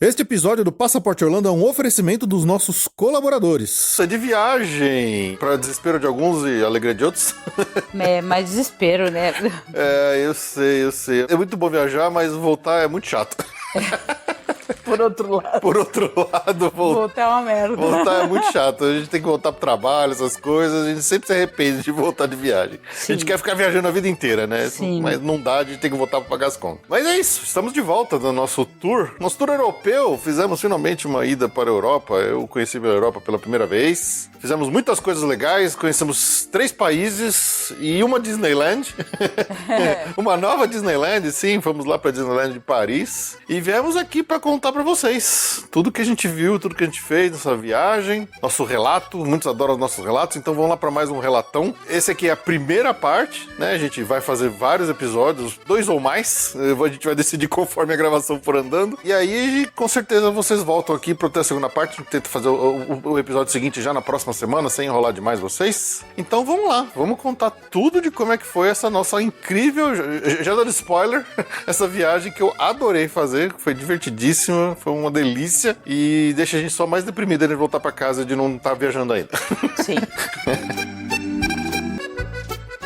Este episódio do Passaporte Orlando é um oferecimento dos nossos colaboradores. Isso é de viagem, para desespero de alguns e alegria de outros. É, mais desespero, né? Eu sei. É muito bom viajar, mas voltar é muito chato. Por outro lado. Por outro lado, Voltar é uma merda. voltar é muito chato. A gente tem que voltar pro trabalho, essas coisas. A gente sempre se arrepende de voltar de viagem. Sim. A gente quer ficar viajando a vida inteira, né? Sim. Mas não dá, a gente tem que voltar pra pagar as contas. Mas é isso, estamos de volta no nosso tour. Nosso tour europeu. Fizemos finalmente uma ida para a Europa. Eu conheci a Europa pela primeira vez. Fizemos muitas coisas legais. Conhecemos 3 países e uma Disneyland. Uma nova Disneyland, sim. Fomos lá pra Disneyland de Paris. E viemos aqui pra contar pra vocês tudo que a gente viu, tudo que a gente fez nessa viagem, nosso relato. Muitos adoram os nossos relatos, então vamos lá para mais um relatão. Esse aqui é a primeira parte, né? A gente vai fazer vários episódios, 2 ou mais. A gente vai decidir conforme a gravação for andando. E aí, com certeza, vocês voltam aqui para ter a segunda parte. A gente tenta fazer o episódio seguinte já na próxima semana, sem enrolar demais vocês. Então vamos lá, vamos contar tudo de como é que foi essa nossa incrível, já dando spoiler, essa viagem que eu adorei fazer, foi divertidíssima, foi uma delícia e deixa a gente só mais deprimido de voltar pra casa de não estar viajando ainda. Sim.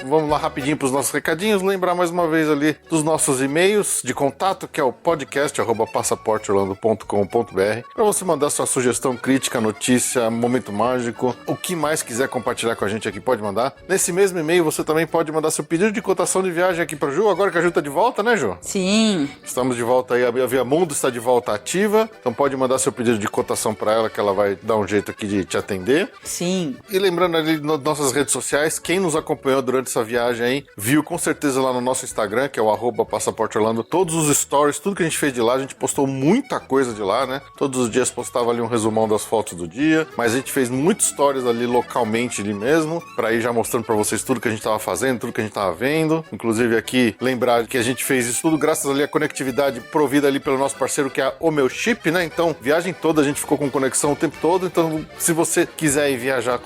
Vamos lá rapidinho para os nossos recadinhos, lembrar mais uma vez ali dos nossos e-mails de contato, que é o podcast@passaporteorlando.com.br, para você mandar sua sugestão, crítica, notícia, momento mágico, o que mais quiser compartilhar com a gente aqui, pode mandar. Nesse mesmo e-mail você também pode mandar seu pedido de cotação de viagem aqui para Ju, agora que a Ju tá de volta, né, Ju? Sim. Estamos de volta aí, a Via Mundo está de volta ativa, então pode mandar seu pedido de cotação para ela, que ela vai dar um jeito aqui de te atender. Sim. E lembrando ali nas nossas redes sociais, quem nos acompanhou durante essa viagem aí, viu com certeza lá no nosso Instagram, que é o @passaporteorlando, todos os stories, tudo que a gente fez de lá, a gente postou muita coisa de lá, né? Todos os dias postava ali um resumão das fotos do dia, mas a gente fez muitos stories ali localmente ali mesmo, pra ir já mostrando pra vocês tudo que a gente tava fazendo, tudo que a gente tava vendo. Inclusive aqui, lembrar que a gente fez isso tudo graças ali à conectividade provida ali pelo nosso parceiro, que é o Meu Chip, né? Então, viagem toda a gente ficou com conexão o tempo todo, então se você quiser ir viajar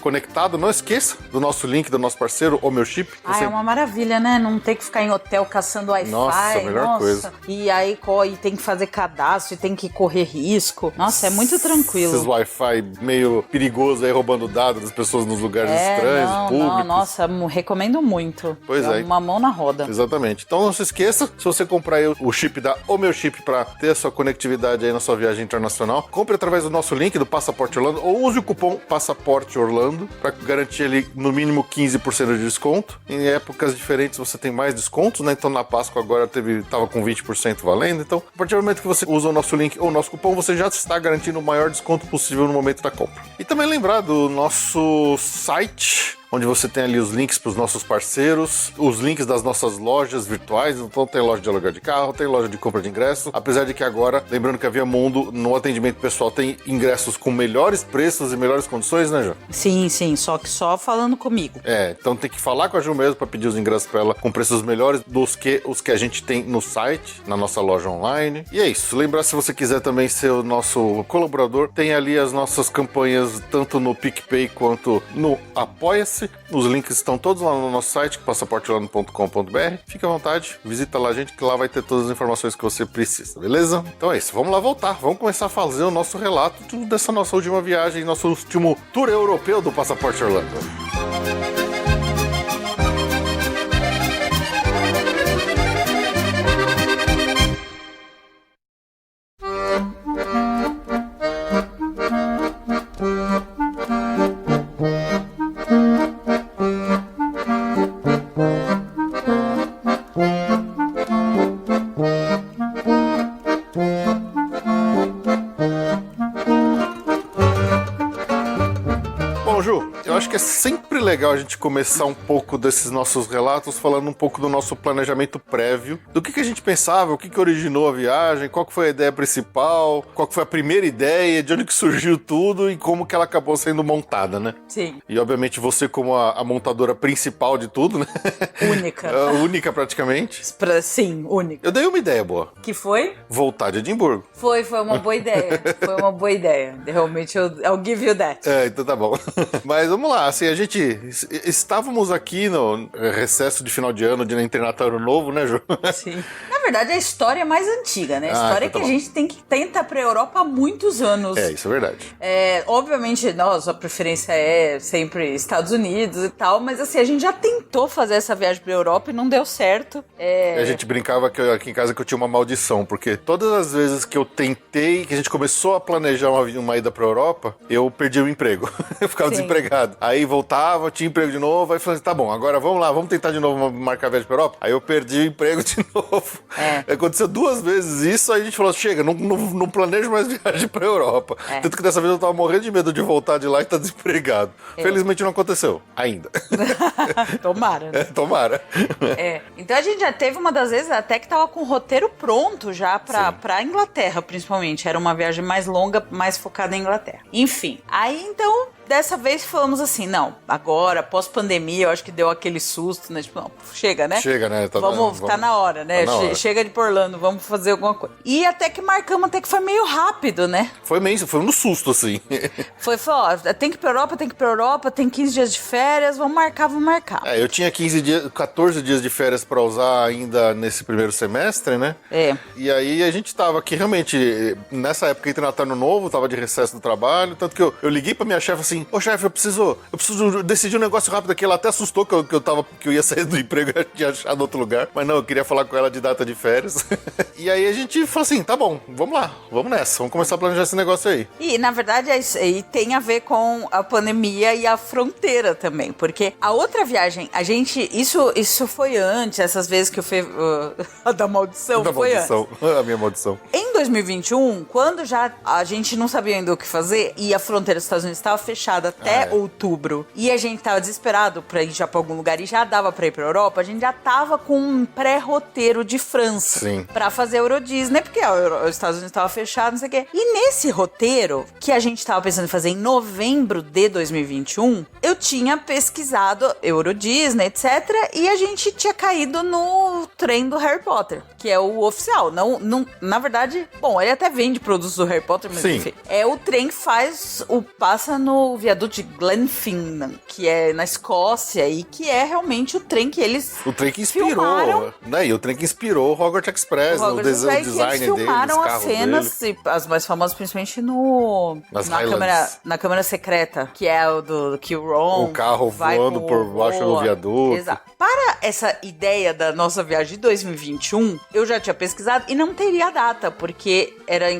conectado, não esqueça do nosso link, do nosso parceiro, o Meu Chip. É uma maravilha, né? Não ter que ficar em hotel caçando Wi-Fi. Nossa, a melhor coisa. E aí tem que fazer cadastro, e tem que correr risco. Nossa, é muito tranquilo. Esses Wi-Fi meio perigoso aí, roubando dados das pessoas nos lugares estranhos, públicos. Nossa, recomendo muito. Pois é. Uma mão na roda. Exatamente. Então não se esqueça, se você comprar aí o chip da O Meu Chip pra ter a sua conectividade aí na sua viagem internacional, compre através do nosso link do Passaporte Orlando ou use o cupom Passaporte Orlando pra garantir ali no mínimo 15% de desconto. Em épocas diferentes você tem mais descontos, né? Então na Páscoa agora tava com 20% valendo. Então, a partir do momento que você usa o nosso link ou o nosso cupom, você já está garantindo o maior desconto possível no momento da compra. E também lembrar do nosso site, onde você tem ali os links para os nossos parceiros, os links das nossas lojas virtuais. Então tem loja de aluguel de carro, tem loja de compra de ingresso. Apesar de que agora, lembrando que a Via Mundo, no atendimento pessoal, tem ingressos com melhores preços e melhores condições, né, Ju? Sim, só que só falando comigo. Então tem que falar com a Ju mesmo para pedir os ingressos para ela com preços melhores dos que os que a gente tem no site, na nossa loja online. E é isso. Lembrar, se você quiser também ser o nosso colaborador, tem ali as nossas campanhas, tanto no PicPay quanto no Apoia-se. Os links estão todos lá no nosso site, passaporteorlando.com.br. Fique à vontade, visita lá a gente, que lá vai ter todas as informações que você precisa, beleza? Então é isso, vamos lá voltar. Vamos começar a fazer o nosso relato dessa nossa última viagem, nosso último tour europeu do Passaporte Orlando. Que é sempre legal a gente começar um pouco desses nossos relatos falando um pouco do nosso planejamento prévio, do que a gente pensava, o que originou a viagem, qual que foi a ideia principal, qual que foi a primeira ideia, de onde que surgiu tudo e como que ela acabou sendo montada, né? Sim. E obviamente você como a montadora principal de tudo, né? Única. Única praticamente. Sim, única. Eu dei uma ideia boa. Que foi? Voltar de Edimburgo. Foi uma boa ideia. Foi uma boa ideia. Realmente, I'll give you that. Então tá bom. Mas vamos lá, assim, a gente estávamos aqui no recesso de final de ano, de entre Natal e Ano Novo, né, Ju? Sim. Na verdade, a história é mais antiga, né? A história então que tá a gente tem que tentar pra Europa há muitos anos. Isso é verdade. Obviamente, nossa preferência é sempre Estados Unidos e tal, mas assim, a gente já tentou fazer essa viagem pra Europa e não deu certo. A gente brincava aqui em casa que eu tinha uma maldição, porque todas as vezes que eu tentei, que a gente começou a planejar uma ida pra Europa, eu perdi o emprego. Eu ficava Sim. desempregado. Aí voltava, tinha emprego de novo, aí falei assim, tá bom, agora vamos lá, vamos tentar de novo marcar a viagem pra Europa. Aí eu perdi o emprego de novo. Aconteceu 2 vezes isso, aí a gente falou, chega, não planejo mais viagem pra Europa. Tanto que dessa vez eu tava morrendo de medo de voltar de lá e estar desempregado. Felizmente não aconteceu, ainda. Tomara, né? Tomara. Então a gente já teve uma das vezes até que tava com o roteiro pronto já pra Inglaterra, principalmente. Era uma viagem mais longa, mais focada em Inglaterra. Enfim, aí então, dessa vez falamos assim, não, agora, pós-pandemia, eu acho que deu aquele susto, né? Tipo, não, chega, né? Chega, né? Tá na hora, né? Tá na hora. Chega de ir pra Orlando, vamos fazer alguma coisa. E até que marcamos, até que foi meio rápido, né? Foi no susto, assim. Foi, ó, tem que ir pra Europa, tem 15 dias de férias, vamos marcar. Eu tinha 14 dias de férias pra usar ainda nesse primeiro semestre, né? E aí a gente tava aqui realmente, nessa época entre Natal e Ano Novo, tava de recesso do trabalho, tanto que eu liguei pra minha chefe assim, ô chefe, eu preciso decidir um negócio rápido aqui. Ela até assustou que eu ia sair do emprego e tinha achado outro lugar, mas não, eu queria falar com ela de data de férias. E aí a gente falou assim, tá bom, vamos lá, vamos nessa, vamos começar a planejar esse negócio aí. E na verdade e tem a ver com a pandemia e a fronteira também, porque a outra viagem, isso foi antes, essas vezes que eu fiz a da maldição, foi antes. A minha maldição. Em 2021, quando já a gente não sabia ainda o que fazer e a fronteira dos Estados Unidos estava fechada até outubro e a gente tava desesperado pra ir já pra algum lugar e já dava pra ir pra Europa, a gente já tava com um pré-roteiro de França. Sim. Pra fazer Euro Disney, porque os Estados Unidos tava fechado, não sei o quê. E nesse roteiro, que a gente tava pensando em fazer em novembro de 2021, eu tinha pesquisado Euro Disney, etc. E a gente tinha caído no trem do Harry Potter, que é o oficial. Não, na verdade, bom, ele até vende produtos do Harry Potter, mas enfim. É o trem que passa no viaduto de Glenfinnan, que é na Escócia, e que é realmente o trem que eles O trem que inspirou, filmaram. Né? E o trem que inspirou o Hogwarts Express, O Hogwarts Express, o design eles filmaram deles, as cenas, as mais famosas, principalmente na câmera secreta, que é o que o Ron o carro vai voando por baixo do viaduto. Exato. Para essa ideia da nossa viagem de 2021, eu já tinha pesquisado e não teria data, porque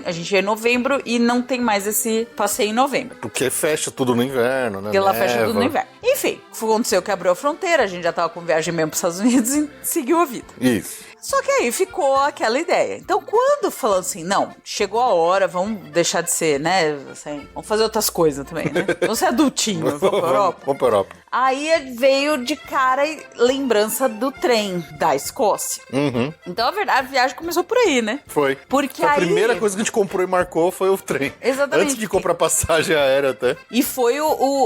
a gente ia em novembro e não tem mais esse passeio em novembro. Porque fecha tudo no inverno, né? Porque lá fecha tudo no inverno. Enfim, aconteceu que abriu a fronteira, a gente já tava com viagem mesmo pros Estados Unidos e seguiu a vida. Isso. Só que aí ficou aquela ideia. Então, quando falou assim, não, chegou a hora, vamos deixar de ser, né? Assim, vamos fazer outras coisas também, né? Vamos ser adultinho, vamos pra Europa. Vamos pra Europa. Aí veio de cara lembrança do trem da Escócia. Uhum. Então, a verdade, a viagem começou por aí, né? Foi. Porque a primeira coisa que a gente comprou e marcou foi o trem. Exatamente. Antes de comprar passagem aérea até. E foi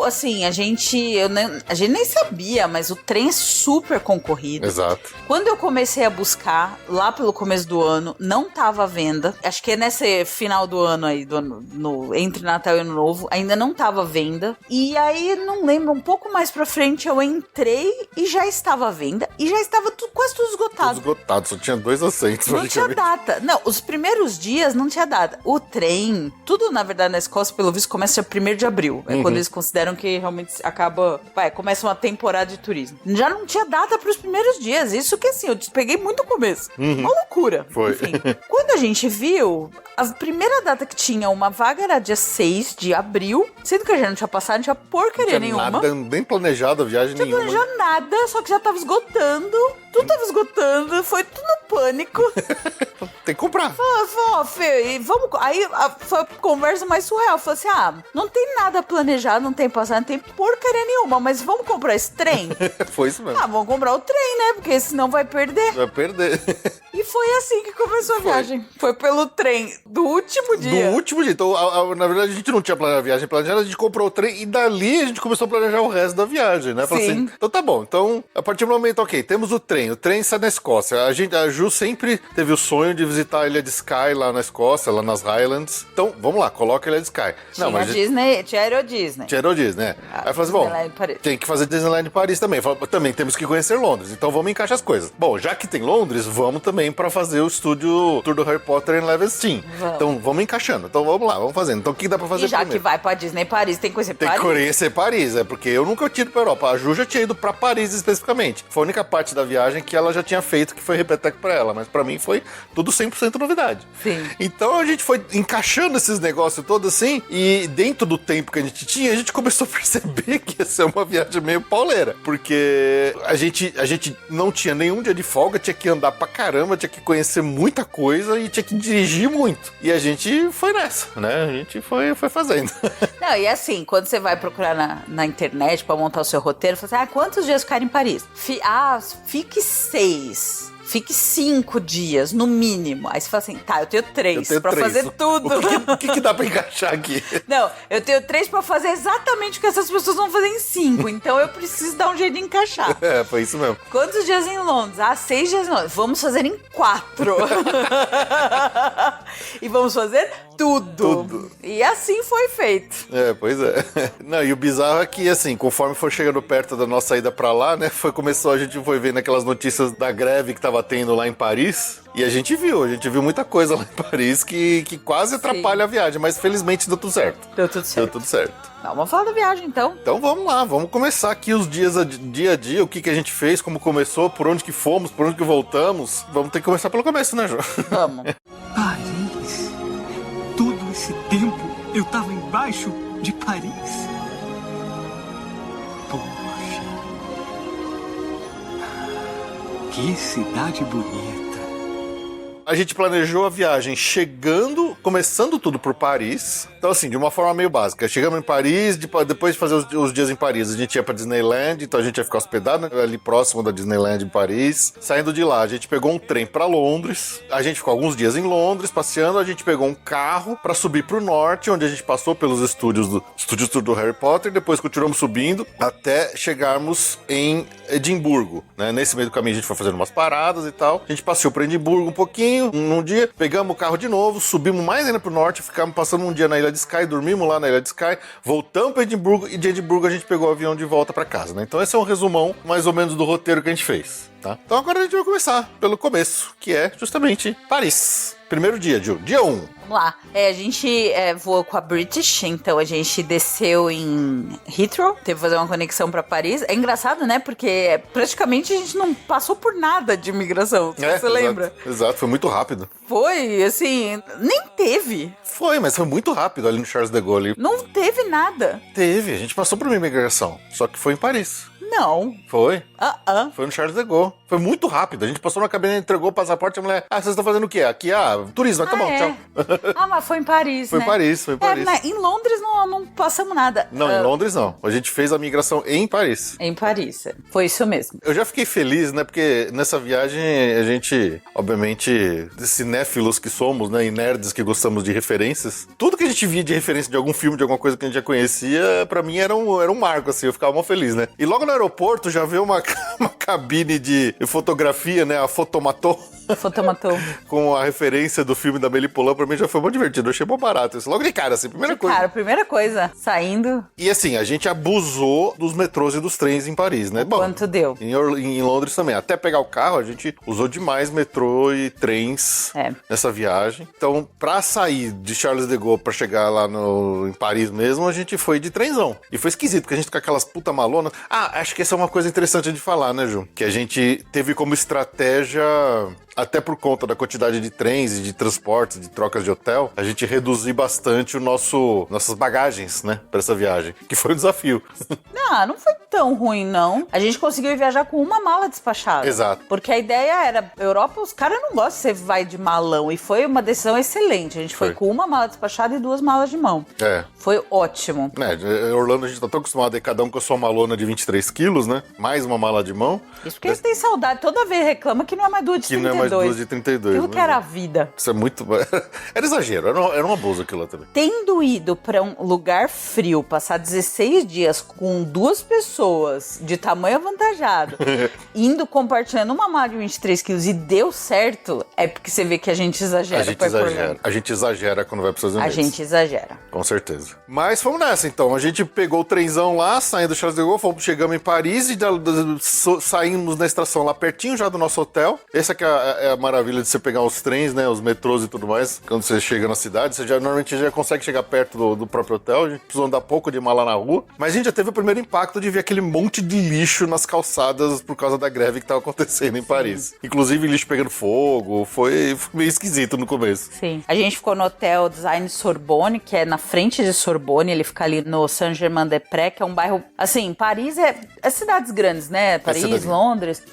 assim, a gente nem sabia, mas o trem é super concorrido. Exato. Quando eu comecei a buscar, lá pelo começo do ano, não tava à venda. Acho que é nesse final do ano aí, entre Natal e Ano Novo, ainda não tava à venda. E aí, não lembro, um pouco mais pra frente eu entrei e já estava à venda. E já estava quase tudo esgotado. Tudo esgotado, só tinha 2 assentos. Não tinha data. Não, os primeiros dias não tinha data. O trem, tudo na verdade na Escócia, pelo visto, começa dia 1º de abril. É quando eles consideram que realmente começa uma temporada de turismo. Já não tinha data pros primeiros dias. Isso que assim, eu peguei muito no começo. Uma loucura. Foi. Enfim, quando a gente viu, a primeira data que tinha uma vaga era dia 6 de abril, sendo que a gente não tinha passado, não tinha porcaria nenhuma. Nada, nem planejado a viagem nenhuma. Não planejou nada, só que já tava esgotando. Tudo tava esgotando, foi tudo no pânico. Tem que comprar. Falou, Fê, vamos. Aí foi a conversa mais surreal. Falei assim: não tem nada planejado, não tem passado, não tem porcaria nenhuma, mas vamos comprar esse trem? Foi isso mesmo. Vamos comprar o trem, né? Porque senão vai perder. Vai perder. E foi assim que começou a viagem. Foi pelo trem do último dia. Do último dia. Então, na verdade, a gente não tinha planejado a viagem planejada, a gente comprou o trem e dali a gente começou a planejar o resto da viagem, né? Falei assim, então tá bom. Então, a partir do momento, ok, temos o trem, O trem sai da Escócia. A Ju sempre teve o sonho de visitar a Ilha de Skye lá na Escócia, lá nas Highlands. Então, vamos lá, coloca a Ilha de Skye. Tinha Disney, tinha Aero Disney. Tinha Euro Disney, né? Aí eu falei assim, bom, tem que fazer Disneyland em Paris também. Também temos que conhecer Londres, então vamos encaixar as coisas. Bom, já que tem Londres, vamos também pra fazer o estúdio Tour do Harry Potter em Levenstein. Então, vamos encaixando. Então, vamos lá, vamos fazendo. Então, o que dá pra fazer E já primeiro? que vai pra Disney Paris, tem que conhecer Paris. Tem que conhecer Paris, porque eu nunca tinha ido pra Europa. A Ju já tinha ido pra Paris especificamente. Foi a única parte da viagem que ela já tinha feito, que foi repeteco pra ela. Mas pra mim foi tudo 100% novidade. Sim. Então a gente foi encaixando esses negócios todos assim, e dentro do tempo que a gente tinha, a gente começou a perceber que ia ser uma viagem meio pauleira. Porque a gente não tinha nenhum dia de folga, tinha que andar pra caramba, tinha que conhecer muita coisa e tinha que dirigir muito. E a gente foi nessa, né? A gente foi fazendo. Não, e assim, quando você vai procurar na internet pra montar o seu roteiro, você fala assim, quantos dias ficar em Paris? Fique 6. Fique 5 dias, no mínimo. Aí você fala assim, tá, eu tenho 3 pra fazer tudo. O que dá pra encaixar aqui? Não, eu tenho 3 pra fazer exatamente o que essas pessoas vão fazer em 5. Então eu preciso dar um jeito de encaixar. Foi isso mesmo. Quantos dias em Londres? 6 dias em Londres. Vamos fazer em 4. E vamos fazer tudo. E assim foi feito. Pois é. Não, e o bizarro é que, assim, conforme foi chegando perto da nossa ida pra lá, né, a gente foi vendo aquelas notícias da greve que tava tendo lá em Paris, e a gente viu muita coisa lá em Paris que quase atrapalha a viagem, mas felizmente deu tudo certo. Deu tudo certo. Vamos falar da viagem, então. Então vamos lá, vamos começar aqui os dias dia a dia, o que a gente fez, como começou, por onde que fomos, por onde que voltamos. Vamos ter que começar pelo começo, né, João? Vamos. Paris? Todo esse tempo eu tava embaixo de Paris? Poxa. Que cidade bonita. A gente planejou a viagem começando tudo por Paris. Então, assim, de uma forma meio básica. Chegamos em Paris, depois de fazer os dias em Paris, a gente ia pra Disneyland, então a gente ia ficar hospedado ali próximo da Disneyland em Paris. Saindo de lá, a gente pegou um trem pra Londres. A gente ficou alguns dias em Londres, passeando. A gente pegou um carro pra subir pro norte, onde a gente passou pelos estúdios do Harry Potter. Depois continuamos subindo até chegarmos em Edimburgo, né? Nesse meio do caminho a gente foi fazendo umas paradas e tal. A gente passeou pra Edimburgo um pouquinho. Num dia, pegamos o carro de novo, subimos mais ainda pro norte, ficamos passando um dia na Ilha de Skye, dormimos lá na Ilha de Skye, voltamos pra Edimburgo e de Edimburgo a gente pegou o avião de volta pra casa, né? Então esse é um resumão mais ou menos do roteiro que a gente fez, tá? Então agora a gente vai começar pelo começo, que é justamente Paris. Primeiro dia, Ju. Dia 1. Vamos lá. A gente voou com a British, então a gente desceu em Heathrow, teve que fazer uma conexão pra Paris. É engraçado, né? Porque praticamente a gente não passou por nada de imigração, você lembra? Exato, foi muito rápido. Foi, assim, nem teve. Foi, mas foi muito rápido ali no Charles de Gaulle. Não teve nada. Teve, a gente passou por uma imigração, só que foi em Paris. Não. Foi. Foi no Charles de Gaulle. Foi muito rápido. A gente passou na cabine, entregou o passaporte, a mulher, vocês estão fazendo o quê? Aqui, turismo. Tá bom, tchau. Mas foi em Paris, Foi né? Paris. Em Londres não passamos nada. Não, em Londres não. A gente fez a migração em Paris. Em Paris, foi isso mesmo. Eu já fiquei feliz, né? Porque nessa viagem a gente, obviamente, cinéfilos que somos, né? E nerds que gostamos de referências. Tudo que a gente via de referência de algum filme, de alguma coisa que a gente já conhecia, pra mim era um marco, assim. Eu ficava mó feliz, né? E logo no aeroporto já veio uma cabine de fotografia, né? A Fotomatou. Com a referência do filme da Amélie Poulain, pra mim já foi muito divertido. Eu achei bom barato. Isso logo de cara, assim, primeira coisa. Saindo. E assim, a gente abusou dos metrôs e dos trens em Paris, né? Bom, quanto deu? Em Londres também. Até pegar o carro, a gente usou demais metrô e trens nessa viagem. Então, pra sair de Charles de Gaulle pra chegar lá em Paris mesmo, a gente foi de trenzão. E foi esquisito, porque a gente com aquelas puta malonas. Acho que essa é uma coisa interessante de falar, né, Ju? Que a gente teve como estratégia, até por conta da quantidade de trens e de transportes, de trocas de hotel, a gente reduzir bastante nossas bagagens, né, pra essa viagem, que foi um desafio. Não foi tão ruim, não. A gente conseguiu viajar com uma mala despachada. Exato. Porque a ideia era, Europa, os caras não gostam que você vai de malão, e foi uma decisão excelente. A gente foi com uma mala despachada e 2 malas de mão. Foi ótimo. Orlando a gente tá tão acostumado aí, cada um com a sua malona de 23 quilos, né, mais uma mala de mão. Isso porque eles têm saudade. Toda vez reclama que não é mais 2 de Que 32. não é mais 2 de 32. Aquilo que era a vida. Isso é muito... Era exagero, era um abuso aquilo lá também. Tendo ido pra um lugar frio, passar 16 dias com 2 pessoas de tamanho avantajado, indo compartilhando uma mala de 23 quilos e deu certo, é porque você vê que a gente exagera. A gente exagera quando vai para os Estados A Unidos. gente exagera. Com certeza. Mas vamos nessa, então. A gente pegou o trenzão lá, saindo do Charles de Gaulle, chegamos em Paris e saímos na estação lá pertinho já do nosso hotel. Essa que é a maravilha de você pegar os trens, né, os metrôs e tudo mais. Quando você chega na cidade, você normalmente já consegue chegar perto do próprio hotel. A gente precisou andar pouco de mala na rua. Mas a gente já teve o primeiro impacto de ver aquele monte de lixo nas calçadas por causa da greve que estava acontecendo em Paris. Inclusive lixo pegando fogo. Foi meio esquisito no começo. Sim. A gente ficou no hotel Design Sorbonne, que é na frente de Sorbonne. Ele fica ali no Saint-Germain-des-Prés, que é um bairro... Assim, Paris é cidades grandes, né? Paris, Londres.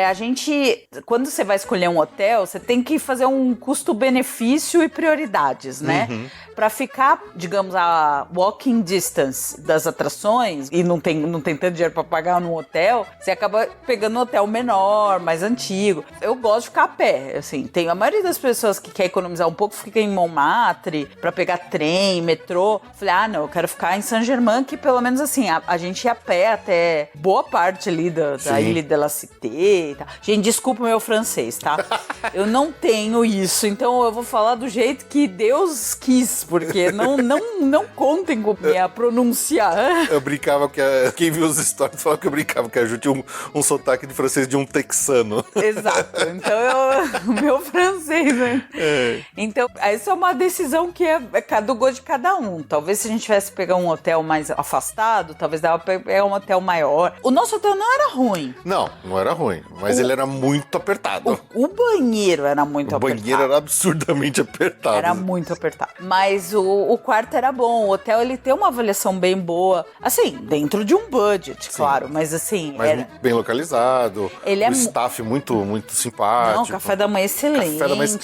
A gente... Quando você vai escolher um hotel, você tem que fazer um custo-benefício e prioridades, né? Uhum. Pra ficar, digamos, a walking distance das atrações e não tem tanto dinheiro pra pagar num hotel, você acaba pegando um hotel menor, mais antigo. Eu gosto de ficar a pé, assim. Tem a maioria das pessoas que quer economizar um pouco fica em Montmartre pra pegar trem, metrô. Falei, não, eu quero ficar em Saint-Germain, que pelo menos assim, a gente ia a pé até boa parte ali da Ilha de la Cité e tal. Gente, desculpa o meu francês, tá? Eu não tenho isso, então eu vou falar do jeito que Deus quis, porque não contem com minha pronúncia. Eu brincava que quem viu os stories falava que eu brincava que a Ju tinha um sotaque de francês de um texano. Exato. Então, o meu francês, né? Então, essa é uma decisão que é do gosto de cada um. Talvez se a gente tivesse que pegar um hotel mais afastado, talvez dava pra pegar um hotel maior. O nosso hotel não era ruim. Não era ruim, mas ele era muito apertado. O banheiro era muito apertado. O banheiro era absurdamente apertado. Era muito apertado. Mas o quarto era bom. O hotel, ele tem uma avaliação bem boa. Assim, dentro de um budget, claro. Mas assim... Mas muito bem localizado. Ele o staff muito, muito simpático. Não, café da manhã excelente. Café da manhã...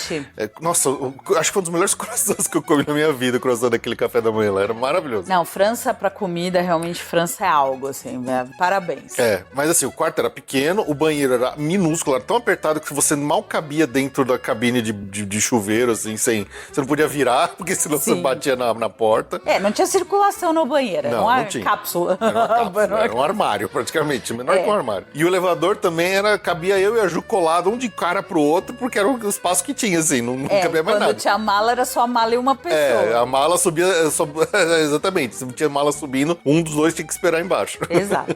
Nossa, acho que foi um dos melhores croissants que eu comi na minha vida, o croissant daquele café da manhã lá. Era maravilhoso. Não, França pra comida, realmente França é algo, assim. Parabéns. Mas assim, o quarto era pequeno, o banheiro era minúsculo, era tão apertado que você mal cabia dentro da cabine de chuveiro, assim, você não podia virar, porque senão você batia na porta. Não tinha circulação no banheiro, era uma cápsula. Era um armário, praticamente, menor que um armário. E o elevador também cabia eu e a Ju colado um de cara pro outro, porque era o espaço que tinha, assim, não cabia mais nada. Quando tinha mala, era só a mala e uma pessoa. A mala subia, exatamente, se não tinha mala subindo, um dos dois tinha que esperar embaixo. Exato.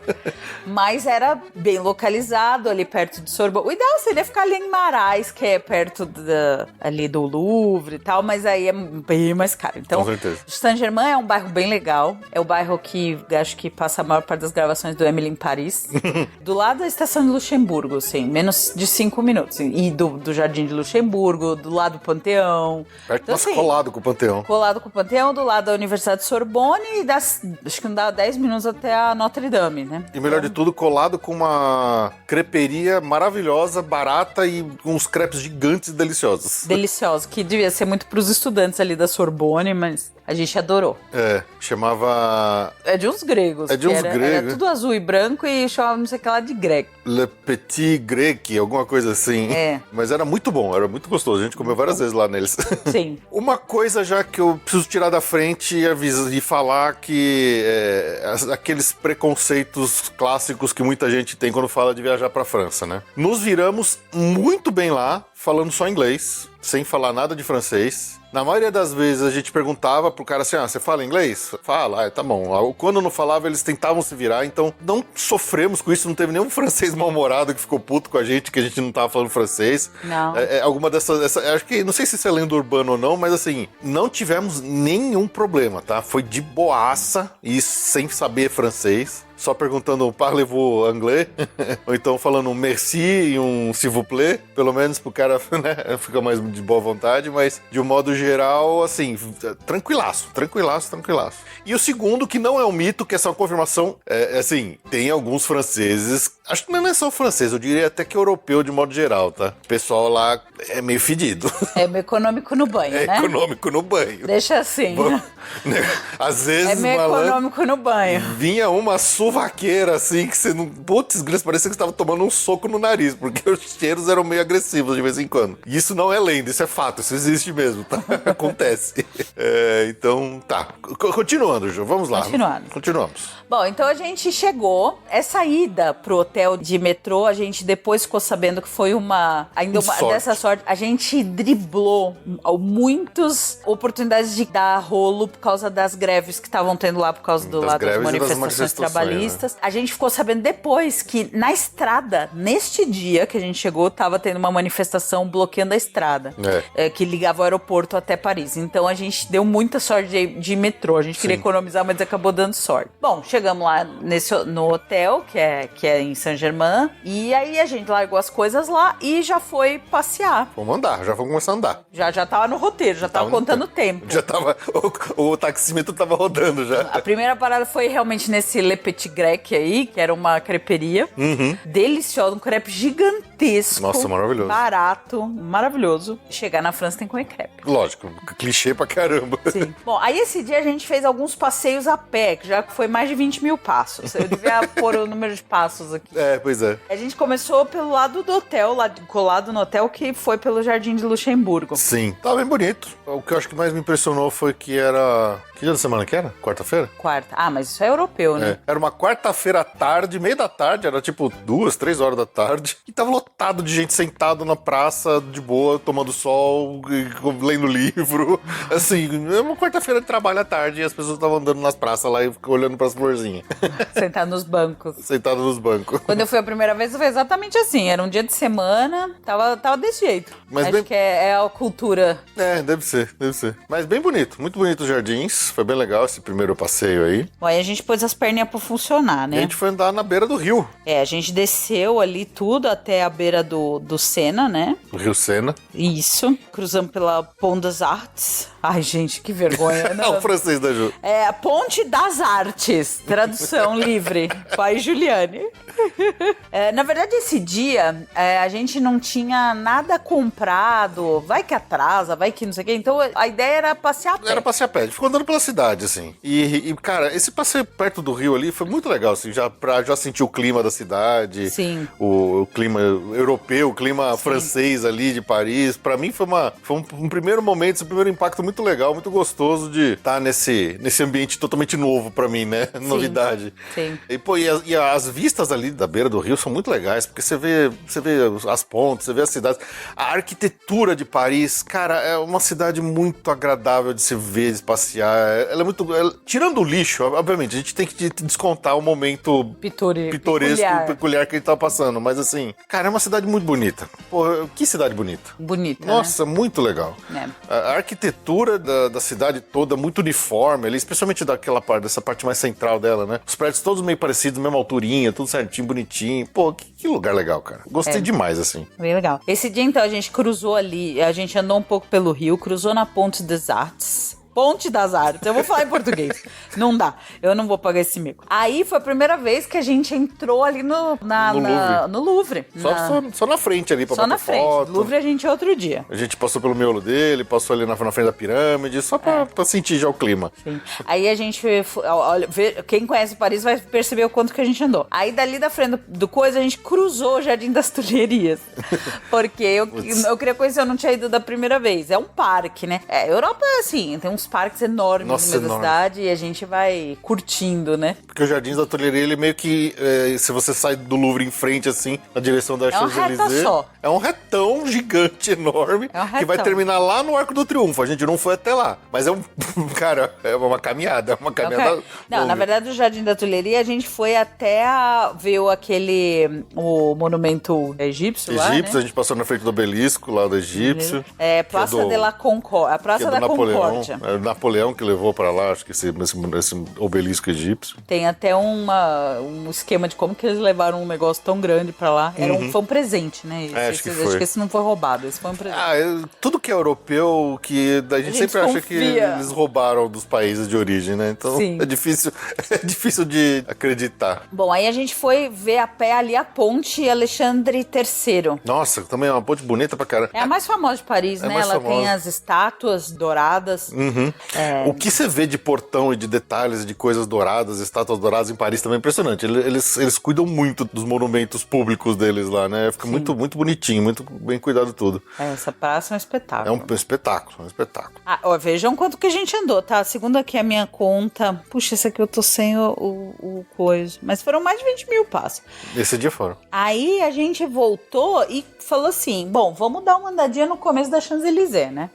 Mas era bem localizado, ali perto de Sorbonne. O ideal seria ficar ali em Marais, que é perto ali do Louvre e tal, mas aí é bem mais caro. Então, com certeza. Saint-Germain é um bairro bem legal. É o bairro que acho que passa a maior parte das gravações do Emily em Paris. Do lado da estação de Luxemburgo, assim, menos de 5 minutos. E do Jardim de Luxemburgo, do lado do Panteão. Então, assim, colado com o Panteão. Colado com o Panteão, do lado da Universidade de Sorbonne e acho que não dá 10 minutos até a Notre Dame, né? E melhor de tudo, colado com uma creperia maravilhosa, barata e com uns crepes gigantes e deliciosos. Delicioso, que devia ser muito pros estudantes ali da Sorbonne, mas a gente adorou. Chamava... É de uns gregos. Era tudo azul e branco e chamava não sei o que lá de grego. Le Petit Grec, alguma coisa assim. Mas era muito bom, era muito gostoso. A gente comeu várias vezes lá neles. Sim. Uma coisa já que eu preciso tirar da frente e falar que aqueles preconceitos clássicos que muita gente tem quando fala de viajar pra França, né? Nos viramos muito bem lá, falando só inglês, sem falar nada de francês. Na maioria das vezes a gente perguntava pro cara assim, você fala inglês? Fala, tá bom. Quando não falava, eles tentavam se virar, então não sofremos com isso, não teve nenhum francês mal-humorado que ficou puto com a gente, que a gente não tava falando francês. Não. Alguma dessas, acho que, não sei se isso é lenda urbana ou não, mas assim, não tivemos nenhum problema, tá? Foi de boaça e sem saber francês. Só perguntando parlez-vous anglais? Ou então falando um merci e um s'il vous plaît, pelo menos pro cara, né, fica mais de boa vontade, mas de um modo geral, assim, tranquilaço. E o segundo, que não é um mito, que é só uma confirmação, assim, tem alguns franceses, acho que não é só francês, eu diria até que europeu de modo geral, tá? O pessoal lá é meio fedido. É meio econômico no banho, É né? econômico no banho. Deixa assim. Às vezes, É meio malandro, econômico no banho. vinha uma suvaqueira assim que você não. Putz, parecia que você tava tomando um soco no nariz, porque os cheiros eram meio agressivos de vez em quando. E isso não é lenda, isso é fato, isso existe mesmo, tá? Acontece. Então, tá. Continuando, Ju, vamos lá. Continuamos. Bom, então a gente chegou. Essa ida pro hotel de metrô, a gente depois ficou sabendo que foi ainda uma Sorte. dessa sorte. A gente driblou muitas oportunidades de dar rolo por causa das greves que estavam tendo lá por causa Das das greves e das manifestações manifestações, trabalhistas. A gente ficou sabendo depois que na estrada, neste dia que a gente chegou, tava tendo uma manifestação bloqueando a estrada, que ligava o aeroporto até Paris. Então a gente deu muita sorte de metrô. A gente queria economizar, mas acabou dando sorte. Bom, chegamos lá no hotel, que é em Saint-Germain, e aí a gente largou as coisas lá e já foi passear. Vamos andar, já vamos começar a andar. Já tava no roteiro, já tava contando o tempo. Já tava. O taxímetro tava rodando já. A primeira parada foi realmente nesse Le Petit Grec aí, que era uma creperia. Deliciosa, um crepe gigantesco. Nossa, maravilhoso. Barato, maravilhoso. Chegar na França tem que comer crepe. Lógico, clichê pra caramba. Sim. Bom, aí esse dia a gente fez alguns passeios a pé, que já foi mais de 20 mil passos. Eu devia pôr o número de passos aqui. Pois é. A gente começou pelo lado do hotel, colado no hotel, que foi pelo Jardim de Luxemburgo. Sim, tava bem bonito. O que eu acho que mais me impressionou foi que era... Que dia da semana que era? Quarta-feira? Quarta. Ah, mas isso é europeu, né? Era uma quarta-feira à tarde, meio da tarde, era tipo 2, 3 horas da tarde. E tava lotado de gente sentado na praça, de boa, tomando sol, lendo livro. Assim, é uma quarta-feira de trabalho à tarde e as pessoas estavam andando nas praças lá e olhando pras florzinhas. Sentado nos bancos. Sentado nos bancos. Quando eu fui a primeira vez, foi exatamente assim. Era um dia de semana, tava desse jeito. Mas Acho que é a cultura. Deve ser. Mas bem bonito, muito bonito os jardins. Foi bem legal esse primeiro passeio aí. Bom, aí a gente pôs as perninhas pra funcionar, né? E a gente foi andar na beira do rio. A gente desceu ali tudo até a beira do Sena, né? Do Rio Sena. Isso. Cruzamos pela Pont des Arts. Ai, gente, que vergonha. O francês da Ju. É a Ponte das Artes. Tradução livre. Pai Juliane. Na verdade, esse dia, a gente não tinha nada comprado. Vai que atrasa, vai que não sei o quê. Então, a ideia era passear a pé. Era passear a pé. A gente ficou andando pela cidade, assim. E, cara, esse passeio perto do rio ali foi muito legal, assim. Pra já sentir o clima da cidade. Sim. O clima europeu, o clima francês ali de Paris. Pra mim foi um primeiro momento, um primeiro impacto muito legal, muito gostoso de estar nesse ambiente totalmente novo pra mim, né? Novidade. Sim. E, pô, e as vistas ali da beira do rio são muito legais, porque você vê as pontes, você vê as cidades. A arquitetura de Paris, cara, é uma cidade muito agradável de se ver, de passear. Ela é muito... tirando o lixo, obviamente, a gente tem que descontar o momento pitoresco, peculiar que a gente tá passando. Mas assim, cara, é uma cidade muito bonita. Pô, que cidade bonita. Bonita, Nossa, muito legal. A arquitetura da cidade toda muito uniforme ali, especialmente dessa parte mais central dela, né? Os prédios todos meio parecidos, mesma alturinha, tudo certinho, bonitinho. Pô, que lugar legal, cara. Gostei demais, assim. Bem legal. Esse dia, então, a gente cruzou ali, a gente andou um pouco pelo rio, cruzou na Ponte des Arts. Ponte das Artes. Eu vou falar em português. Não dá. Eu não vou pagar esse mico. Aí foi a primeira vez que a gente entrou ali no Louvre. Só na frente ali pra Só bater na frente. foto. Louvre a gente é outro dia. A gente passou pelo miolo dele, passou ali na frente da pirâmide, só pra sentir já o clima. Sim. Aí a gente, olha, quem conhece Paris vai perceber o quanto que a gente andou. Aí dali da frente do coisa, a gente cruzou o Jardim das Tulherias. Porque eu queria conhecer, eu não tinha ido da primeira vez. É um parque, né? Europa é assim, tem uns parques enormes no meio da cidade e a gente vai curtindo, né? Porque o Jardim da Tulheria, ele meio que, se você sai do Louvre em frente, assim, na direção da Champs-Élysées, é um retão gigante, enorme, que vai terminar lá no Arco do Triunfo. A gente não foi até lá, mas cara, é uma caminhada, Não, na verdade, o Jardim da Tulheria, a gente foi até ver o monumento egípcio lá, né? A gente passou na frente do obelisco lá do egípcio. Praça de la Concórdia. A Praça da Concórdia. É o Napoleão que levou pra lá, acho que esse obelisco egípcio. Tem até um esquema de como que eles levaram um negócio tão grande pra lá. Foi um presente, né? Acho que foi. Acho que esse não foi roubado, esse foi um presente. Tudo que é europeu, que a gente sempre acha que confia. eles roubaram dos países de origem, né? Então Sim. é difícil de acreditar. Bom, aí a gente foi ver a pé ali a ponte Alexandre III. Nossa, também é uma ponte bonita pra caramba. É a mais famosa de Paris, né? mais Ela famosa. tem as estátuas douradas. O que você vê de portão e de detalhes, de coisas douradas, estátuas douradas em Paris também é impressionante. Eles cuidam muito dos monumentos públicos deles lá, né? Fica muito, muito bonitinho, muito bem cuidado tudo. Essa praça é um espetáculo. É um espetáculo, Vejam quanto que a gente andou, tá? Segundo aqui a minha conta. Puxa, esse aqui eu tô sem o coisa. Mas foram mais de 20 mil passos. Esse dia foram. Aí a gente voltou e falou assim, bom, vamos dar uma andadinha no começo da Champs-Élysées, né?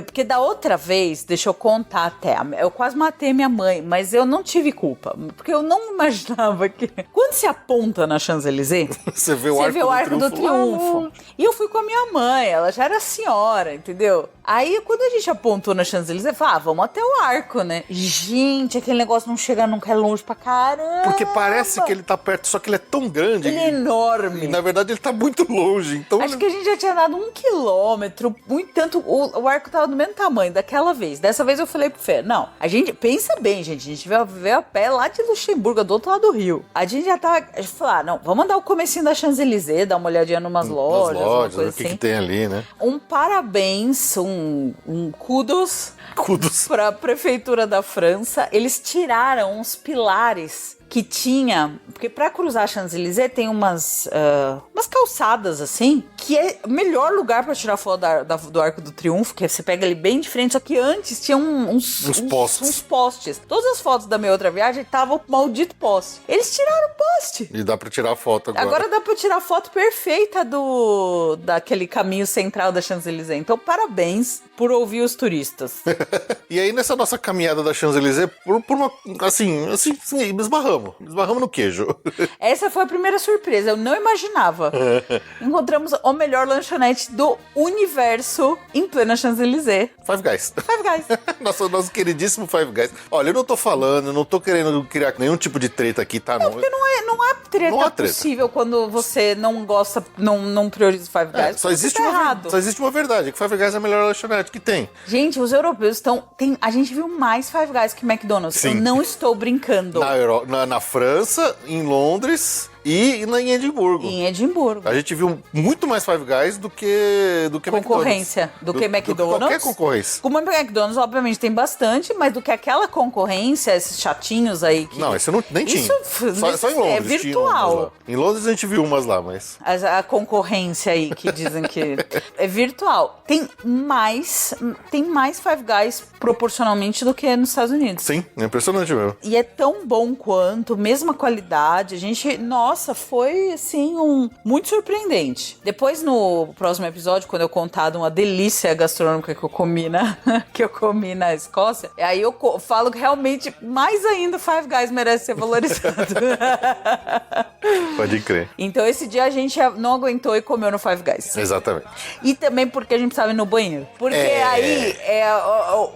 Porque da outra vez, deixa eu contar até, eu quase matei minha mãe, mas eu não tive culpa, porque eu não imaginava que... Quando se aponta na Champs-Élysées, Você vê o Arco do Triunfo. E eu fui com a minha mãe, ela já era senhora, entendeu? Aí, quando a gente apontou na Champs-Élysées, eu falei, vamos até o arco, né? Gente, aquele negócio não chega nunca, é longe pra caramba. Porque parece que ele tá perto, só que ele é tão grande. Ele é enorme. E, na verdade, ele tá muito longe. Então, Acho que a gente já tinha dado 1 quilômetro, muito tanto, o arco tava do mesmo tamanho daquela vez. Dessa vez eu falei pro Fê, não, a gente, pensa bem, gente, a gente veio a pé lá de Luxemburgo, do outro lado do Rio. A gente já tava, a gente falou, não, vamos andar o comecinho da Champs-Élysées, dar uma olhadinha numas lojas, uma coisa o assim. que tem ali, né? Um parabéns, um kudos pra Prefeitura da França. Eles tiraram uns pilares que tinha, porque pra cruzar a Champs-Élysées tem umas calçadas assim, que é o melhor lugar pra tirar foto do Arco do Triunfo, que você pega ali bem de frente, só que antes tinha uns postes. Todas as fotos da minha outra viagem estavam o maldito poste. Eles tiraram o poste. E dá pra tirar foto agora. Agora dá pra tirar foto perfeita daquele caminho central da Champs-Élysées. Então, parabéns por ouvir os turistas. E aí, nessa nossa caminhada da Champs-Élysées, por uma, assim, esbarramos no queijo. Essa foi a primeira surpresa, eu não imaginava. Encontramos o melhor lanchonete do universo em plena Champs-Élysées. Five Guys. Five Guys. Nosso queridíssimo Five Guys. Olha, eu não tô falando, não tô querendo criar nenhum tipo de treta aqui, tá? Não, porque não há treta possível quando você não gosta, não prioriza o Five Guys. Só existe uma verdade, que Five Guys é a melhor lanchonete que tem. Gente, os europeus a gente viu mais Five Guys que McDonald's. Sim. Eu não estou brincando. Na França, em Londres e em Edimburgo. Em Edimburgo. A gente viu muito mais Five Guys do que concorrência, McDonald's. do que McDonald's. Qualquer concorrência. Como McDonald's, obviamente, tem bastante, mas do que aquela concorrência, esses chatinhos aí que... Não, esse nem tinha. Só em Londres. É virtual. Em Londres a gente viu umas lá, mas... A concorrência aí que dizem que é virtual. Tem mais Five Guys proporcionalmente do que nos Estados Unidos. Sim, é impressionante mesmo. E é tão bom quanto, mesma qualidade. A gente, nossa, foi assim, muito surpreendente. Depois, no próximo episódio, quando eu contar de uma delícia gastronômica que eu comi na Escócia, aí eu falo que realmente, mais ainda, Five Guys merece ser valorizado. Pode crer. Então, esse dia a gente não aguentou e comeu no Five Guys. Exatamente. E também porque a gente precisava ir no banheiro. Porque aí é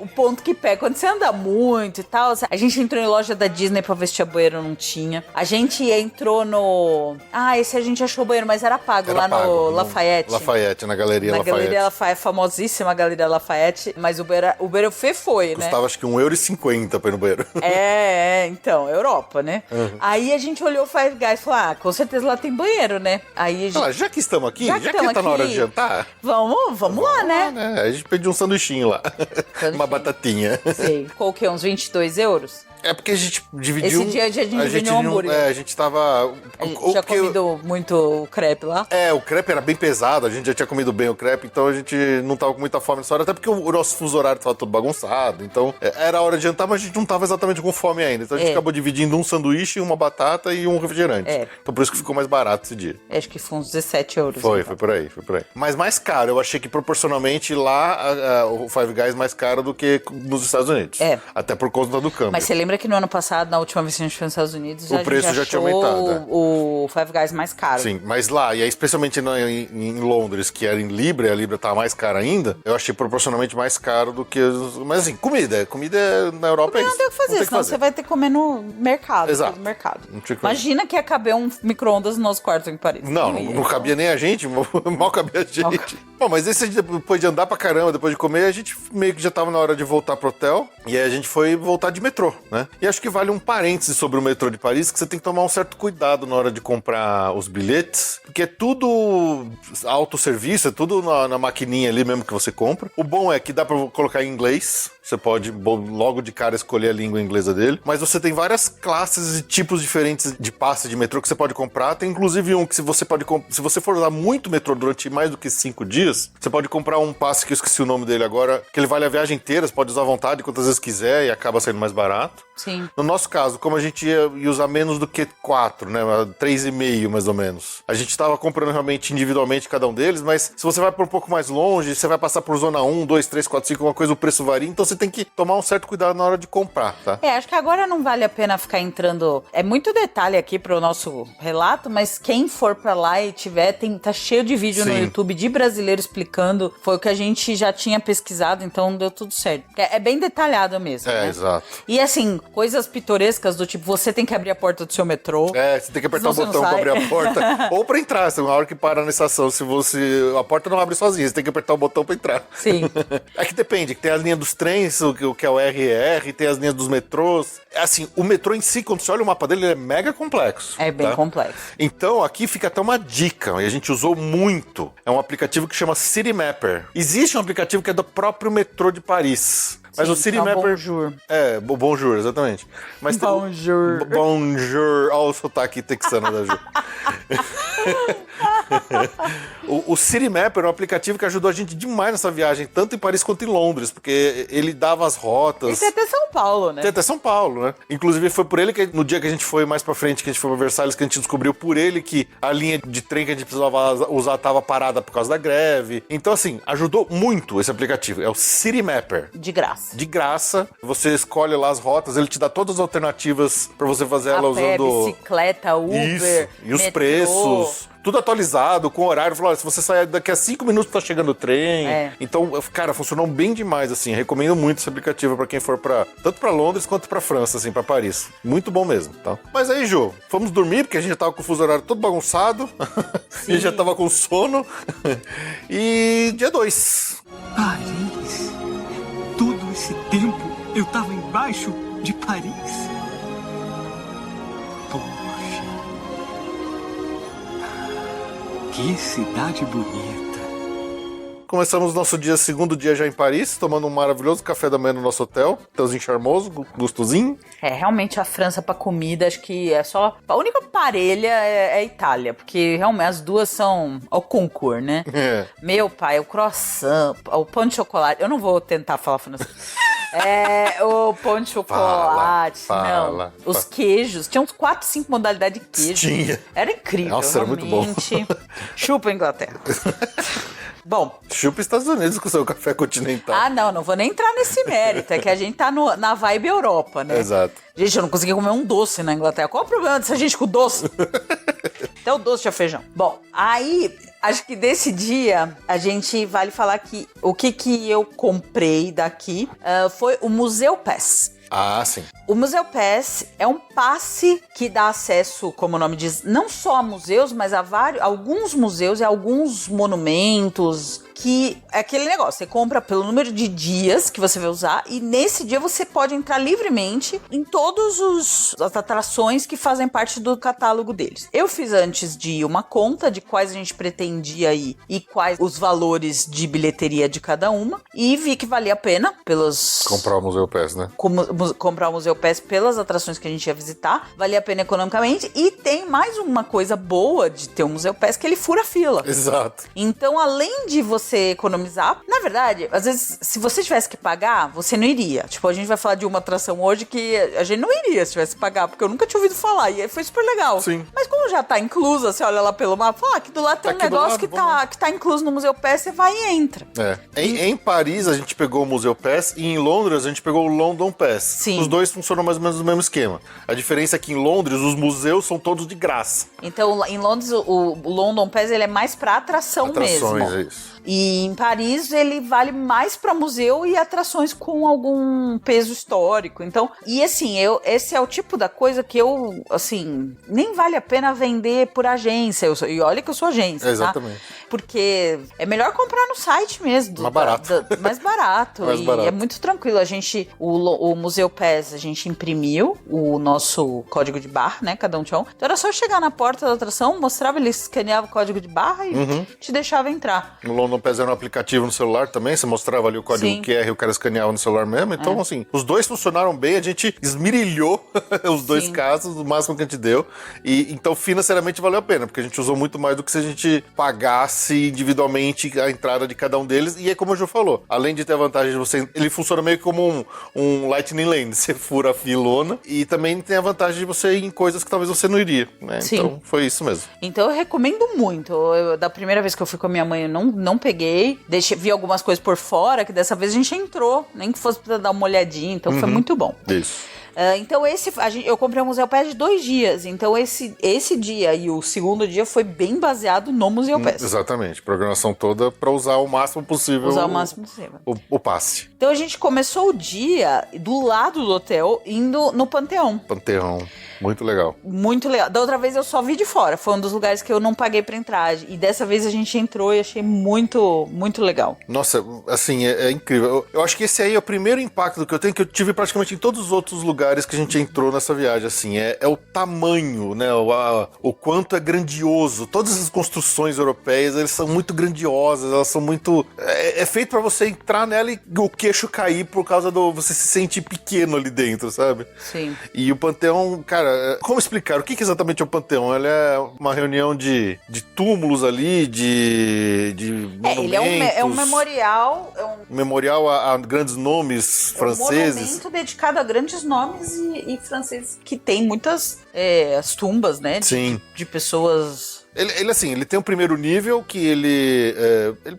o ponto que pega. Quando você anda muito e tal, a gente entrou em loja da Disney pra ver se tinha banheiro, não tinha. A gente entrou no... esse a gente achou banheiro, mas era pago. No Lafayette. Lafayette, na Galeria Lafayette. Na Galeria Lafayette, famosíssima Galeria Lafayette. Mas o banheiro Fê foi, né? Custava acho que €1,50 pra ir no banheiro. Então, Europa, né? Uhum. Aí a gente olhou o Five Guys e falou, com certeza lá tem banheiro, né? Aí a gente... já que estamos aqui, já que tá na hora de jantar... Vamos lá, né? A gente pediu um sanduichinho lá. Uma batatinha. Sei. Ficou o quê? Uns 22 euros? É porque a gente dividiu... Esse dia a gente dividiu um hambúrguer. A gente tava... A gente tinha comido muito crepe lá. O crepe era bem pesado, a gente já tinha comido bem o crepe, então a gente não tava com muita fome nessa hora, até porque o nosso fuso horário tava todo bagunçado, então era a hora de jantar, mas a gente não tava exatamente com fome ainda. Então a gente acabou dividindo um sanduíche, uma batata e um refrigerante. Então por isso que ficou mais barato esse dia. Acho que foi uns 17 euros. Foi por aí. Mas mais caro, eu achei que proporcionalmente lá o Five Guys mais caro do que nos Estados Unidos. Até por conta do câmbio. Mas você lembra lembra que no ano passado, na última vez que a gente foi nos Estados Unidos, O preço já tinha achou aumentado, o Five Guys mais caro. Sim, mas lá, e aí especialmente em Londres, que era em Libra, e a Libra tava mais cara ainda, eu achei proporcionalmente mais caro do que... Mas assim, comida na Europa é isso. Não tem o que fazer, senão você vai ter que comer no mercado. Exato. No mercado. Não tinha que Imagina que ia caber um micro-ondas no nosso quarto em Paris. Não cabia nem a gente, mal cabia a gente. Bom, mas esse depois de andar pra caramba, depois de comer, a gente meio que já tava na hora de voltar pro hotel, e aí a gente foi voltar de metrô, né? E acho que vale um parêntese sobre o metrô de Paris, que você tem que tomar um certo cuidado na hora de comprar os bilhetes, porque é tudo autosserviço, é tudo na maquininha ali mesmo que você compra. O bom é que dá pra colocar em inglês, você pode logo de cara escolher a língua inglesa dele, mas você tem várias classes e tipos diferentes de passe de metrô que você pode comprar. Tem inclusive um que se você for usar muito metrô durante mais do que 5 dias, você pode comprar um passe que eu esqueci o nome dele agora, que ele vale a viagem inteira, você pode usar à vontade quantas vezes quiser e acaba saindo mais barato. Sim. No nosso caso, como a gente ia usar menos do que 4, né, 3,5 mais ou menos, a gente estava comprando realmente individualmente cada um deles, mas se você vai por um pouco mais longe, você vai passar por zona 1, 2, 3, 4, 5, uma coisa, o preço varia, então você tem que tomar um certo cuidado na hora de comprar, tá? Acho que agora não vale a pena ficar entrando... É muito detalhe aqui pro nosso relato, mas quem for pra lá e tiver, tá cheio de vídeo no YouTube de brasileiro explicando. Foi o que a gente já tinha pesquisado, então deu tudo certo. É bem detalhado mesmo, né? Exato. E assim, coisas pitorescas do tipo, você tem que abrir a porta do seu metrô. Você tem que apertar o botão pra abrir a porta. Ou pra entrar, na hora que para na estação, a porta não abre sozinha, você tem que apertar o botão pra entrar. Sim. É que depende, tem a linha dos trens, o que é o RER, tem as linhas dos metrôs. Assim, o metrô em si, quando você olha o mapa dele, ele é mega complexo. É bem complexo. Então, aqui fica até uma dica, e a gente usou muito. É um aplicativo que chama City Mapper. Existe um aplicativo que é do próprio metrô de Paris. Mas sim, o City Mapper... Bonjour. Bonjour, exatamente. Mas Bonjour. Bonjour. Olha o sotaque texano da Ju. O City Mapper é um aplicativo que ajudou a gente demais nessa viagem, tanto em Paris quanto em Londres, porque ele dava as rotas. E tem até São Paulo, né? Tem até São Paulo, né? Inclusive foi por ele que no dia que a gente foi mais pra frente, que a gente foi pra Versalhes, que a gente descobriu por ele que a linha de trem que a gente precisava usar tava parada por causa da greve. Então, assim, ajudou muito esse aplicativo. É o City Mapper. De graça. De graça, você escolhe lá as rotas, ele te dá todas as alternativas pra você fazer ela usando... bicicleta, Uber, Isso, e os metrô. preços, tudo atualizado, com horário. Falou, olha, se você sair daqui a 5 minutos tá chegando o trem. Então, cara, funcionou bem demais, assim. Recomendo muito esse aplicativo pra quem for tanto pra Londres quanto pra França, assim, pra Paris. Muito bom mesmo, tá? Mas aí, Jô, fomos dormir, porque a gente já tava com o fuso horário todo bagunçado. A gente já tava com sono. E dia 2. Paris? Todo esse tempo eu tava embaixo de Paris? Poxa. Que cidade bonita. Começamos nosso segundo dia já em Paris, tomando um maravilhoso café da manhã no nosso hotel. Hotelzinho charmoso, gostosinho. Realmente a França pra comida, acho que é só... A única parelha é a Itália, porque realmente as duas são ao concurso, né? Meu pai, o croissant, o pão de chocolate... Eu não vou tentar falar francês. O pão de chocolate, não. Os queijos, tinha uns 4, 5 modalidades de queijo. Tinha. Era incrível, nossa, realmente. era muito bom. Chupa Inglaterra. Bom. Chupa Estados Unidos com o seu café continental. Não vou nem entrar nesse mérito. É que a gente tá na vibe Europa, né? Exato. Gente, eu não consegui comer um doce na Inglaterra. Qual o problema dessa gente com doce? Até o doce tinha feijão. Bom, aí... Acho que desse dia, a gente vale falar que o que eu comprei daqui foi o Museu Pass. Ah, sim. O Museu Pass é um passe que dá acesso, como o nome diz, não só a museus, mas a alguns museus e alguns monumentos, que é aquele negócio, você compra pelo número de dias que você vai usar e nesse dia você pode entrar livremente em todas as atrações que fazem parte do catálogo deles. Eu fiz antes de ir uma conta de quais a gente pretendia ir e quais os valores de bilheteria de cada uma e vi que valia a pena comprar o Museu Pass, né? Comprar o Museu Pass pelas atrações que a gente ia visitar, valia a pena economicamente e tem mais uma coisa boa de ter um Museu Pass que ele fura fila. Exato. Então, além de você economizar, na verdade, às vezes, se você tivesse que pagar, você não iria. Tipo, a gente vai falar de uma atração hoje que a gente não iria se tivesse que pagar, porque eu nunca tinha ouvido falar, e aí foi super legal. Sim. Mas como já tá inclusa, você olha lá pelo mapa, aqui do lado tem um negócio negócio que tá incluso no Museu Pass, você vai e entra. Em Paris, a gente pegou o Museu Pass e em Londres, a gente pegou o London Pass. Sim. Os dois funcionam mais ou menos no mesmo esquema. A diferença é que em Londres, os museus são todos de graça. Então, em Londres, o London Pass ele é mais pra atrações mesmo. É isso. E em Paris ele vale mais para museu e atrações com algum peso histórico. Então, e assim, esse é o tipo da coisa que eu, assim, nem vale a pena vender por agência. E olha que eu sou agência, Exatamente. tá? Porque é melhor comprar no site mesmo. Mais barato. Mais barato. Mais e barato. é muito tranquilo. O Museu Pass, a gente imprimiu o nosso código de barra, né? Cada um tinha um. Então era só chegar na porta da atração, mostrava, ele escaneava o código de barra e te deixava entrar. No London Pass era um aplicativo no celular também, você mostrava ali o código Sim. QR e o cara escaneava no celular mesmo. Então, assim, os dois funcionaram bem, a gente esmirilhou os dois Sim. casos, o máximo que a gente deu. E então, financeiramente, valeu a pena, porque a gente usou muito mais do que se a gente pagasse individualmente a entrada de cada um deles. E é como o Ju falou, além de ter a vantagem de você... Ele funciona meio como um Lightning Lane, você fura a filona, e também tem a vantagem de você ir em coisas que talvez você não iria, né? Sim. Então, foi isso mesmo. Então eu recomendo muito. Da primeira vez que eu fui com a minha mãe, eu não peguei. Vi algumas coisas por fora, que dessa vez a gente entrou. Nem que fosse pra dar uma olhadinha. Então foi muito bom. Isso. Então eu comprei um Museu Pass de 2 dias. Então esse dia e o segundo dia foi bem baseado no Museu Pass. Exatamente. Programação toda pra usar o máximo possível. Usar o máximo possível. O passe. Então a gente começou o dia do lado do hotel, indo no Panteão. Panteão. Muito legal. Muito legal. Da outra vez eu só vi de fora. Foi um dos lugares que eu não paguei pra entrar. E dessa vez a gente entrou e achei muito, muito legal. Nossa, assim, é incrível. Eu acho que esse aí é o primeiro impacto que eu tenho, que eu tive praticamente em todos os outros lugares que a gente entrou nessa viagem, assim. É o tamanho, né? O quanto é grandioso. Todas as construções europeias, elas são muito grandiosas, elas são muito... É feito pra você entrar nela e o queixo cair por causa do... Você se sente pequeno ali dentro, sabe? Sim. E o Panteão, cara, como explicar? O que exatamente é o Panteão? Ele é uma reunião de túmulos ali, de monumentos. Ele é um memorial. Um memorial a grandes nomes franceses. Um monumento dedicado a grandes nomes e franceses, que tem muitas as tumbas, né? Sim. De pessoas... Ele tem um primeiro nível que ele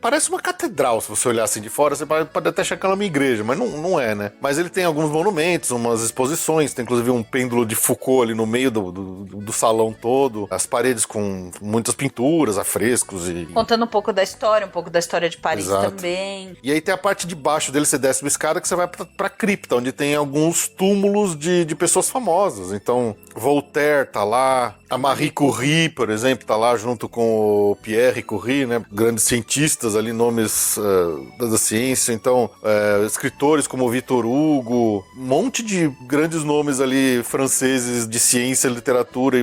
parece uma catedral, se você olhar assim de fora, você pode até achar que ela é uma igreja, mas não é, né? Mas ele tem alguns monumentos, umas exposições, tem inclusive um pêndulo de Foucault ali no meio do salão todo, as paredes com muitas pinturas, afrescos e... Contando um pouco da história de Paris. Exato. Também. E aí tem a parte de baixo dele, você desce uma escada que você vai pra cripta, onde tem alguns túmulos de pessoas famosas. Então, Voltaire tá lá, a Marie Curie, por exemplo, tá lá junto com o Pierre Curie, né? Grandes cientistas ali, nomes da ciência. Então, escritores como Victor Hugo, um monte de grandes nomes ali franceses de ciência, literatura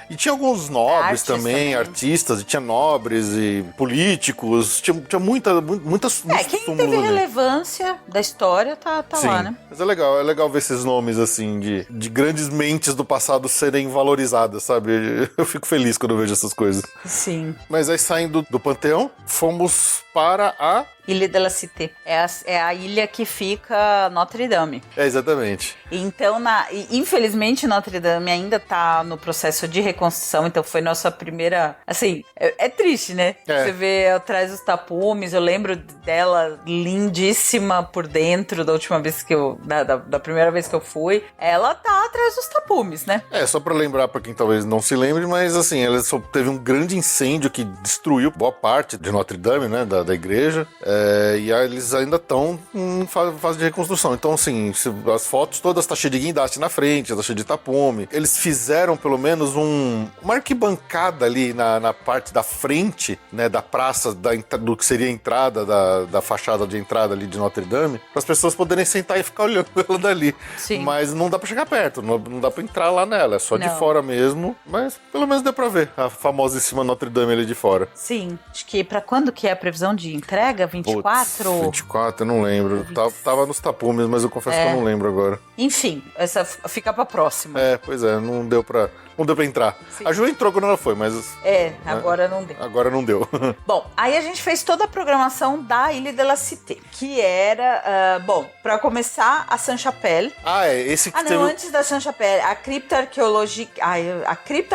e tinha alguns nobres também, artistas, e tinha nobres e políticos, tinha muitas Quem teve relevância da história tá lá, né? Mas é legal ver esses nomes assim de grandes mentes do passado serem valorizadas, sabe? Eu fico feliz quando eu vejo essas coisas. Sim. Mas aí, saindo do Panteão, fomos para a... Ilha de la Cité. É a ilha que fica Notre Dame. Exatamente. Então, infelizmente, Notre Dame ainda tá no processo de reconstrução, então foi nossa primeira... Assim, é triste, né? Você vê atrás dos tapumes, eu lembro dela lindíssima por dentro da última vez que da primeira vez que eu fui. Ela tá atrás dos tapumes, né? Só pra lembrar pra quem talvez não se lembre, mas assim, ela só teve um grande incêndio que destruiu boa parte de Notre Dame, né? Da igreja. E eles ainda estão em fase de reconstrução. Então, assim, as fotos todas tá cheio de guindaste na frente, tá cheio de tapume. Eles fizeram pelo menos uma arquibancada ali na parte da frente, né, da praça, do que seria a entrada, da fachada de entrada ali de Notre Dame, para as pessoas poderem sentar e ficar olhando ela dali. Sim. Mas não dá pra chegar perto, não dá pra entrar lá nela, é só de fora mesmo. Mas pelo menos deu pra ver a famosíssima Notre Dame ali de fora. Sim. Acho que pra quando que é a previsão de entrega? 24? Putz, 24, eu não lembro. Tava nos tapumes, mas eu confesso que eu não lembro agora. Enfim, essa fica pra próxima. Pois é, não deu pra entrar. Sim. A Ju entrou quando ela foi, mas... Agora não deu. Agora não deu. Bom, aí a gente fez toda a programação da Ilha de la Cité, que era, pra começar, a Sainte-Chapelle. Esse que não, antes da Sainte-Chapelle, a cripta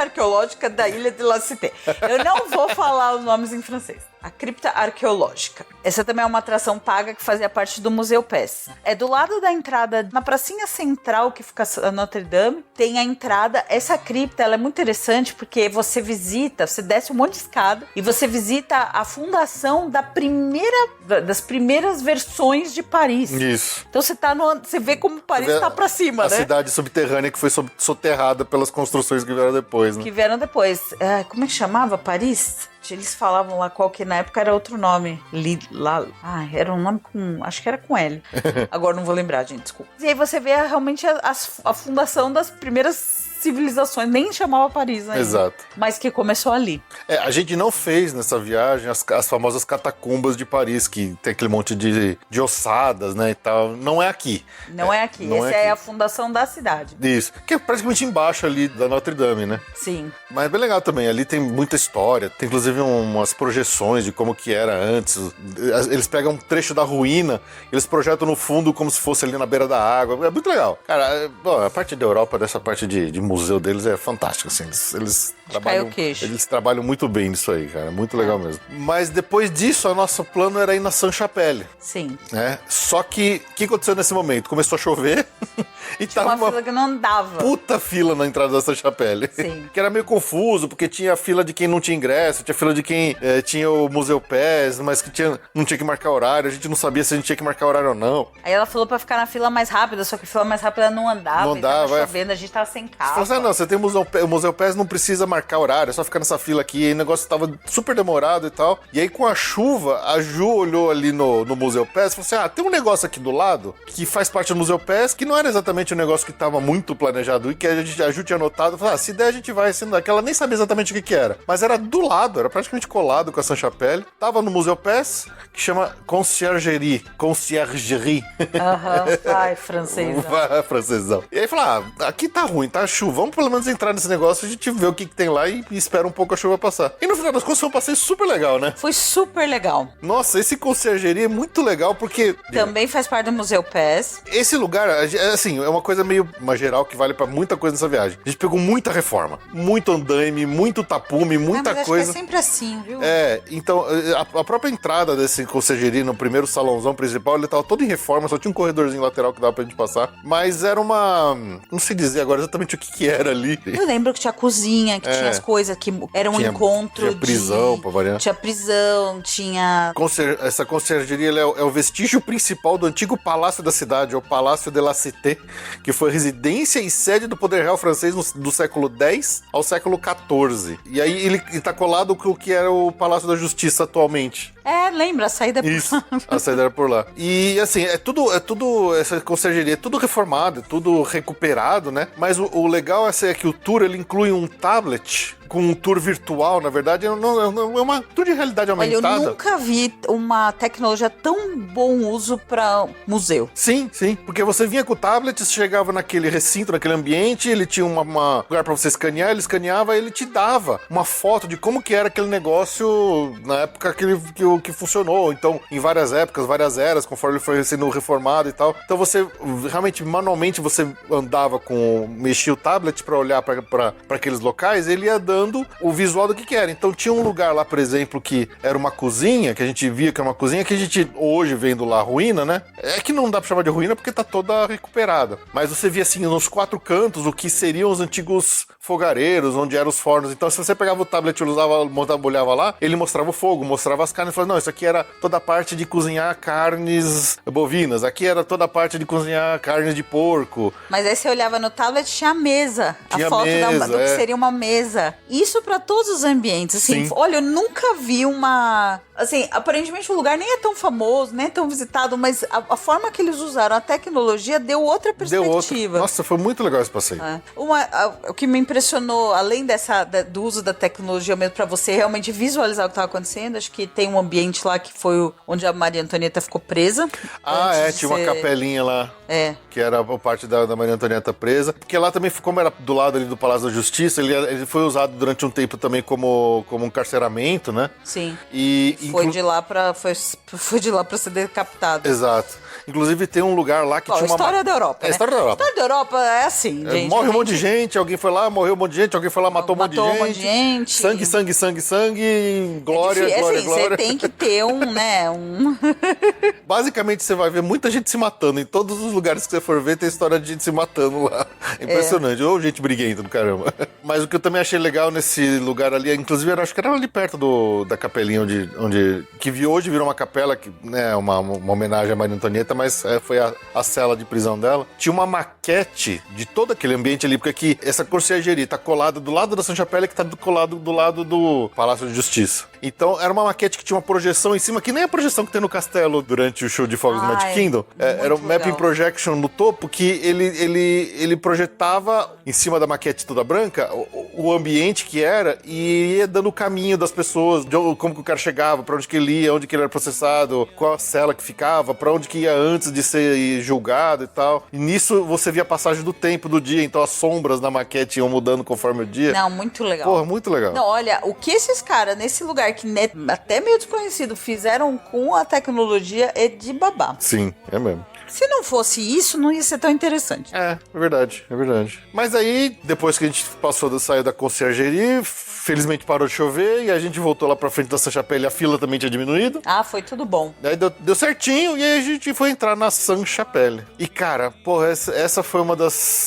arqueológica da Ilha de la Cité. Eu não vou falar os nomes em francês. A cripta arqueológica. Essa também é uma atração paga que fazia parte do Museu PES. É do lado da entrada, na pracinha central que fica a Notre Dame, tem a entrada. Essa cripta, ela é muito interessante porque você desce um monte de escada e você visita a fundação das primeiras versões de Paris. Isso. Então você vê como Paris tá pra cima, a né? A cidade subterrânea que foi soterrada pelas construções que vieram depois, né? Que vieram depois. Como é que chamava Paris? Eles falavam lá qual que na época era outro nome. Era um nome com... Acho que era com L. Agora não vou lembrar, gente, desculpa. E aí você vê realmente a fundação das primeiras civilizações, nem chamava Paris, né? Exato. Mas que começou ali. A gente não fez nessa viagem as famosas catacumbas de Paris, que tem aquele monte de ossadas, né, e tal. Não é aqui. Não é aqui. Essa é a fundação da cidade. Isso. Que é praticamente embaixo ali da Notre Dame, né? Sim. Mas é bem legal também. Ali tem muita história. Tem inclusive umas projeções de como que era antes. Eles pegam um trecho da ruína, eles projetam no fundo como se fosse ali na beira da água. É muito legal. Cara, a parte da Europa, dessa parte de museu deles é fantástico, assim. Eles trabalham muito bem nisso aí, cara. Muito legal mesmo. Mas depois disso, o nosso plano era ir na Sainte-Chapelle. Sim. Né? Só que, o que aconteceu nesse momento? Começou a chover e tava uma fila que não andava. Puta fila na entrada da Sainte-Chapelle. Sim. Que era meio confuso, porque tinha a fila de quem não tinha ingresso, tinha a fila de quem tinha o Museu PES, mas que não tinha que marcar horário, a gente não sabia se a gente tinha que marcar horário ou não. Aí ela falou pra ficar na fila mais rápida, só que a fila mais rápida não andava. Não andava, tava chovendo, a gente tava sem carro. Você falou assim, não, você tem o Museu PES, não precisa marcar horário, é só ficar nessa fila aqui. E o negócio tava super demorado e tal. E aí com a chuva, a Ju olhou ali no Museu PES e falou assim, tem um negócio aqui do lado que faz parte do Museu PES, que não era exatamente um negócio que tava muito planejado e que a Ju tinha notado. Falou, se der a gente vai, sendo daquela, nem sabia exatamente o que era. Mas era do lado, era praticamente colado com a Sainte-Chapelle. Tava no Museu PES, que chama Conciergerie. Vai, francês. Vai, francesão. E aí falou, aqui tá ruim, tá chuva, vamos pelo menos entrar nesse negócio, a gente vê o que tem lá e espera um pouco a chuva passar. E no final das contas foi um passeio super legal, né? Foi super legal. Nossa, esse Conciergerie é muito legal porque... Também faz parte do Museu PES. Esse lugar, assim, é uma coisa meio geral que vale pra muita coisa nessa viagem. A gente pegou muita reforma, muito andaime, muito tapume, muita mas coisa. Acho que é sempre assim, viu? Então, a própria entrada desse Conciergerie no primeiro salãozão principal, ele tava todo em reforma, só tinha um corredorzinho lateral que dava pra gente passar. Mas era uma... Não sei dizer agora exatamente o que era ali. Eu lembro que tinha cozinha, que tinha as coisas, que era um encontro tinha prisão, pra variar. Tinha prisão, tinha... Essa conciergeria é o vestígio principal do antigo palácio da cidade, o Palácio de la Cité, que foi residência e sede do poder real francês do século X ao século XIV. E aí ele tá colado com o que era o Palácio da Justiça atualmente. Lembra, a saída por Isso, a saída era por lá. E assim, é tudo, essa conciergeria é tudo reformado, é tudo recuperado, né? Mas o legal é que o tour, ele inclui um tablet com um tour virtual, na verdade, é uma tour de realidade aumentada. Olha, eu nunca vi uma tecnologia tão bom uso para museu. Sim, porque você vinha com o tablet, você chegava naquele recinto, naquele ambiente, ele tinha um lugar para você escanear, ele escaneava e ele te dava uma foto de como que era aquele negócio na época que funcionou. Então, em várias épocas, várias eras, conforme ele foi sendo reformado e tal. Então, você realmente, manualmente, você mexia o tablet para olhar para aqueles locais, ele ia dando o visual do que era. Então tinha um lugar lá, por exemplo, que era uma cozinha, que a gente via que era uma cozinha, que a gente hoje vendo lá ruína, né? É que não dá pra chamar de ruína porque tá toda recuperada. Mas você via assim, nos quatro cantos, o que seriam os antigos fogareiros, onde eram os fornos. Então se você pegava o tablet e olhava lá, ele mostrava o fogo, mostrava as carnes, e falava, não, isso aqui era toda a parte de cozinhar carnes bovinas, aqui era toda a parte de cozinhar carnes de porco. Mas aí você olhava no tablet, tinha a mesa, Tinha a foto mesa, do que seria uma mesa. isso pra todos os ambientes, assim. Sim. Olha, eu nunca vi uma... Assim, aparentemente o lugar nem é tão famoso, nem é tão visitado, mas a forma que eles usaram a tecnologia deu outra Deu perspectiva. outra. Nossa, foi muito legal esse passeio. O que me impressionou, além do uso da tecnologia mesmo pra você realmente visualizar o que estava acontecendo, acho que tem um ambiente lá que foi onde a Maria Antonieta ficou presa. Tinha uma capelinha lá. Que era a parte da Maria Antonieta presa. Porque lá também, como era do lado ali do Palácio da Justiça, ele foi usado durante um tempo também como um encarceramento, né? Sim. E foi de lá pra ser decapitado. Exato. Inclusive tem um lugar lá que tinha uma... História da Europa, né? História da Europa. História da Europa é assim, gente. Morre um monte de gente, alguém foi lá, morreu um monte de gente, alguém foi lá, matou um monte de gente. Sangue, sangue, glória, glória, assim, glória. Você tem que ter Basicamente, você vai ver muita gente se matando. Em todos os lugares que você for ver, tem história de gente se matando lá. Impressionante. Ou gente briguenta do caramba. Mas o que eu também achei legal nesse lugar ali, inclusive, acho que era ali perto da capelinha que hoje virou uma capela, que, né, uma homenagem à Maria Antonieta, mas foi a cela de prisão dela. Tinha uma maquete de todo aquele ambiente ali, porque aqui essa conciergerie tá colada do lado da Sainte-Chapelle, que tá colado do lado do Palácio de Justiça. Então, era uma maquete que tinha uma projeção em cima, que nem a projeção que tem no castelo durante o show de fogos do Magic Kingdom. Era um mapping projection no topo, que ele projetava em cima da maquete toda branca o ambiente que era e ia dando o caminho das pessoas, como que o cara chegava, pra onde que ele ia, onde que ele era processado, qual a cela que ficava, pra onde que ia antes de ser julgado e tal. E nisso você via a passagem do tempo do dia, então as sombras na maquete iam mudando conforme o dia. Não, muito legal. Porra, muito legal. Não, olha, o que esses caras nesse lugar que até meio desconhecido fizeram com a tecnologia é de babá. Sim, é mesmo. Se não fosse isso, não ia ser tão interessante. É verdade. Mas aí, depois que a gente saiu da conciergerie, felizmente parou de chover e a gente voltou lá pra frente da Sainte-Chapelle, a fila também tinha diminuído. Foi tudo bom. Daí deu certinho e aí a gente foi entrar na Sainte-Chapelle. E cara, porra, essa foi uma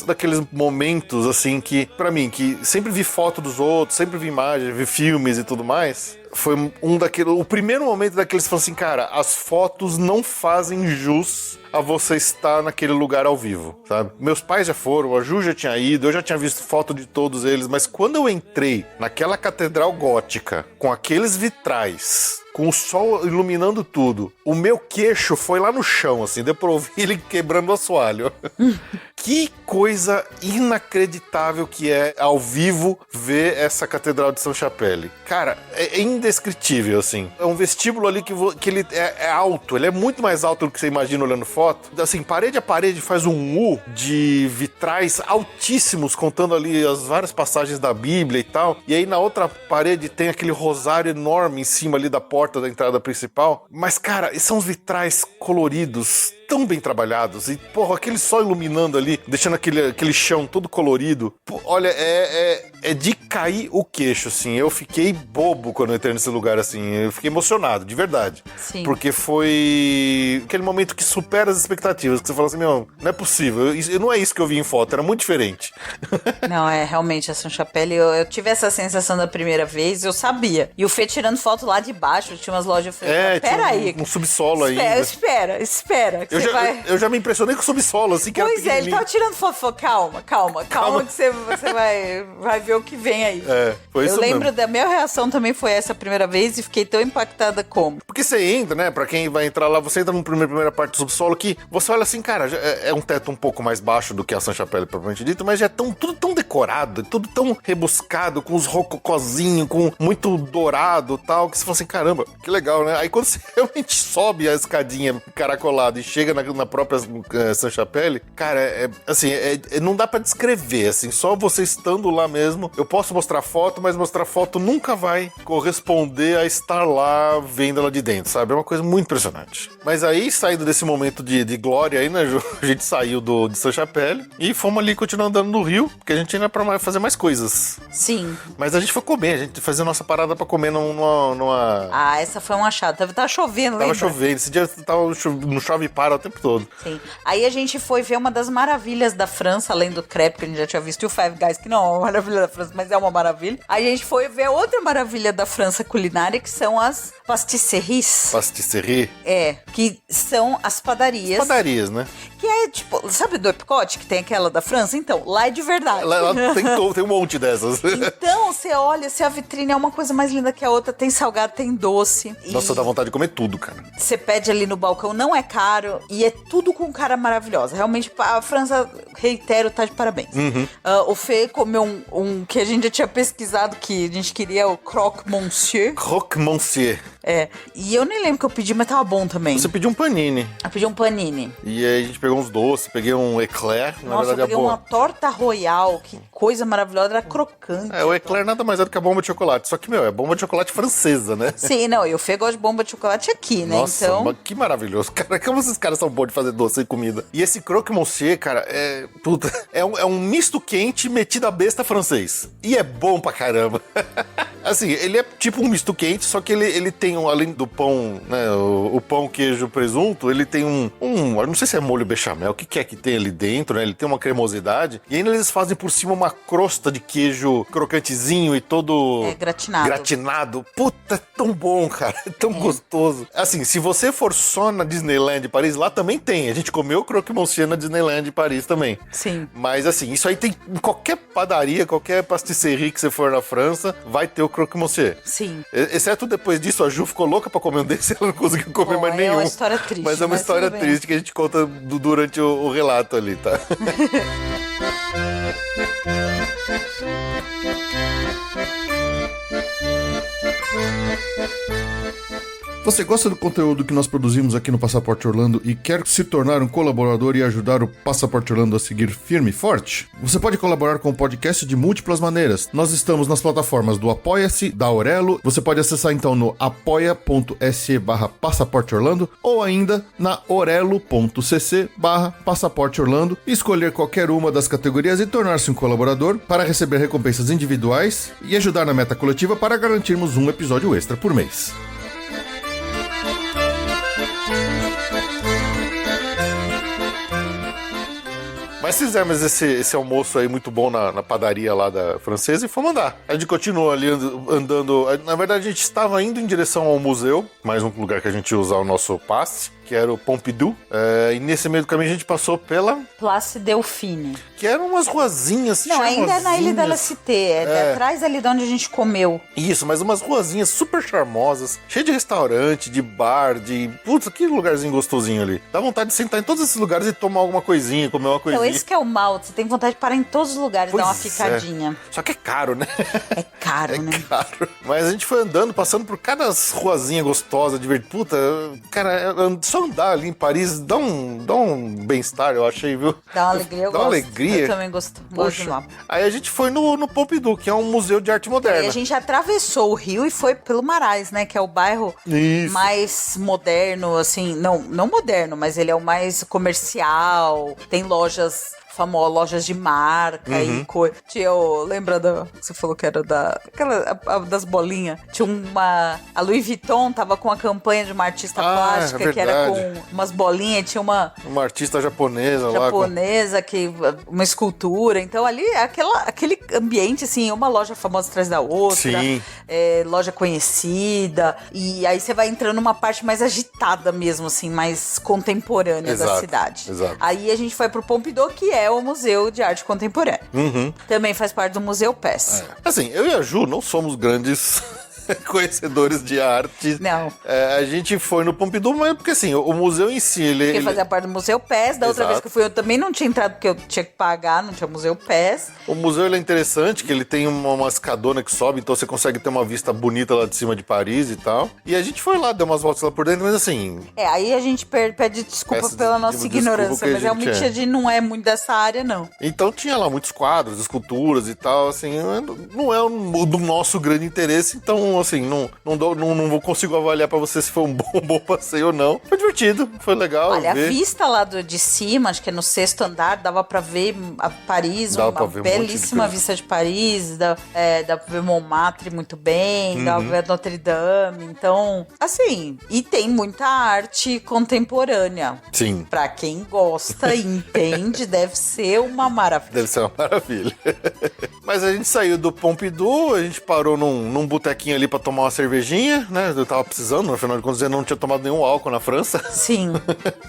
daqueles momentos, assim, que, pra mim, que sempre vi foto dos outros, sempre vi imagens, vi filmes e tudo mais. Foi o primeiro momento daqueles que falam assim, cara, as fotos não fazem jus a você estar naquele lugar ao vivo, sabe? Meus pais já foram, a Ju já tinha ido, eu já tinha visto foto de todos eles, mas quando eu entrei naquela catedral gótica, com aqueles vitrais, com o sol iluminando tudo, o meu queixo foi lá no chão, assim, deu pra ouvir ele quebrando o assoalho. Que coisa inacreditável que é, ao vivo, ver essa Catedral de Sainte-Chapelle. Cara, é indescritível, assim. É um vestíbulo ali que ele é alto, ele é muito mais alto do que você imagina olhando foto. Assim, parede a parede faz um U de vitrais altíssimos, contando ali as várias passagens da Bíblia e tal. E aí na outra parede tem aquele rosário enorme em cima ali da porta da entrada principal. Mas, cara, são os vitrais coloridos, tão bem trabalhados. E, porra, aquele sol iluminando ali, deixando aquele chão todo colorido. Pô, olha, é de cair o queixo, assim. Eu fiquei bobo quando eu entrei nesse lugar, assim. Eu fiquei emocionado, de verdade. Sim. Porque foi aquele momento que supera as expectativas. Que você fala assim, meu, não é possível. Não é isso que eu vi em foto, era muito diferente. Não, realmente, a Sainte-Chapelle, eu tive essa sensação da primeira vez, eu sabia. E o Fê tirando foto lá de baixo, tinha umas lojas, eu falei, peraí. Um subsolo aí. Espera. Eu já me impressionei com o subsolo, assim, que pois era ele tava tirando foto, falou, calma, que você vai ver o que vem aí. Foi isso eu lembro mesmo. da minha reação também foi essa primeira vez e fiquei tão impactada como. Porque você entra, né, pra quem vai entrar lá, você entra na primeira parte do subsolo que você olha assim, cara, é um teto um pouco mais baixo do que a Sainte-Chapelle propriamente dito, mas já é tudo tão decorado, tudo tão rebuscado, com os rococozinhos, com muito dourado e tal, que você fala assim, caramba, que legal, né? Aí quando você realmente sobe a escadinha caracolada e chega na própria Sainte-Chapelle, cara, não dá pra descrever, assim, só você estando lá mesmo. Eu posso mostrar foto, mas mostrar foto nunca vai corresponder a estar lá vendo ela de dentro, sabe? É uma coisa muito impressionante. Mas aí, saindo desse momento de glória aí, né, Ju? A gente saiu de Sainte-Chapelle e fomos ali continuar andando no Rio, porque a gente ainda pra fazer mais coisas. Sim. Mas a gente foi comer, a gente fazia nossa parada pra comer numa Ah, essa foi um achado. Tava chovendo, Tava lembra? chovendo, esse dia não chove e para o tempo todo. Sim. Aí a gente foi ver uma das maravilhas da França, além do crepe, que a gente já tinha visto, e o Five Guys, que não é uma maravilha da França, mas é uma maravilha. Aí a gente foi ver outra maravilha da França culinária, que são as pastisseries. Pastisserie. Que são as padarias. Padarias, né? Que é tipo, sabe do Epcot, que tem aquela da França? Então, lá é de verdade. Lá tem um monte dessas. Então, você olha, se a vitrine é uma coisa mais linda que a outra, tem salgado, tem doce. Nossa, dá vontade de comer tudo, cara. Você pede ali no balcão, não é caro e é tudo com cara maravilhosa. Realmente, a França, reitero, tá de parabéns. O Fê comeu um que a gente já tinha pesquisado, que a gente queria, o Croque Monsieur. Croque Monsieur. E eu nem lembro que eu pedi, mas tava bom também. Você pediu um panini. Eu pedi um panini. E aí a gente pegou uns doces, peguei um eclair, na Nossa, eu verdade peguei uma torta royal, que coisa maravilhosa, era crocante. o eclair nada mais é do que a bomba de chocolate. Só que, é bomba de chocolate francesa, né? Sim, não, eu Fê gosto de bomba de chocolate aqui, né? Nossa, então... que maravilhoso. Cara, como esses caras são bons de fazer doce e comida. E esse croque monsieur, cara, é um misto quente metido a besta francês. E é bom pra caramba. Assim, ele é tipo um misto quente, só que ele tem, além do pão, né, o pão, queijo, presunto, ele tem eu não sei se é molho bechamel, o que é que tem ali dentro, né? Ele tem uma cremosidade. E ainda eles fazem por cima uma crosta de queijo crocantezinho e todo... gratinado. Gratinado. Puta, é tão bom, cara. É tão gostoso. Assim, se você for só na Disneyland Paris, lá também tem. A gente comeu croque monsieur na Disneyland Paris também. Sim. Mas assim, isso aí tem em qualquer padaria, qualquer pastisserie que você for na França, vai ter o croque monsieur. Sim. Exceto depois disso, a Ju ficou louca pra comer um desse, ela não conseguiu comer mais nenhum. É uma história triste. Mas é uma história tudo bem. triste que a gente conta durante o relato ali, tá? Você gosta do conteúdo que nós produzimos aqui no Passaporte Orlando e quer se tornar um colaborador e ajudar o Passaporte Orlando a seguir firme e forte? Você pode colaborar com o podcast de múltiplas maneiras. Nós estamos nas plataformas do Apoia-se, da Aurelo. Você pode acessar então no apoia.se/passaporteorlando ou ainda na orelo.cc/passaporteorlando e escolher qualquer uma das categorias e tornar-se um colaborador para receber recompensas individuais e ajudar na meta coletiva para garantirmos um episódio extra por mês. Mas fizemos esse almoço aí muito bom na padaria lá da francesa e fomos andar. A gente continuou ali andando. Na verdade, a gente estava indo em direção ao museu, mais um lugar que a gente ia usar o nosso passe, que era o Pompidou. E nesse meio do caminho a gente passou pela... Place Delphine. Que eram umas ruazinhas. Não, ainda é na Ilha da La Cité, atrás ali de onde a gente comeu. Isso, mas umas ruazinhas super charmosas, cheio de restaurante, de bar, de... Putz, que lugarzinho gostosinho ali. Dá vontade de sentar em todos esses lugares e tomar alguma coisinha, comer uma coisinha. Então, esse que é o mal, você tem vontade de parar em todos os lugares, dar uma ficadinha. Só que é caro, né? É caro, né? Caro. Mas a gente foi andando, passando por cada ruazinha gostosa, divertida. Puta, cara, só andar ali em Paris dá um bem-estar, eu achei, viu? Dá uma alegria, eu Dá gosto. uma alegria. Eu também gosto de lá. Aí a gente foi no Pompidou, que é um museu de arte moderna. E a gente atravessou o rio e foi pelo Marais, né? Que é o bairro mais moderno, assim, não moderno, mas ele é o mais comercial, tem lojas famosas, lojas de marca e coisa. Lembra você falou que era das bolinhas? Tinha a Louis Vuitton tava com a campanha de uma artista plástica, que era com umas bolinhas, tinha uma artista japonesa lá. Uma escultura. Então ali, aquele ambiente, assim, uma loja famosa atrás da outra. Sim. Loja conhecida. E aí você vai entrando numa parte mais agitada mesmo, assim, mais contemporânea da cidade. Exato. Aí a gente foi pro Pompidou, que é o Museu de Arte Contemporânea. Também faz parte do Museu PES. Assim, eu e a Ju não somos grandes conhecedores de arte. Não. A gente foi no Pompidou, mas porque assim, o museu em si, ele fazia parte do Museu PES. Da outra vez que eu fui, eu também não tinha entrado porque eu tinha que pagar, não tinha Museu PES. O museu ele é interessante, que ele tem uma escadona que sobe, então você consegue ter uma vista bonita lá de cima de Paris e tal. E a gente foi lá, deu umas voltas lá por dentro, mas assim... Aí a gente pede desculpa pela nossa ignorância, mas realmente a gente não é muito dessa área, não. Então tinha lá muitos quadros, esculturas e tal, assim, não é do nosso grande interesse, então não consigo avaliar pra você se foi um bom passeio ou não. Foi divertido, foi legal. Olha, ver. A vista lá de cima, acho que é no 6º andar, dava pra ver a Paris, Dava uma pra ver belíssima vista de Paris, dá pra ver Montmartre muito bem, dá pra ver Notre Dame. Então, assim, e tem muita arte contemporânea. Sim. Pra quem gosta e entende, deve ser uma maravilha. Deve ser uma maravilha. Mas a gente saiu do Pompidou, a gente parou num botequinho ali pra tomar uma cervejinha, né? Eu tava precisando, no final de contas eu não tinha tomado nenhum álcool na França. Sim.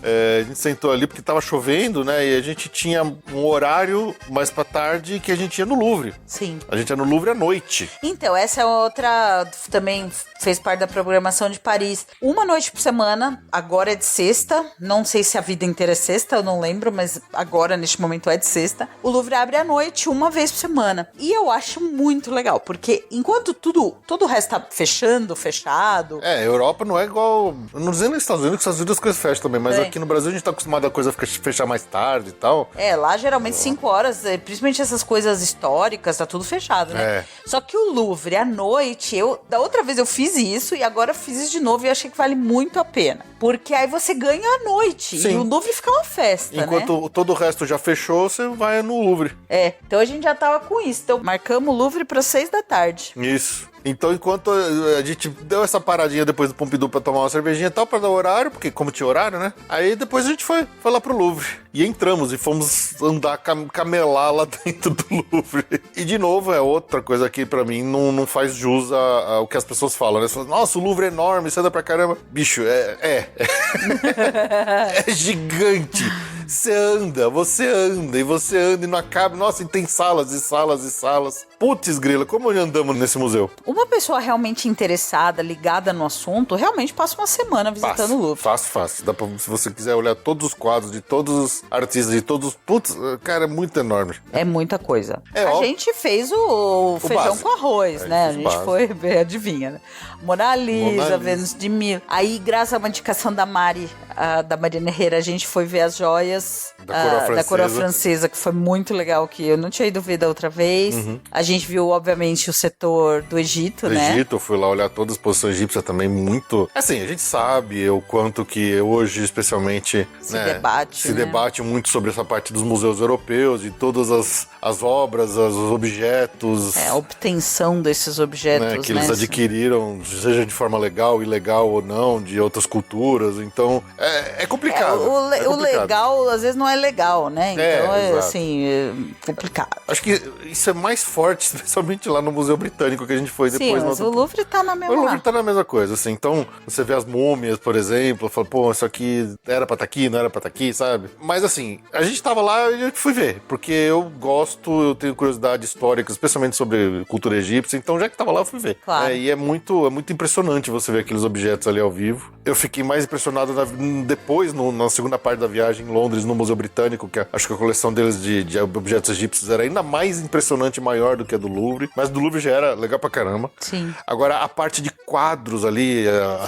A gente sentou ali porque tava chovendo, né? E a gente tinha um horário mais pra tarde que a gente ia no Louvre. Sim. A gente ia no Louvre à noite. Então, essa é outra, também fez parte da programação de Paris. Uma noite por semana, agora é de sexta, não sei se a vida inteira é sexta, eu não lembro, mas agora, neste momento, é de sexta. O Louvre abre à noite, uma vez por semana. E eu acho muito legal, porque enquanto todo o resto tá fechado... Europa não é igual... Eu não dizendo nos Estados Unidos, que nos Estados Unidos as coisas fecham também, mas aqui no Brasil a gente tá acostumado a coisa fechar mais tarde e tal. Lá geralmente 5 horas, principalmente essas coisas históricas, tá tudo fechado, né? Só que o Louvre, à noite, da outra vez eu fiz isso e agora fiz isso de novo e eu achei que vale muito a pena. Porque aí você ganha à noite. Sim. E o Louvre fica uma festa, Enquanto todo o resto já fechou, você vai no Louvre. Então a gente já tava com isso. Então marcamos o Louvre para 6 da tarde. Isso. Então, enquanto a gente deu essa paradinha depois do Pompidou pra tomar uma cervejinha e tal, pra dar horário, porque como tinha horário, né? Aí depois a gente foi lá pro Louvre. E entramos e fomos andar, camelar lá dentro do Louvre. E de novo, é outra coisa que pra mim não faz jus ao que as pessoas falam, né? Você fala, nossa, o Louvre é enorme, você anda pra caramba. Bicho, é gigante. Você anda e não acaba. Nossa, e tem salas e salas e salas. Putz, grila, como andamos nesse museu? Uma pessoa realmente interessada, ligada no assunto, realmente passa uma semana visitando o Louvre. Fácil. Dá pra, se você quiser olhar todos os quadros de todos os artistas, de todos os... Putz, cara, é muito enorme. É muita coisa. É, a ó, gente fez o feijão básico. com arroz, né? A gente básico. foi, adivinha, né? Mona Lisa, Vênus de Milo. Aí, graças a uma indicação da Mari, da Mariana Herrera, a gente foi ver as joias da coroa francesa, que foi muito legal, que eu não tinha ido ver da outra vez. A gente viu, obviamente, o setor do Egito, né? Egito, eu fui lá olhar todas as posições egípcias também, muito... Assim, a gente sabe o quanto que hoje, especialmente... Se debate, né? debate muito sobre essa parte dos museus europeus, de todas as obras, os objetos... A obtenção desses objetos, né? Que eles adquiriram, seja de forma legal, ilegal ou não, de outras culturas. Então, é complicado. O legal, às vezes, não é legal, né? Então, exato. assim, complicado. Acho que isso é mais forte, especialmente lá no Museu Britânico que a gente foi depois. Sim, mas o Louvre tá na mesma... O Louvre tá na mesma coisa, assim. Então, você vê as múmias, por exemplo, fala, pô, isso aqui era pra estar aqui, não era pra estar aqui, sabe? Mas, assim, a gente tava lá e eu fui ver, porque eu tenho curiosidade histórica, especialmente sobre cultura egípcia, então já que tava lá, eu fui ver. Claro. E é muito impressionante você ver aqueles objetos ali ao vivo. Eu fiquei mais impressionado depois, na segunda parte da viagem em Londres, no Museu Britânico, que acho que a coleção deles de objetos egípcios era ainda mais impressionante e maior do que a do Louvre, mas do Louvre já era legal pra caramba. Sim. Agora, a parte de quadros ali,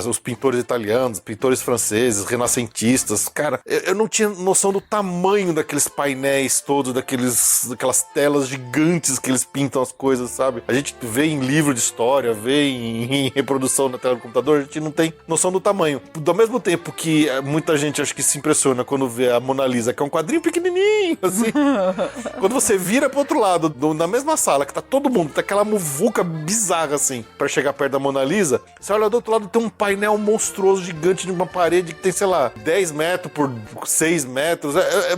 os pintores italianos, pintores franceses, renascentistas, cara, eu não tinha noção do tamanho daqueles painéis todos, daquelas telas gigantes que eles pintam as coisas, sabe? A gente vê em livro de história, vê em reprodução na tela do computador, a gente não tem noção do tamanho. Do mesmo tempo que muita gente acho que se impressiona quando vê a Mona Lisa, que é um quadrinho pequenininho, assim. Quando você vira pro outro lado, na mesma sala, que tá todo mundo, tá aquela muvuca bizarra, assim, pra chegar perto da Mona Lisa, você olha do outro lado, tem um painel monstruoso, gigante, de uma parede que tem, sei lá, 10 metros por 6 metros, é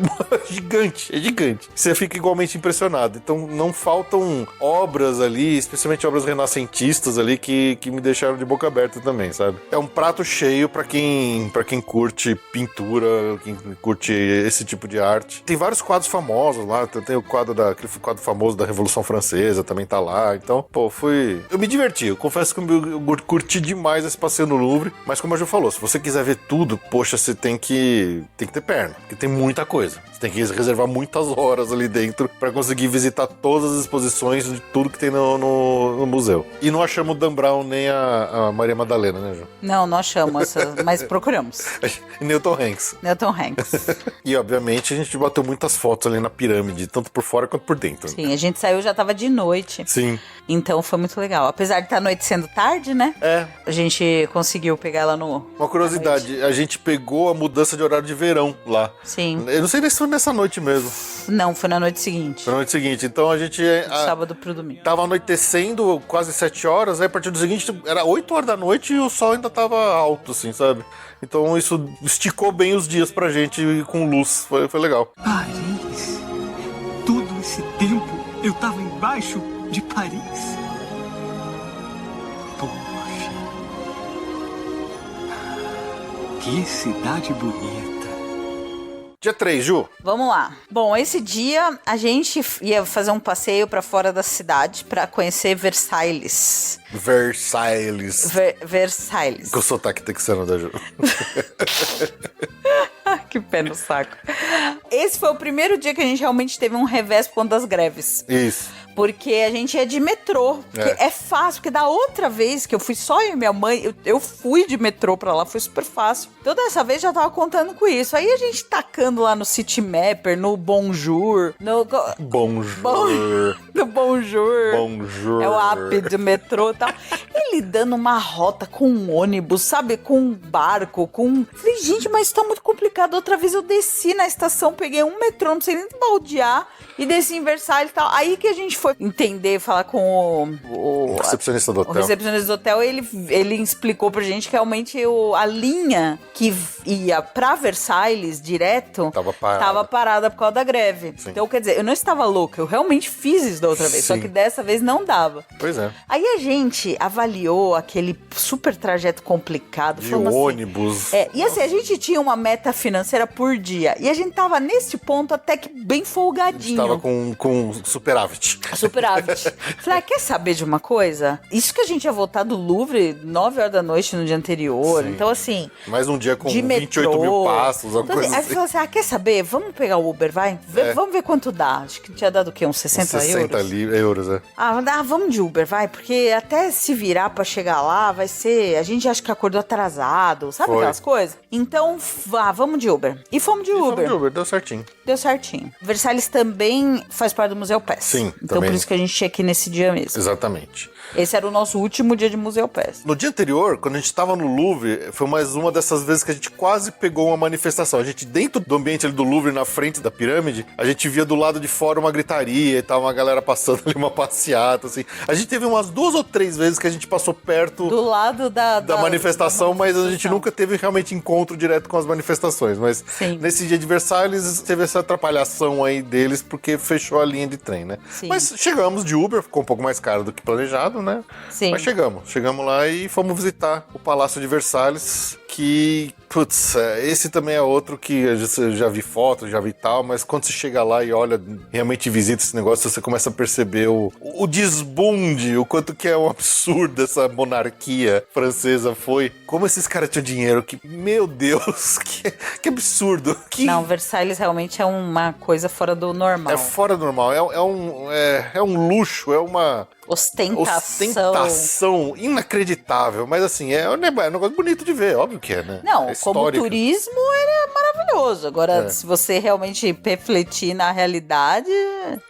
gigante, é gigante. Você fica igualmente impressionado. Então, não faltam obras ali, especialmente obras renascentistas ali, que me deixaram de boca aberta também, sabe? É um prato cheio pra quem curte pintura, quem curte esse tipo de arte. Tem vários quadros famosos lá, tem o aquele quadro famoso da Revolução Francesa, também tá lá. Então, pô, eu me diverti. Eu confesso que eu curti demais esse passeio no Louvre, mas como a Ju falou, se você quiser ver tudo, poxa, você tem que ter perna, porque tem muita coisa. Você tem que reservar muitas horas ali dentro pra conseguir visitar todas as exposições de tudo que tem no museu. E não achamos o Dan Brown nem a Maria Madalena, né, Ju? Não achamos, mas procuramos. Newton Hanks. Newton Hanks. E, obviamente, a gente bateu muitas fotos ali na pirâmide, tanto por fora quanto por dentro. Sim, a gente saiu, já tava de noite. Sim. Então foi muito legal. Apesar de estar anoitecendo tarde, né? A gente conseguiu pegar ela no... Uma curiosidade, a gente pegou a mudança de horário de verão lá. Sim. Eu não sei nem se foi nessa noite mesmo. Não, foi na noite seguinte. Foi na noite seguinte. Então a gente... Do sábado pro domingo. Tava anoitecendo quase 7 horas, aí a partir do seguinte era 8 horas da noite e o sol ainda tava alto, assim, sabe? Então isso esticou bem os dias pra gente com luz. Foi legal. Paris. Todo esse tempo eu tava embaixo de Paris. Poxa. Que cidade bonita. Dia 3, Ju. Vamos lá. Bom, esse dia a gente ia fazer um passeio pra fora da cidade pra conhecer Versailles. Versailles. Versailles. Com o sotaque texano da Ju. Que pé no saco. Esse foi o primeiro dia que a gente realmente teve um revés por conta das greves. Isso. Porque a gente ia de metrô. É fácil, porque da outra vez que eu fui só eu e minha mãe, eu fui de metrô pra lá, foi super fácil. Então dessa vez já tava contando com isso. Aí a gente tacando lá no City Mapper, no Bonjour, no... Bonjour. No Bonjour. Bonjour. É o app do metrô e tal. Ele dando uma rota com um ônibus, sabe? Com um barco, com... Falei, gente, mas isso tá muito complicado. Outra vez eu desci na estação, peguei um metrô, não sei nem baldear, e desci em Versailles e tal. Aí que a gente foi entender, falar com o recepcionista do hotel. O recepcionista do hotel, ele explicou pra gente que realmente a linha que ia pra Versailles direto tava parada por causa da greve. Sim. Então, quer dizer, eu não estava louca, eu realmente fiz isso da outra vez, Sim. só que dessa vez não dava. Pois é. Aí a gente avaliou aquele super trajeto complicado. De ônibus. E assim, a gente tinha uma meta financeira por dia. E a gente tava nesse ponto até que bem folgadinho. A gente tava com superávit. Superávit. Falei, quer saber de uma coisa? Isso que a gente ia voltar do Louvre 9 horas da noite no dia anterior. Sim. Então, assim... Mais um dia com de 28 metrô. mil passos, alguma Então, coisa aí assim. falou assim, quer saber? Vamos pegar o Uber, vai? Vamos ver quanto dá. Acho que tinha dado o quê? Uns 60 euros? 60 euros, é. Vamos de Uber, vai? Porque até se virar pra chegar lá, vai ser... A gente acha que acordou atrasado, sabe aquelas coisas? Então, vamos de Uber. E fomos de Uber. Fomos de Uber, deu certinho. Deu certinho. Versalhes também faz parte do Museu Pass. Sim, então também. Por isso que a gente tinha aqui nesse dia mesmo. Exatamente. Esse era o nosso último dia de Museu Pass. No dia anterior, quando a gente tava no Louvre, foi mais uma dessas vezes que a gente quase pegou uma manifestação. A gente, dentro do ambiente ali do Louvre, na frente da pirâmide, a gente via do lado de fora uma gritaria e tal, uma galera passando ali, uma passeata, assim. A gente teve umas 2 ou 3 vezes que a gente passou perto do lado da manifestação, mas a gente nunca teve realmente encontro direto com as manifestações. Mas Sim. Nesse dia de Versailles, teve essa atrapalhação aí deles, porque fechou a linha de trem, né? Sim. Mas chegamos de Uber, ficou um pouco mais caro do que planejado, né? Sim. Mas chegamos lá e fomos visitar o Palácio de Versalhes, que, putz, esse também é outro que eu já vi foto, já vi tal, mas quando você chega lá e olha, realmente visita esse negócio, você começa a perceber o desbunde, o quanto que é um absurdo essa monarquia francesa foi. Como esses caras tinham dinheiro, que, meu Deus, que absurdo. Não, Versalhes realmente é uma coisa fora do normal. É fora do normal, é um luxo, é uma... Ostentação inacreditável, mas assim, é um negócio bonito de ver, óbvio que é, né? Não, é como turismo ele é maravilhoso. Agora, se você realmente refletir na realidade...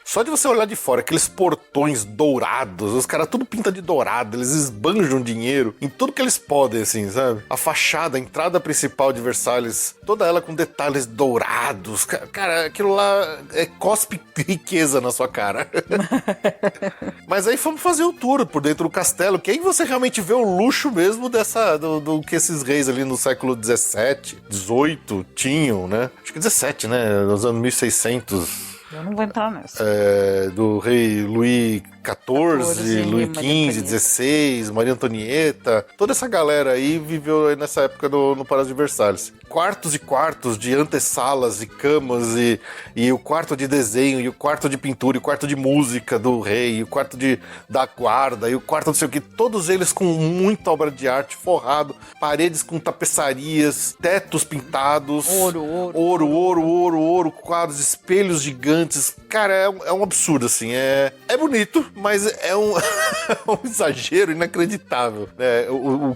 Só de você olhar de fora, aqueles portões dourados, os caras tudo pinta de dourado, eles esbanjam dinheiro em tudo que eles podem, assim, sabe? A fachada, a entrada principal de Versalhes, toda ela com detalhes dourados. Cara, aquilo lá cospe riqueza na sua cara. Mas aí fomos fazer o tour por dentro do castelo, que aí você realmente vê o luxo mesmo do que esses reis ali no século 17, 18 tinham, né? Acho que 17, né? Nos anos 1600. Eu não vou entrar nessa. Do rei Luís XIV, Luís XV, XVI, Maria Antonieta, toda essa galera aí viveu aí nessa época no Palácio de Versalhes. Quartos e quartos de antessalas e camas e o quarto de desenho, e o quarto de pintura, e o quarto de música do rei, e o quarto da guarda, e o quarto não sei o que, todos eles com muita obra de arte, forrado, paredes com tapeçarias, tetos pintados, ouro, quadros, espelhos gigantes. Cara, é um absurdo, assim, é bonito, Mas é um, um exagero inacreditável, né?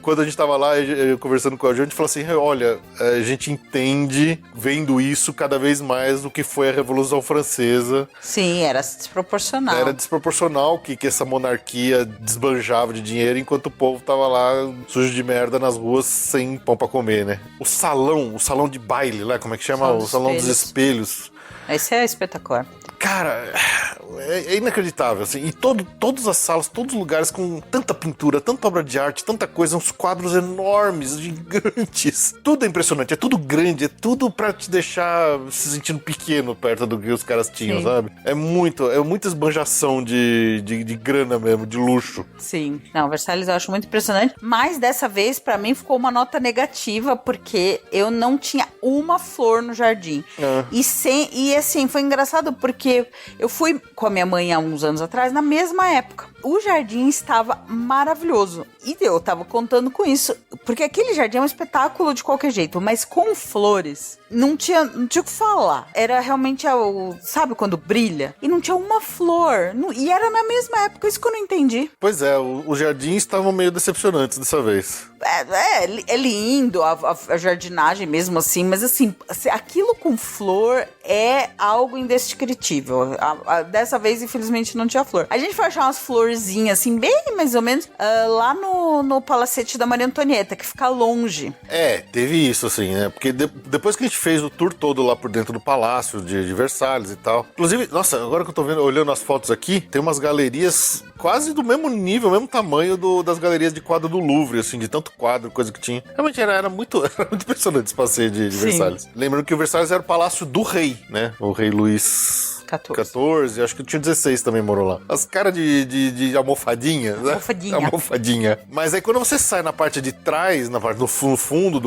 Quando a gente tava lá, eu conversando com a gente falou assim, olha, a gente entende, vendo isso cada vez mais, o que foi a Revolução Francesa. Sim, era desproporcional. Era desproporcional que essa monarquia desbanjava de dinheiro enquanto o povo tava lá sujo de merda nas ruas sem pão pra comer, né? O salão de baile lá, como é que chama? O salão dos espelhos. Esse é espetacular. Cara, é inacreditável, assim. E todas as salas, todos os lugares com tanta pintura, tanta obra de arte, tanta coisa, uns quadros enormes, gigantes. Tudo é impressionante, é tudo grande, é tudo pra te deixar se sentindo pequeno perto do que os caras tinham, sim, sabe? É muita esbanjação de grana mesmo, de luxo. Sim. Não, Versalhes eu acho muito impressionante, mas dessa vez, pra mim, ficou uma nota negativa, porque eu não tinha uma flor no jardim. E assim, foi engraçado, porque eu fui com a minha mãe há uns anos atrás, na mesma época. O jardim estava maravilhoso. E eu tava contando com isso. Porque aquele jardim é um espetáculo de qualquer jeito. Mas com flores, não tinha o que falar. Era realmente, sabe quando brilha? E não tinha uma flor. E era na mesma época, isso que eu não entendi. Pois é, os jardins estavam meio decepcionantes dessa vez. É lindo a jardinagem mesmo assim. Mas assim, aquilo com flor é algo indescritível. Dessa vez, infelizmente, não tinha flor. A gente foi achar umas florzinhas, assim, bem mais ou menos, lá no Palacete da Maria Antonieta, que fica longe. Teve isso, assim, né? Porque depois que a gente fez o tour todo lá por dentro do palácio de Versalhes e tal. Inclusive, nossa, agora que eu tô olhando as fotos aqui, tem umas galerias quase do mesmo nível, mesmo tamanho das galerias de quadro do Louvre, assim, de tanto quadro, coisa que tinha. Realmente era muito impressionante esse passeio de Versalhes. Lembrando que o Versalhes era o palácio do rei, né? O rei Luís 14, acho que tinha 16 também morou lá. As caras de almofadinha, né? Almofadinha. Mas aí quando você sai na parte de trás, na parte do fundo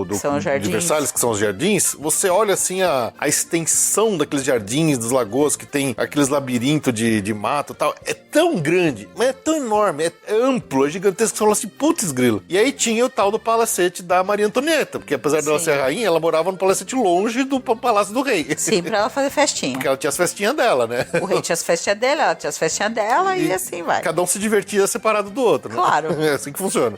de Versalhes, que são os jardins, você olha assim a extensão daqueles jardins, das lagoas, que tem aqueles labirintos de mato e tal. É tão grande, mas é tão enorme, é amplo, é gigantesco, que você fala assim, putz grilo. E aí tinha o tal do palacete da Maria Antonieta, porque apesar dela ser rainha, ela morava no palacete longe do palácio do rei. Sim, pra ela fazer festinha. Porque ela tinha as festinhas dela, né? O rei tinha as festinhas dela, ela tinha as festinhas dela e assim vai. Cada um se divertia separado do outro, né? Claro. É assim que funciona.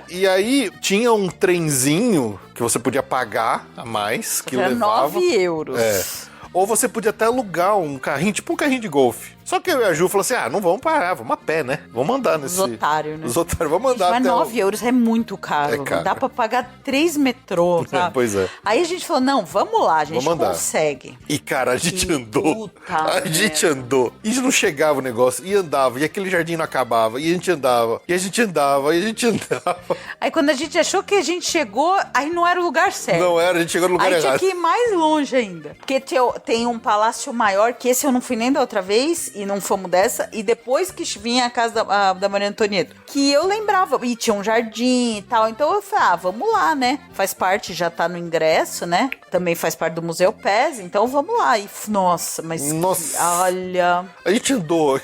E aí tinha um trenzinho que você podia pagar a mais, que levava 9 euros. Ou você podia até alugar um carrinho, tipo um carrinho de golfe. Só que eu e a Ju falou assim, não vamos parar, vamos a pé, né? Vamos andar nesse... Os otários, né? Os otários, vamos andar até... Mas 9 euros é muito caro. É caro. Dá pra pagar 3 metrôs, sabe? Pois é. Aí a gente falou, não, vamos lá, a gente consegue. E, cara, a gente andou. A gente andou. E não chegava o negócio, e andava, e aquele jardim não acabava, e a gente andava, e a gente andava, e a gente andava. Aí quando a gente achou que a gente chegou, aí não era o lugar certo. Não era, a gente chegou no lugar errado. Aí tinha que ir mais longe ainda. Porque tem um palácio maior, que esse eu não fui nem da outra vez, e não fomos dessa, e depois que vinha a casa da Maria Antonieta, que eu lembrava, e tinha um jardim e tal, então eu falei, vamos lá, né? Faz parte, já tá no ingresso, né? Também faz parte do Museu PES, então vamos lá. E, nossa, mas olha... A gente andou,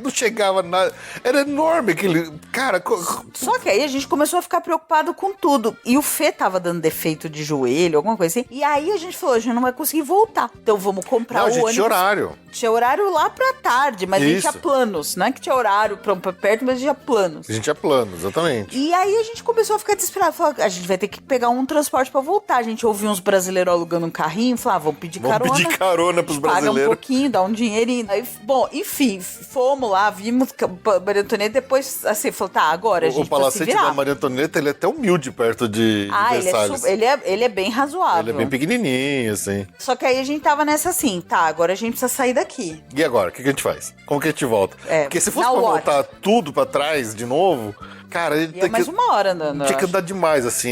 não chegava nada, era enorme aquele... Cara... Só que aí a gente começou a ficar preocupado com tudo, e o Fê tava dando defeito de joelho, alguma coisa assim, e aí a gente falou, a gente não vai conseguir voltar, então vamos comprar o ônibus. Tinha horário. Tinha horário lá pra tarde, mas a gente tinha planos. Não é que tinha horário pra perto, mas a gente tinha planos. A gente tinha planos, exatamente. E aí a gente começou a ficar desesperado. Falou, a gente vai ter que pegar um transporte pra voltar. A gente ouviu uns brasileiros alugando um carrinho. Falou, vamos pedir carona. Vamos pedir carona pros brasileiros. Paga um pouquinho, dá um dinheirinho. Aí, bom, enfim, fomos lá, vimos a Maria Antonieta. Depois, assim, falou, agora a gente vai se virar. O palacete da Maria Antonieta, ele é até humilde perto de Versalhes. Ele é bem razoável. Ele é bem pequenininho, assim. Só que aí a gente tava nessa assim, agora a gente precisa sair daqui. E agora, o que a gente faz? Como que a gente volta? Porque se fosse pra voltar tudo pra trás de novo, cara... Ia mais uma hora andando. Tinha que andar demais, assim.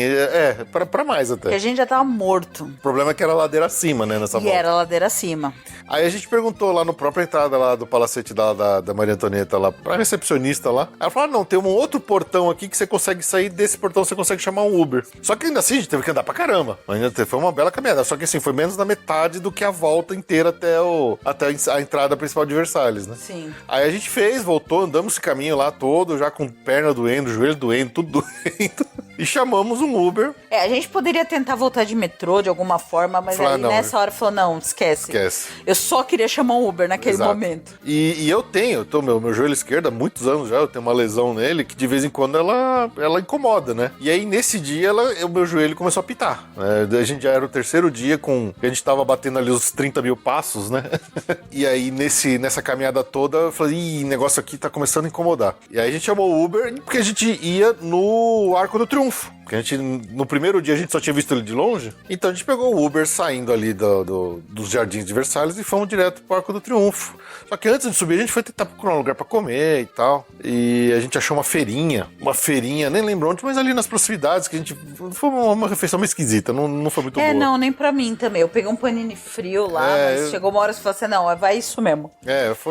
Pra mais até. Porque a gente já tava morto. O problema é que era ladeira acima, né, nessa volta. E era ladeira acima. Aí a gente perguntou lá no própria entrada lá do palacete da Maria Antonieta, lá, pra recepcionista lá. Ela falou, não, tem um outro portão aqui que você consegue sair desse portão, você consegue chamar um Uber. Só que ainda assim, a gente teve que andar pra caramba. Ainda foi uma bela caminhada. Só que assim, foi menos da metade do que a volta inteira até a entrada principal de Versalhes, né? Sim. Aí a gente voltou, andamos esse caminho lá todo, já com perna doendo, joelho doendo, tudo doendo. e chamamos um Uber. A gente poderia tentar voltar de metrô de alguma forma, mas aí nessa hora falou, não, esquece. Eu só queria chamar um Uber naquele momento. E eu tenho meu joelho esquerdo há muitos anos já, eu tenho uma lesão nele que de vez em quando ela incomoda, né? E aí nesse dia o meu joelho começou a pitar. A gente já era o terceiro dia a gente tava batendo ali os 30 mil passos, né? E aí nessa caminhada toda eu falei, negócio aqui tá começando a incomodar. E aí a gente chamou o Uber porque a gente ia no Arco do Triunfo. Porque no primeiro dia a gente só tinha visto ele de longe. Então a gente pegou o Uber saindo ali dos Jardins de Versalhes e fomos direto pro Arco do Triunfo. Só que antes de subir a gente foi tentar procurar um lugar pra comer e tal. E a gente achou uma feirinha, nem lembro onde, mas ali nas proximidades que a gente... Foi uma refeição meio esquisita, não foi muito boa. Não, nem pra mim também. Eu peguei um panini frio lá, mas chegou uma hora que você falou assim, não, vai isso mesmo.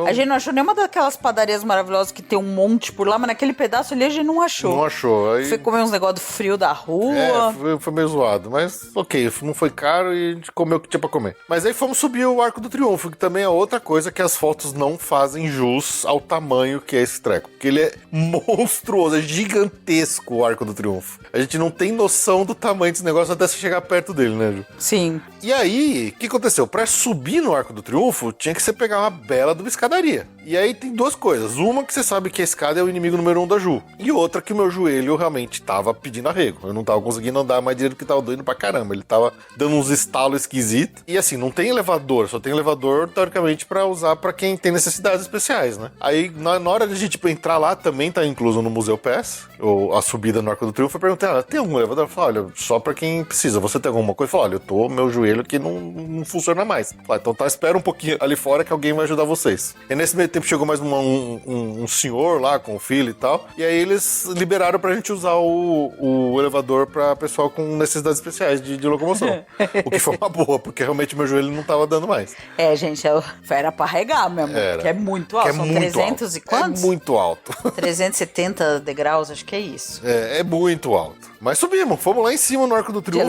A gente não achou nenhuma daquelas padarias maravilhosas que tem um monte por lá, mas naquele pedaço ali a gente não achou. Não achou. Aí... Foi comer uns negócios frio da rua. Foi meio zoado, mas ok, não foi caro e a gente comeu o que tinha pra comer. Mas aí fomos subir o Arco do Triunfo, que também é outra coisa que as fotos não fazem jus ao tamanho que é esse treco. Porque ele é monstruoso, é gigantesco o Arco do Triunfo. A gente não tem noção do tamanho desse negócio até se chegar perto dele, né, Ju? Sim. E aí, o que aconteceu? Pra subir no Arco do Triunfo, tinha que você pegar uma bela de uma escadaria. E aí tem duas coisas. Uma que você sabe que a escada é o inimigo número 1 da Ju. E outra que o meu joelho realmente tava pedindo arrego. Eu não tava conseguindo andar mais direito porque tava doendo pra caramba. Ele tava dando uns estalos esquisitos. E assim, não tem elevador. Só tem elevador, teoricamente, pra usar pra quem tem necessidades especiais, né? Aí, na hora de a gente entrar lá, também tá incluso no Museu Pass, ou a subida no Arco do Triunfo. Eu perguntei, tem algum elevador? Ela falou, olha, só pra quem precisa. Você tem alguma coisa? Eu falei, olha, meu joelho aqui não funciona mais. Eu falei, então espera um pouquinho ali fora que alguém vai ajudar vocês. E nesse meio tempo chegou mais um senhor lá com o filho e tal. E aí eles liberaram pra gente usar o elevador pra pessoal com necessidades especiais de locomoção. O que foi uma boa, porque realmente meu joelho não tava dando mais. Gente, era pra regar mesmo. Que é muito alto. São 300 alto. E quantos? É muito alto. 370 degraus, acho que é isso. É muito alto. Mas subimos, fomos lá em cima no Arco do Triunfo.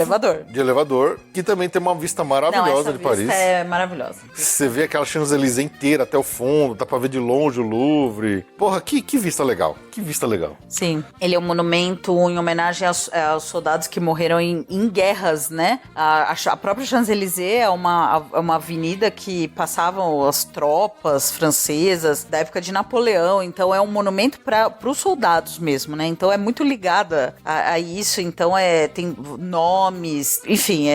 De elevador, que também tem uma vista maravilhosa de Paris. É maravilhosa. Você vê aquela Champs-Élysées inteira até o fundo, dá pra ver de longe o Louvre. Porra, que vista legal. Que vista legal. Sim, ele é um monumento em homenagem aos soldados que morreram em guerras, né? A própria Champs-Élysées é uma avenida que passavam as tropas francesas da época de Napoleão, então é um monumento para os soldados mesmo, né? Então é muito ligada a isso, então tem nomes, enfim,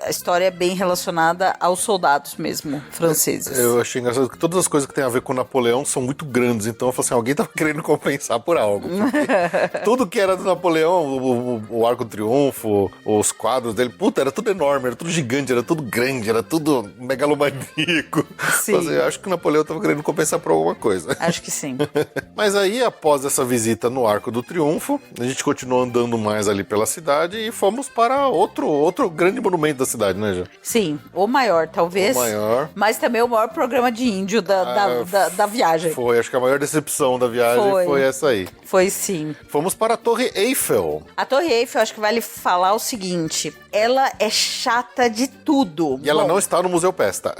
a história é bem relacionada aos soldados mesmo, franceses. Eu achei engraçado que todas as coisas que tem a ver com Napoleão são muito grandes, então eu falei assim, alguém tava querendo compensar por algo. Tudo que era do Napoleão, o Arco do Triunfo, os quadros dele, era tudo enorme, era tudo gigante, era tudo grande, era tudo megalomaníaco. Sim. Mas eu acho que o Napoleão tava querendo compensar por alguma coisa. Acho que sim. Mas aí, após essa visita no Arco do Triunfo, a gente continuou andando mais ali pela cidade e fomos para outro grande monumento da cidade, né, Jô? Sim, o maior, talvez. O maior. Mas também o maior programa de índio da viagem. Foi, acho que a maior decepção da viagem foi essa aí. Foi sim. Fomos para a Torre Eiffel. A Torre Eiffel, acho que vale falar o seguinte, ela é chata de tudo. E ela não está no Museu Pass, tá?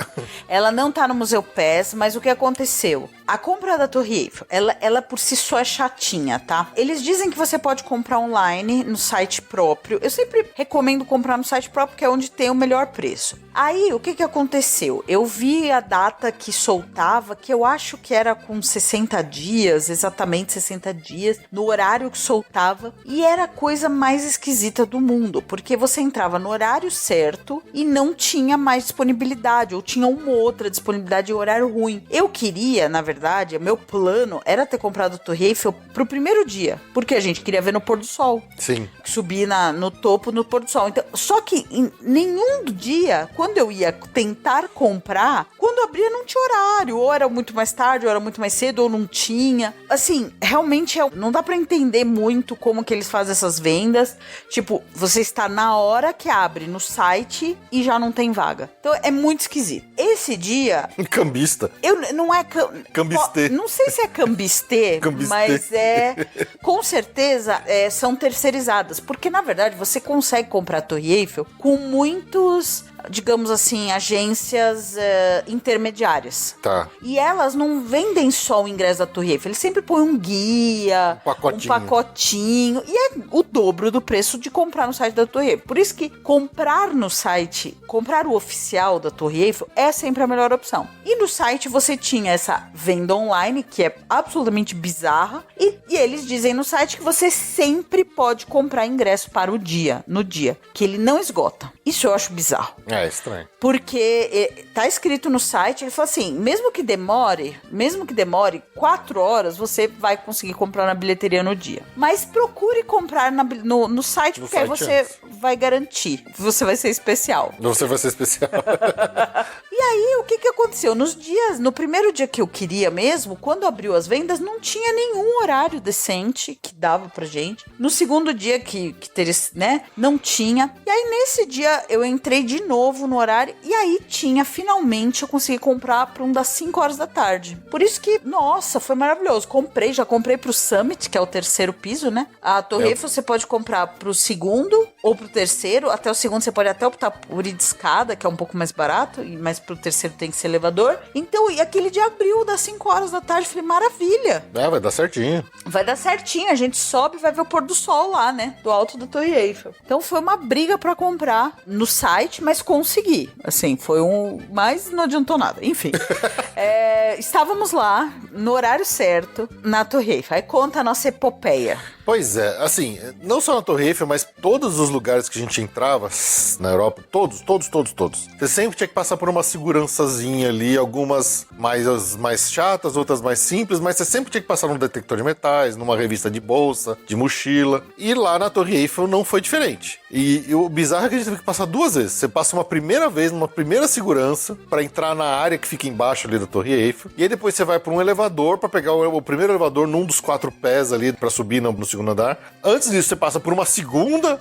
Ela não tá no Museu Pass, mas o que aconteceu? A compra da Torre Eiffel, ela por si só é chatinha, tá? Eles dizem que você pode comprar online no site próprio. Eu sempre recomendo comprar no site próprio, que é onde tem o melhor preço. Aí, o que aconteceu? Eu vi a data que soltava, que eu acho que era com 60 dias, exatamente 60 dias, no horário que soltava, e era a coisa mais esquisita do mundo, porque você entrava no horário certo e não tinha mais disponibilidade, ou tinha uma outra disponibilidade em horário ruim. Eu queria, na verdade, meu plano era ter comprado a Torre Eiffel pro primeiro dia, porque a gente queria ver no pôr do sol. Sim. Subir no topo no pôr do sol. Então, só que em nenhum dia, quando eu ia tentar comprar, quando abria não tinha horário, ou era muito mais tarde, ou era muito mais cedo, ou não tinha. Assim, realmente não dá pra entender muito como que eles fazem essas vendas. Tipo, você está na hora hora que abre no site e já não tem vaga. Então é muito esquisito. Esse dia... Cambista. Não é... Cambistê. Não sei se é cambistê, Cambistê. mas com certeza são terceirizadas. Porque, na verdade, você consegue comprar a Torre Eiffel com muitos, digamos assim, agências intermediárias. Tá. E elas não vendem só o ingresso da Torre Eiffel. Eles sempre põem um guia, Pacotinho. um pacotinho. E é o dobro do preço de comprar no site da Torre Eiffel. Por isso que comprar no site, comprar o oficial da Torre Eiffel é sempre a melhor opção. E no site você tinha essa venda online, que é absolutamente bizarra. E eles dizem no site que você sempre pode comprar ingresso para o dia, no dia, que ele não esgota. Isso eu acho bizarro. É estranho. Porque tá escrito no site, ele fala assim, mesmo que demore 4 horas, você vai conseguir comprar na bilheteria no dia. Mas procure comprar no site, porque aí você vai garantir. Você vai ser especial. Você vai ser especial. E aí, o que aconteceu? No primeiro dia que eu queria mesmo, quando abriu as vendas, não tinha nenhum horário decente que dava pra gente. No segundo dia que teria, né, não tinha. E aí, nesse dia, eu entrei de novo no horário e aí finalmente, eu consegui comprar pra um das 5 horas da tarde. Por isso que, nossa, foi maravilhoso. Já comprei pro Summit, que é o terceiro piso, né? A Torre Eiffel você pode comprar pro segundo ou pro terceiro. Até o segundo você pode até optar por ir de escada, que é um pouco mais barato, mas pro terceiro tem que ser elevador. Então, e aquele dia abriu das 5 horas da tarde. Falei, maravilha. Vai dar certinho. Vai dar certinho. A gente sobe e vai ver o pôr do sol lá, né? Do alto da Torre Eiffel. Então, foi uma briga pra comprar no site, mas consegui. Assim, foi mas não adiantou nada. Enfim. Estávamos lá, no horário certo, na Torre Eiffel. Aí conta a nossa epopeia. Pois é, assim, não só na Torre Eiffel, mas todos os lugares que a gente entrava na Europa, todos. Você sempre tinha que passar por uma segurançazinha ali, algumas mais chatas, outras mais simples, mas você sempre tinha que passar num detector de metais, numa revista de bolsa, de mochila. E lá na Torre Eiffel não foi diferente. E o bizarro é que a gente teve que passar 2 vezes. Você passa uma primeira vez, numa primeira segurança, pra entrar na área que fica embaixo ali da Torre Eiffel. E aí depois você vai pra um elevador, pra pegar o primeiro elevador num dos 4 pés ali, pra subir no segundo andar. Antes disso, você passa por uma segunda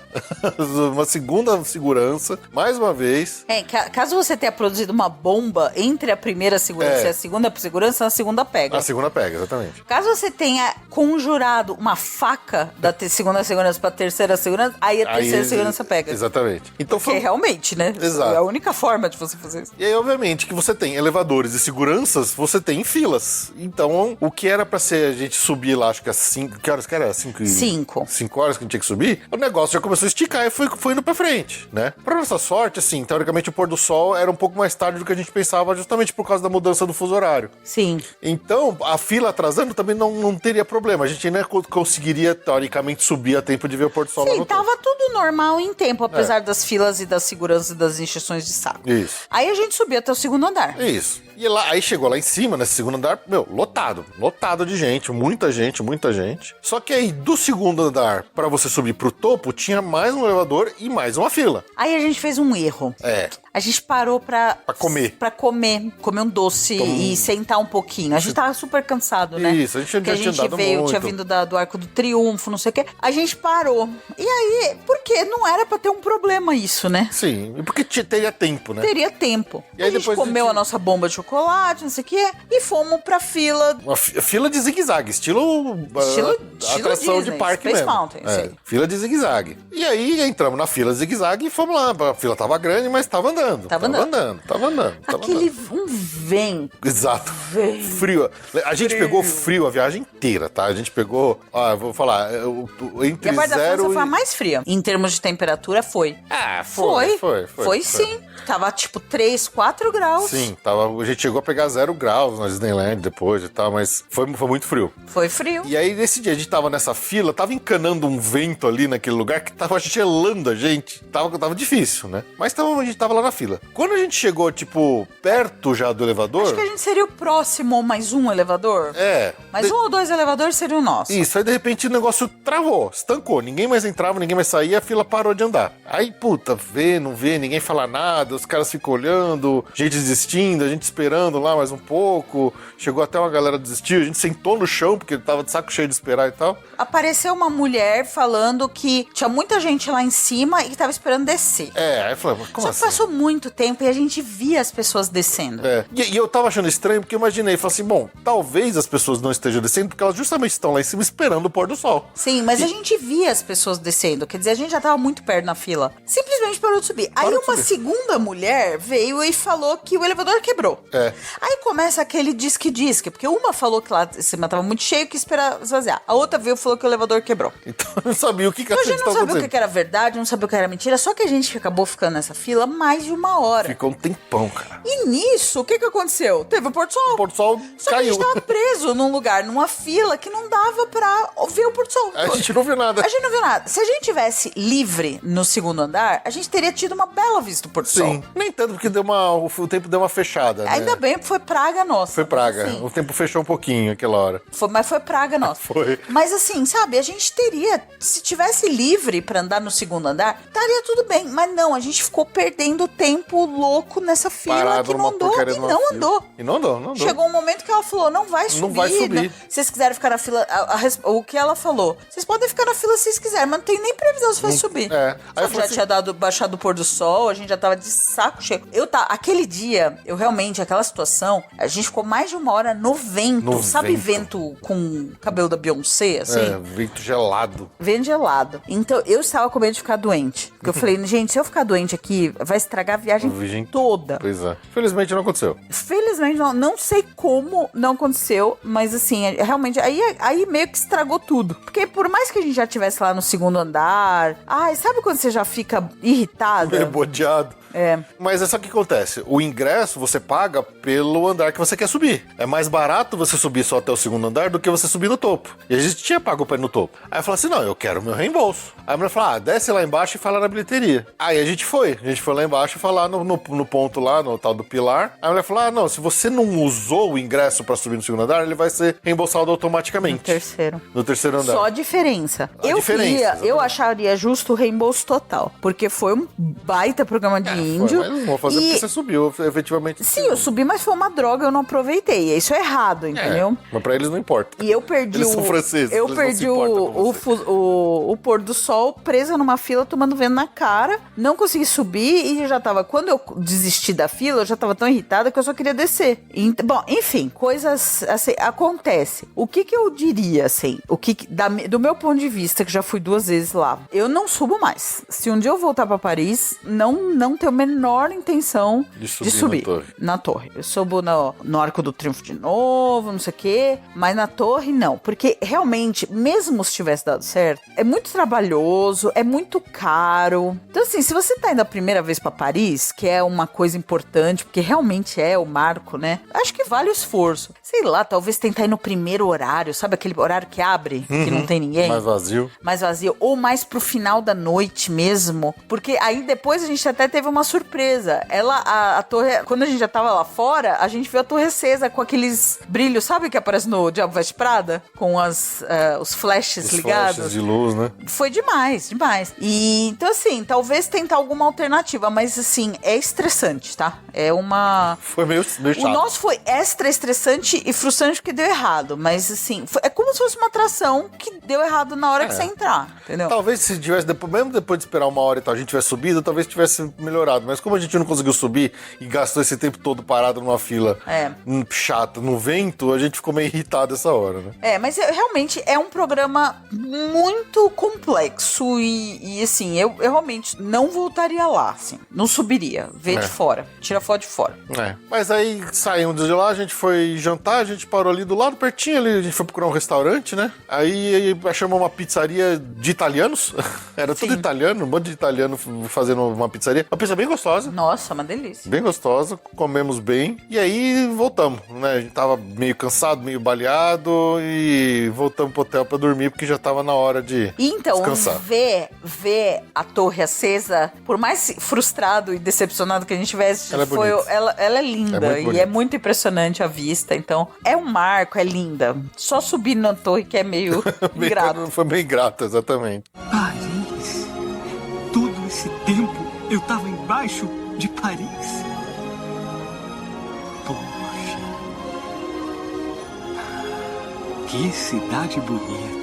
segurança, mais uma vez. Caso você tenha produzido uma bomba entre a primeira segurança e a segunda segurança, a segunda pega. A segunda pega, exatamente. Caso você tenha conjurado uma faca da segunda segurança pra terceira segurança, aí a terceira segurança pega. Exatamente. Então Porque realmente, né? Exato. É a única forma de você fazer isso. E aí, obviamente, que você tem elevadores e seguranças, você tem filas. Então, o que era pra ser a gente subir lá, acho que às 5... Que horas que era? 5 horas que a gente tinha que subir, o negócio já começou a esticar e foi indo pra frente, né? Pra nossa sorte, assim, teoricamente o pôr do sol era um pouco mais tarde do que a gente pensava, justamente por causa da mudança do fuso horário. Sim. Então, a fila atrasando também não teria problema. A gente ainda conseguiria, teoricamente, subir a tempo de ver o pôr do sol lá no Sim, tava tudo normal em tempo, apesar das filas e das seguranças e das injeções de saco. Isso. Aí a gente subiu até o segundo andar. Isso. E aí chegou lá em cima, nesse segundo andar, lotado de gente, muita gente. Só que aí, do segundo andar, pra você subir pro topo, tinha mais um elevador e mais uma fila. Aí a gente fez um erro. A gente parou pra comer um doce e sentar um pouquinho. A gente tava super cansado, né? Isso, a gente Porque tinha andado muito. tinha vindo do Arco do Triunfo, não sei o quê. A gente parou. E aí, porque não era pra ter um problema isso, né? Sim, e porque teria tempo, né? Teria tempo. E aí a gente depois comeu a nossa bomba de chocolate, não sei o quê, e fomos pra fila. Uma fila de zigue-zague, estilo atração Disney, de parque Space mesmo. Mountain, sei. Fila de zigue-zague. E aí entramos na fila de zigue-zague e fomos lá. A fila tava grande, mas tava andando. Tava andando. Aquele vento. Exato. Vem. Frio. A gente pegou frio a viagem inteira, tá? A gente pegou, vou falar, entre E a parte da França zero foi a mais fria. Em termos de temperatura, foi. Foi sim. Tava tipo 3, 4 graus. Sim, a gente chegou a pegar 0 graus na Disneyland depois e tal, mas foi muito frio. Foi frio. E aí, nesse dia, a gente tava nessa fila, tava encanando um vento ali naquele lugar que tava gelando a gente. Tava difícil, né? Mas a gente tava lá na fila. Quando a gente chegou, tipo, perto já do elevador... Acho que a gente seria o próximo ou mais um elevador. Mais um ou dois elevadores seria o nosso. Isso, aí de repente o negócio travou, estancou. Ninguém mais entrava, ninguém mais saía, a fila parou de andar. Aí, puta, não vê, ninguém fala nada, os caras ficam olhando, gente desistindo, a gente esperando lá mais um pouco. Chegou até uma galera desistir, a gente sentou no chão, porque tava de saco cheio de esperar e tal. Apareceu uma mulher falando que tinha muita gente lá em cima e que tava esperando descer. Aí eu falei, mas como Só assim? que passou muito tempo e a gente via as pessoas descendo. E eu tava achando estranho, porque eu imaginei, falei assim, bom, talvez as pessoas não estejam descendo, porque elas justamente estão lá em cima esperando o pôr do sol. Sim, mas a gente via as pessoas descendo, quer dizer, a gente já tava muito perto na fila. Simplesmente parou de subir. Aí uma segunda mulher veio e falou que o elevador quebrou. Aí começa aquele disque, porque uma falou que lá em cima tava muito cheio, que esperava esvaziar. A outra veio e falou que o elevador quebrou. Então eu não sabia o que Então a gente não sabia o que era verdade, não sabia o que era mentira, só que a gente acabou ficando nessa fila mais de uma hora. Ficou um tempão, cara. E nisso, o que aconteceu? Teve o pôr do sol. O pôr do sol Só caiu. que a gente tava preso num lugar, numa fila que não dava pra ver o pôr do sol. A gente não viu nada. A gente não viu nada. Se a gente tivesse livre no segundo andar, a gente teria tido uma bela vista do pôr do sol. Sim. Nem tanto, porque o tempo deu uma fechada, né? Ainda bem, foi praga nossa. Foi praga. Sim. O tempo fechou um pouquinho aquela hora. Mas foi praga nossa. Foi. Mas assim, sabe, a gente teria, se tivesse livre pra andar no segundo andar, estaria tudo bem. Mas não, a gente ficou perdendo tempo louco nessa fila Parado que não numa andou porcaria e de uma não fila. andou. E não andou. Chegou um momento que ela falou, não vai subir. Não vai subir. Se vocês quiserem ficar na fila, o que ela falou, vocês podem ficar na fila se vocês quiserem, mas não tem nem previsão se vai subir. Aí Só eu que falei já tinha baixado o pôr do sol, a gente já tava de saco cheio. Aquele dia, eu realmente, aquela situação, a gente ficou mais de uma hora no vento. Sabe vento com cabelo da Beyoncé, assim? Vento gelado. Vento gelado. Então, eu estava com medo de ficar doente. Porque eu falei, gente, se eu ficar doente aqui, vai estragar a viagem toda. Pois é. Felizmente não aconteceu. Felizmente, não sei como não aconteceu, mas assim, realmente, aí meio que estragou tudo. Porque por mais que a gente já estivesse lá no segundo andar, sabe quando você já fica irritada? Meio bodeado. É. Mas é só o que acontece. O ingresso você paga pelo andar que você quer subir. É mais barato você subir só até o segundo andar do que você subir no topo. E a gente tinha pago pra ir no topo. Aí eu falei assim, não, eu quero meu reembolso. Aí a mulher falou, desce lá embaixo e fala na bilheteria. Aí a gente foi lá embaixo e falar no ponto lá, no tal do pilar. Aí a mulher falou, não, se você não usou o ingresso pra subir no segundo andar, ele vai ser reembolsado automaticamente. No terceiro andar. Só a diferença. Diferença. Eu acharia justo o reembolso total. Porque foi um baita programa de índio. Mas não vou fazer porque você subiu, efetivamente. Sim, eu subi, mas foi uma droga, eu não aproveitei. Isso é errado, entendeu? Mas pra eles não importa. E eu perdi eles são franceses. Eu perdi o pôr do sol presa numa fila, tomando vento na cara. Não consegui subir e já tava... Quando eu desisti da fila, eu já tava tão irritada que eu só queria descer. Bom, enfim, coisas assim, acontece. O que eu diria, assim, do meu ponto de vista, que já fui 2 vezes lá, eu não subo mais. Se um dia eu voltar pra Paris, não tenho a menor intenção de subir na torre. Eu subo no Arco do Triunfo de novo, não sei o quê, mas na torre não, porque realmente, mesmo se tivesse dado certo, é muito trabalhoso, é muito caro. Então assim, se você tá indo a primeira vez pra Paris, que é uma coisa importante, porque realmente é o marco, né? Acho que vale o esforço. Sei lá, talvez tentar ir no primeiro horário, sabe aquele horário que abre, que não tem ninguém? Mais vazio, ou mais pro final da noite mesmo, porque aí depois a gente até teve uma surpresa. A torre, quando a gente já tava lá fora, a gente viu a torre acesa com aqueles brilhos, sabe que aparece no Diabo Veste Prada? Com os flashes ligados. Flashes de luz, né? Foi demais. E, então assim, talvez tentar alguma alternativa, mas assim, é estressante, tá? É uma... Foi meio chato. O nosso foi extra estressante e frustrante porque deu errado, mas assim, é como se fosse uma atração que deu errado na hora que você entrar, entendeu? Talvez se tivesse, mesmo depois de esperar 1 hora e tal, a gente tivesse subido, talvez tivesse melhorado, mas como a gente não conseguiu subir e gastou esse tempo todo parado numa fila chata, no vento, a gente ficou meio irritado essa hora, né? Mas realmente é um programa muito complexo e assim, eu realmente não voltaria lá, assim, não subiria, de fora, tira foto de fora. Mas aí saímos de lá, a gente foi jantar, a gente parou ali do lado, pertinho ali, a gente foi procurar um restaurante, né? Aí achamos uma pizzaria de italianos. Era tudo Sim. italiano, um monte de italiano fazendo uma pizzaria. Uma pizza bem gostosa. Nossa, uma delícia. Bem gostosa, comemos bem. E aí voltamos, né? A gente tava meio cansado, meio baleado. E voltamos pro hotel pra dormir, porque já tava na hora de E então, descansar. ver a torre acesa, por mais frustrado e decepcionado que a gente tivesse, Ela é bonita. ela é linda. É muito e bonita. é muito impressionante a vista. Então, é um marco, é linda. Só subir na torre que é meio ingrato. Foi bem grato, exatamente. Paris. Todo esse tempo eu tava embaixo de Paris. Poxa. Que cidade bonita.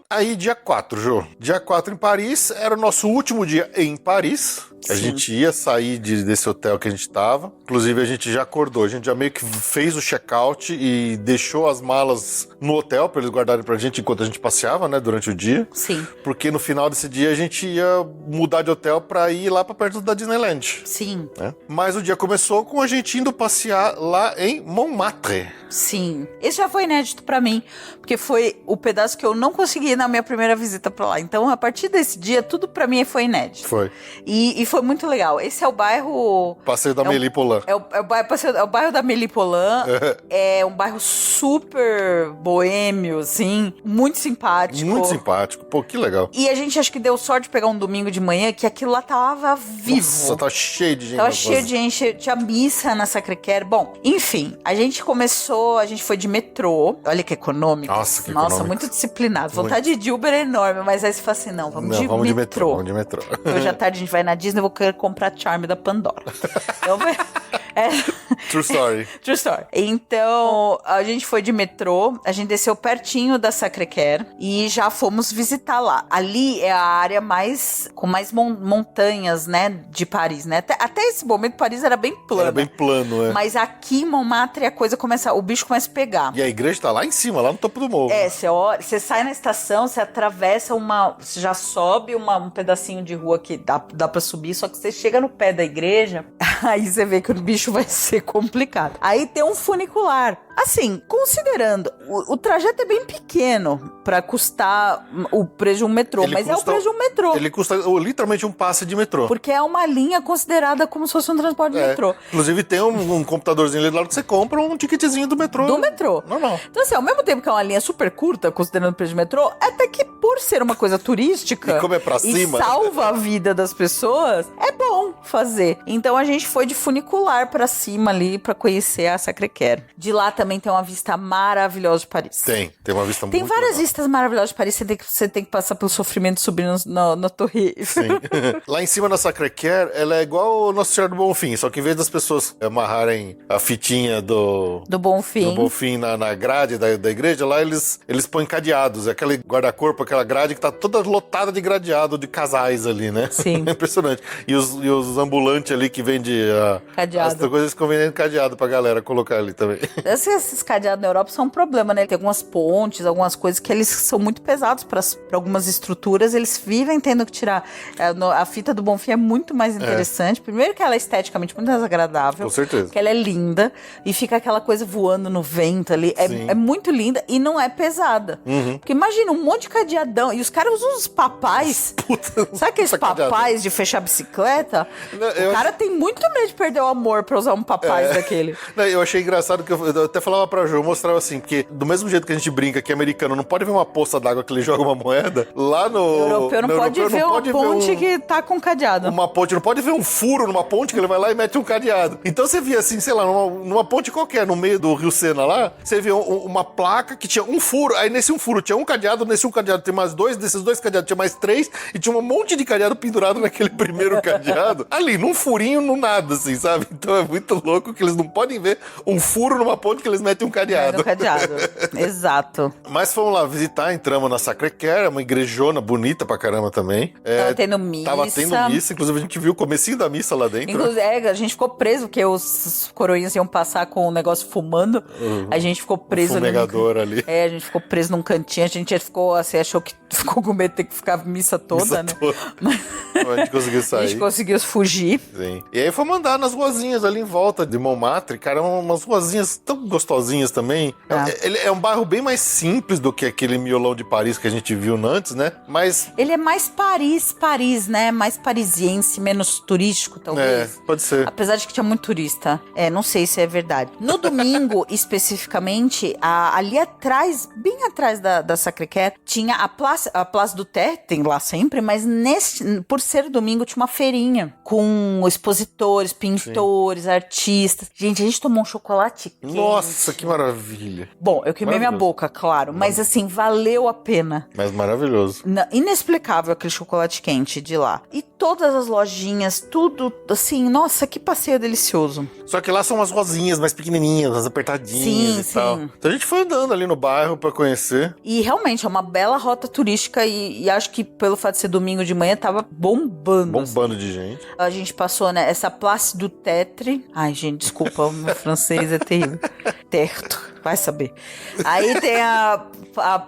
Aí, dia 4, Jô. Dia 4 em Paris, era o nosso último dia em Paris. A Sim. gente ia sair desse hotel que a gente tava. Inclusive, a gente já acordou. A gente já meio que fez o check-out e deixou as malas no hotel pra eles guardarem pra gente enquanto a gente passeava, né, durante o dia. Sim, Porque no final desse dia a gente ia mudar de hotel pra ir lá pra perto da Disneyland. sim, Né? Mas o dia começou com a gente indo passear lá em Montmartre. sim. Esse já foi inédito pra mim, porque foi o pedaço que eu não consegui ir na minha primeira visita pra lá. Então, a partir desse dia, tudo pra mim foi inédito. Foi. E foi muito legal. Esse é o bairro... Passeio da Amélie Poulain. É o bairro da Amélie Poulain. É um bairro super boêmio, assim. Muito simpático. Muito simpático. Pô, que legal. E a gente acho que deu sorte de pegar um domingo de manhã que aquilo lá tava vivo. Nossa, tá cheio de gente. Tava nas cheio ruas. de gente, tinha missa na Sacré-Cœur. Bom, enfim, a gente foi de metrô. Olha que econômico. Nossa, que econômico. Muito disciplinado. Vontade de Uber é enorme, mas aí você fala assim, não, vamos de metrô. Vamos de metrô. Hoje à tarde a gente vai na Disney, eu vou querer comprar Charme da Pandora. Então, True story. True story. Então, a gente foi de metrô, a gente desceu pertinho da Sacré-Cœur e já fomos visitar lá. Ali é a área com mais montanhas, né, de Paris, né? Até esse momento, Paris era bem plano. Era bem plano, é. Mas aqui em Montmartre o bicho começa a pegar. E a igreja tá lá em cima, lá no topo do morro. Você sai na estação, você atravessa você já sobe um pedacinho de rua que dá pra subir, só que você chega no pé da igreja, aí você vê que o bicho vai ser complicado. Aí tem um funicular. Assim, considerando, o trajeto é bem pequeno pra custar o preço de um metrô, mas é o preço de um metrô. Ele custa literalmente um passe de metrô. Porque é uma linha considerada como se fosse um transporte de metrô. Inclusive tem um computadorzinho ali do lado que você compra um ticketzinho do metrô. Do metrô. Normal. Então, assim, ao mesmo tempo que é uma linha super curta, considerando o preço de metrô, até que por ser uma coisa turística E como é pra cima, salva a vida das pessoas, é bom fazer. Então a gente foi de funicular pra cima ali pra conhecer a Sacré-Cœur. De lá também tem uma vista maravilhosa de Paris. Tem uma vista Tem muito várias legal. vistas maravilhosas de Paris, você tem que passar pelo sofrimento de subir na torre. Sim. Lá em cima da Sacré-Cœur, ela é igual o Nossa Senhora do Bonfim, só que em vez das pessoas amarrarem a fitinha do Bonfim na grade da igreja, lá eles põem cadeados. É aquele guarda-corpo, aquela grade que tá toda lotada de gradeado de casais ali, né? Sim. É impressionante. E os ambulantes ali que vendem Cadeado. as coisas, eles ficam vendendo cadeado pra galera colocar ali também. Esses cadeados na Europa são um problema, né? Tem algumas pontes, algumas coisas que eles são muito pesados para algumas estruturas, eles vivem tendo que tirar. A fita do Bonfim é muito mais interessante. Primeiro que ela é esteticamente muito mais agradável. Com certeza. Que ela é linda e fica aquela coisa voando no vento ali. É muito linda e não é pesada. Porque imagina um monte de cadeadão e os caras usam os papais. Puta, Sabe aqueles papais de fechar bicicleta? O cara tem muito medo de perder o amor pra usar um papais daquele. Eu achei engraçado que eu até falava pra Ju, eu mostrava assim, porque do mesmo jeito que a gente brinca que americano não pode ver uma poça d'água que ele joga uma moeda, lá no... O europeu não pode ver uma ponte que que tá com cadeado. uma ponte, não pode ver um furo numa ponte que ele vai lá e mete um cadeado. Então você via assim, sei lá, numa ponte qualquer, no meio do Rio Sena lá, você via uma placa que tinha um furo, aí nesse um furo tinha um cadeado, nesse um cadeado tinha mais dois, desses dois cadeados tinha mais três, e tinha um monte de cadeado pendurado naquele primeiro cadeado, ali, num furinho, no nada, assim, sabe? Então é muito louco que eles não podem ver um furo numa ponte que eles metem um cadeado. Exato. Mas fomos lá visitar, entramos na Sacré-Cœur, é uma igrejona bonita pra caramba também. Tava tendo missa. Tava tendo missa, inclusive a gente viu o comecinho da missa lá dentro. Inclusive, a gente ficou preso, porque os coroinhas iam passar com o negócio fumando. A gente ficou preso fumegador ali. A gente ficou preso num cantinho, a gente ficou assim, achou que ficou com medo de ter que ficar a missa toda, né? Mas a gente conseguiu sair. A gente conseguiu fugir. Sim. E aí fomos andar nas ruazinhas ali em volta de Montmartre, cara, umas ruazinhas tão gostosinhas também. Ele é um bairro bem mais simples do que aquele miolão de Paris que a gente viu antes, né? Mas... Ele é mais Paris, né? Mais parisiense, menos turístico, talvez. Pode ser. Apesar de que tinha muito turista. Não sei se é verdade. No domingo, especificamente, ali atrás, bem atrás da Sacré-Cœur, tinha a Place du Terre, tem lá sempre, mas por ser domingo, tinha uma feirinha com expositores, pintores, artistas. Gente, a gente tomou um chocolate quente. Nossa, que maravilha. Bom, eu queimei minha boca, claro, mas assim, valeu a pena. Mas maravilhoso. Inexplicável aquele chocolate quente de lá. E todas as lojinhas, tudo assim, nossa, que passeio delicioso. Só que lá são umas rosinhas mais pequenininhas, as apertadinhas tal. Então a gente foi andando ali no bairro pra conhecer. E realmente é uma bela rota turística e acho que pelo fato de ser domingo de manhã tava bombando. Bombando de gente. A gente passou, né, essa Place du Tertre. Ai, gente, desculpa, o meu francês é terrível. Terto, vai saber. Aí tem a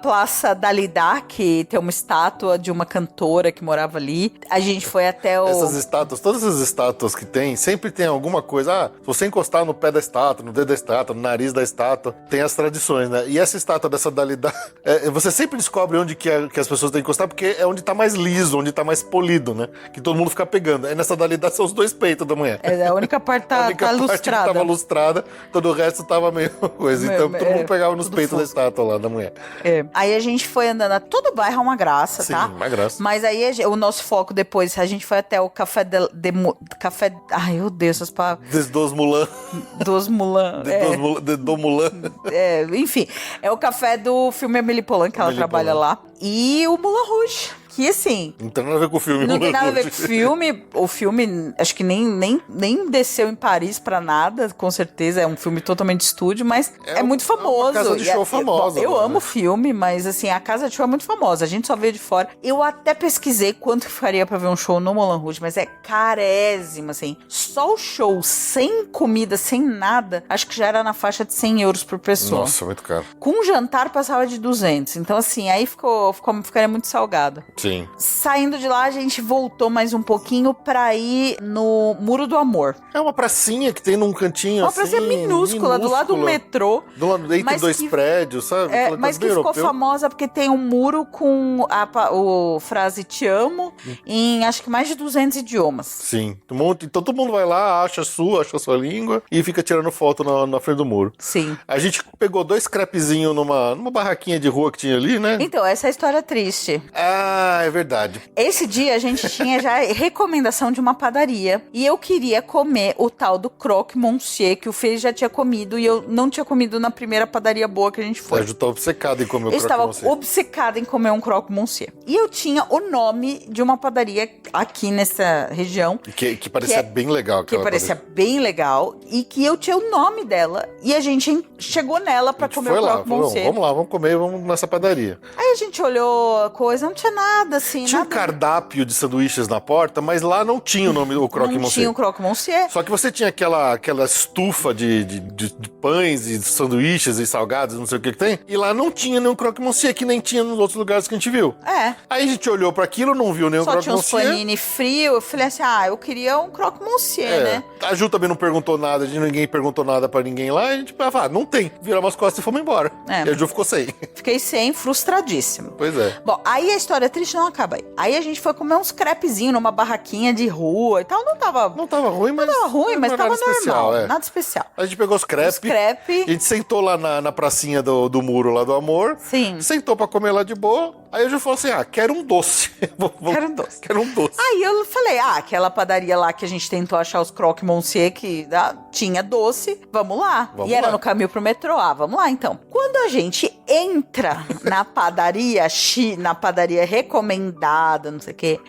Praça Dalida, que tem uma estátua de uma cantora que morava ali. A gente foi até Essas estátuas, todas as estátuas que tem, sempre tem alguma coisa. Se você encostar no pé da estátua, no dedo da estátua, no nariz da estátua, tem as tradições, né? E essa estátua dessa Dalida, você sempre descobre onde que as pessoas têm que encostar, porque é onde tá mais liso, onde tá mais polido, né? Que todo mundo fica pegando. Aí nessa Dalida são os dois peitos da mulher. A única parte tá lustrada. A única parte que tava lustrada, todo o resto tava meio coisa. Então todo mundo pegava nos peitos da estátua lá da mulher. Aí a gente foi andando, todo bairro é uma graça, Sim, tá? uma graça. Mas aí o nosso foco depois, a gente foi até o Café Café... Ai, meu Deus, essas palavras. Dos Moulin. Dos Moulin. Do Moulin. Enfim, é o café do filme Amélie Poulain, que ela trabalha lá. E o Moulin Rouge. Que assim... Não tem nada a ver com o filme. Não tem nada a ver com o filme. O filme, acho que nem desceu em Paris pra nada, com certeza. É um filme totalmente de estúdio, mas é muito famoso. É uma casa de show famosa. Eu amo o filme, mas assim, a casa de show é muito famosa. A gente só vê de fora. Eu até pesquisei quanto que faria pra ver um show no Moulin Rouge, mas é carésimo, assim. Só o show, sem comida, sem nada, acho que já era na faixa de 100 euros por pessoa. Nossa, muito caro. Com um jantar, passava de 200. Então, assim, aí ficaria muito salgado. Sim. Saindo de lá, a gente voltou mais um pouquinho pra ir no Muro do Amor. É uma pracinha que tem num cantinho uma assim... pracinha minúscula, do lado do metrô. Entre dois prédios, sabe? Mas que ficou famosa porque tem um muro com a frase te amo em acho que mais de 200 idiomas. Sim. Então todo mundo vai lá, acha a sua língua e fica tirando foto na frente do muro. Sim. A gente pegou 2 crepezinhos numa barraquinha de rua que tinha ali, né? Então, essa é a história triste. Ah, é verdade. Esse dia a gente tinha já recomendação de uma padaria e eu queria comer o tal do croque monsieur que o Fê já tinha comido e eu não tinha comido na primeira padaria boa que a gente foi. Eu estava obcecado em comer o Eu croque monsieur. estava obcecada em comer um croque monsieur. E eu tinha o nome de uma padaria aqui nessa região. Que parecia bem legal. Que parecia bem legal e que eu tinha o nome dela e a gente chegou nela pra comer o croque monsieur. Vamos lá, vamos comer, vamos nessa padaria. Aí a gente olhou a coisa, não tinha nada assim. Tinha um cardápio de sanduíches na porta, mas lá não tinha o nome do croque monsieur. Não tinha o croque monsieur. Só que você tinha aquela estufa de pães e sanduíches e salgados, não sei o que tem, e lá não tinha nenhum croque monsieur, que nem tinha nos outros lugares que a gente viu. Aí a gente olhou pra aquilo, não viu nenhum croque monsieur. Só tinha uns panini frio, eu falei assim, eu queria um croque monsieur, né? A Ju também não perguntou nada, ninguém perguntou nada pra ninguém lá, e a gente falou, não tem. Viramos as costas e fomos embora. E a Ju ficou sem. Fiquei sem, frustradíssimo. Pois é. Bom, aí a história triste não acaba aí. Aí a gente foi comer uns crepezinhos numa barraquinha de rua e tal. Não tava ruim, mas tava normal. Nada especial. A gente pegou os crepes. A gente sentou lá na pracinha do muro lá do amor. Sim. Sentou pra comer lá de boa. Aí a gente falou assim, quero um doce. Quero um doce. Aí eu falei, aquela padaria lá que a gente tentou achar os croque monsieur que tinha doce, vamos lá. Era no caminho pro metrô, vamos lá então. Quando a gente entra na padaria recomendada, não sei o quê,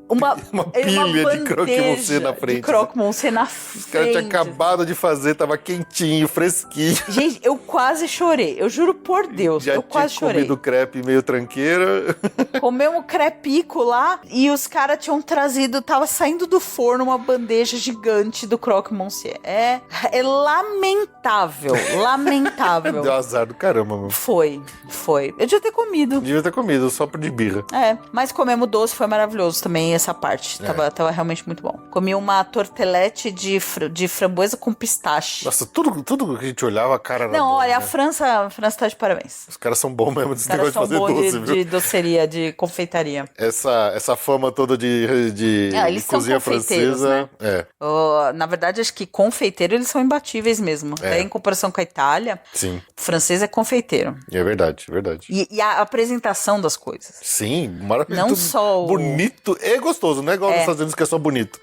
uma pilha de croque monsieur na frente. De croque monsieur na frente. Os caras tinham acabado de fazer, tava quentinho, fresquinho. Gente, eu quase chorei. Eu juro por Deus, eu quase chorei. Já tinha comido crepe meio tranqueira. Comeu um crepico lá e os caras tinham trazido, tava saindo do forno uma bandeja gigante do croque monsieur. É lamentável. Deu azar do caramba, meu. Foi. Foi. Eu devia ter comido. Devia ter comido, só de birra. Mas comemos doce, foi maravilhoso também essa parte. Tava realmente muito bom. Comi uma tortelete de framboesa com pistache. Nossa, tudo que a gente olhava, a cara era Não, boa, olha, né? a França tá de parabéns. Os caras são bons mesmo desse Os caras negócio de são fazer bons doce, viu? de doceria, de confeitaria. Essa fama toda de Eles são cozinha confeiteiros, francesa. né? Na verdade, acho que confeiteiro eles são imbatíveis mesmo. Até em comparação com a Itália, Sim. o francês é confeiteiro. É verdade, é verdade. E a apresentação das coisas. Sim, maravilhoso. Não só o... Bonito e gostoso, não é igual nos Estados Unidos que é só bonito.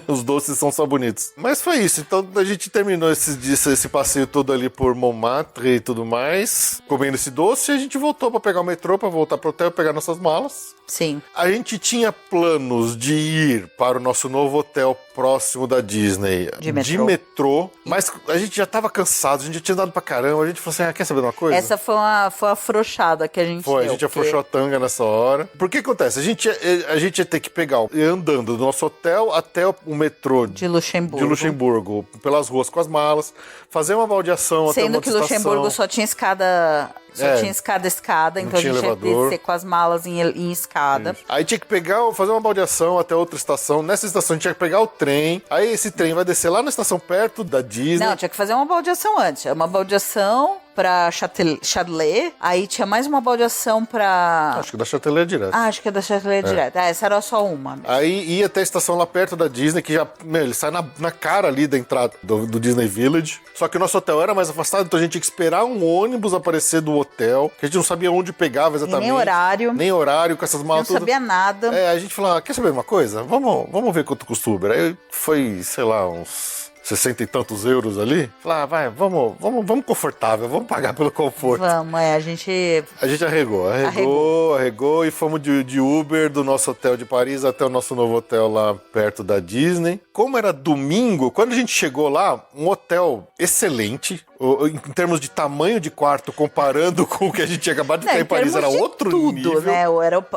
Os doces são só bonitos. Mas foi isso, então a gente terminou esse passeio todo ali por Montmartre e tudo mais, comendo esse doce, e a gente voltou pra pegar o metrô, pra voltar pro hotel e pegar nossas malas. Sim. A gente tinha planos de ir para o nosso novo hotel próximo da Disney De metrô, mas a gente já tava cansado, a gente já tinha dado pra caramba, a gente falou assim, quer saber de uma coisa? Essa foi uma afrouxada que a gente deu. A gente afrouxou a tanga nessa hora. Porque acontece, a gente ia ter que pegar, ir andando do nosso hotel até o metrô de Luxemburgo, pelas ruas com as malas, fazer uma baldeação até uma Sendo que Luxemburgo só tinha escada... tinha escada, então a gente ia descer com as malas em escada. Isso. Aí tinha que fazer uma baldeação até outra estação. Nessa estação a gente tinha que pegar o trem. Aí esse trem vai descer lá na estação perto da Disney. Não, tinha que fazer uma baldeação antes. Uma baldeação pra Châtelet. Aí tinha mais uma baldeação pra... Acho que da Châtelet é direto. Acho que é da Châtelet direto. Essa era só uma. Aí ia até a estação lá perto da Disney, que já, ele sai na cara ali da entrada do Disney Village. Só que o nosso hotel era mais afastado, então a gente tinha que esperar um ônibus aparecer do hotel, que a gente não sabia onde pegava exatamente. E nem horário. Com essas malas. Não sabia nada. A gente falou, quer saber uma coisa? Vamos ver quanto custa o Uber. Aí foi, sei lá, uns 60 e tantos euros ali. Falei, vamos confortável, vamos pagar pelo conforto. Vamos, a gente arregou e fomos de Uber do nosso hotel de Paris até o nosso novo hotel lá perto da Disney. Como era domingo, quando a gente chegou lá, um hotel excelente, em termos de tamanho de quarto, comparando com o que a gente tinha acabado de ficar em Paris, era outro nível. Né?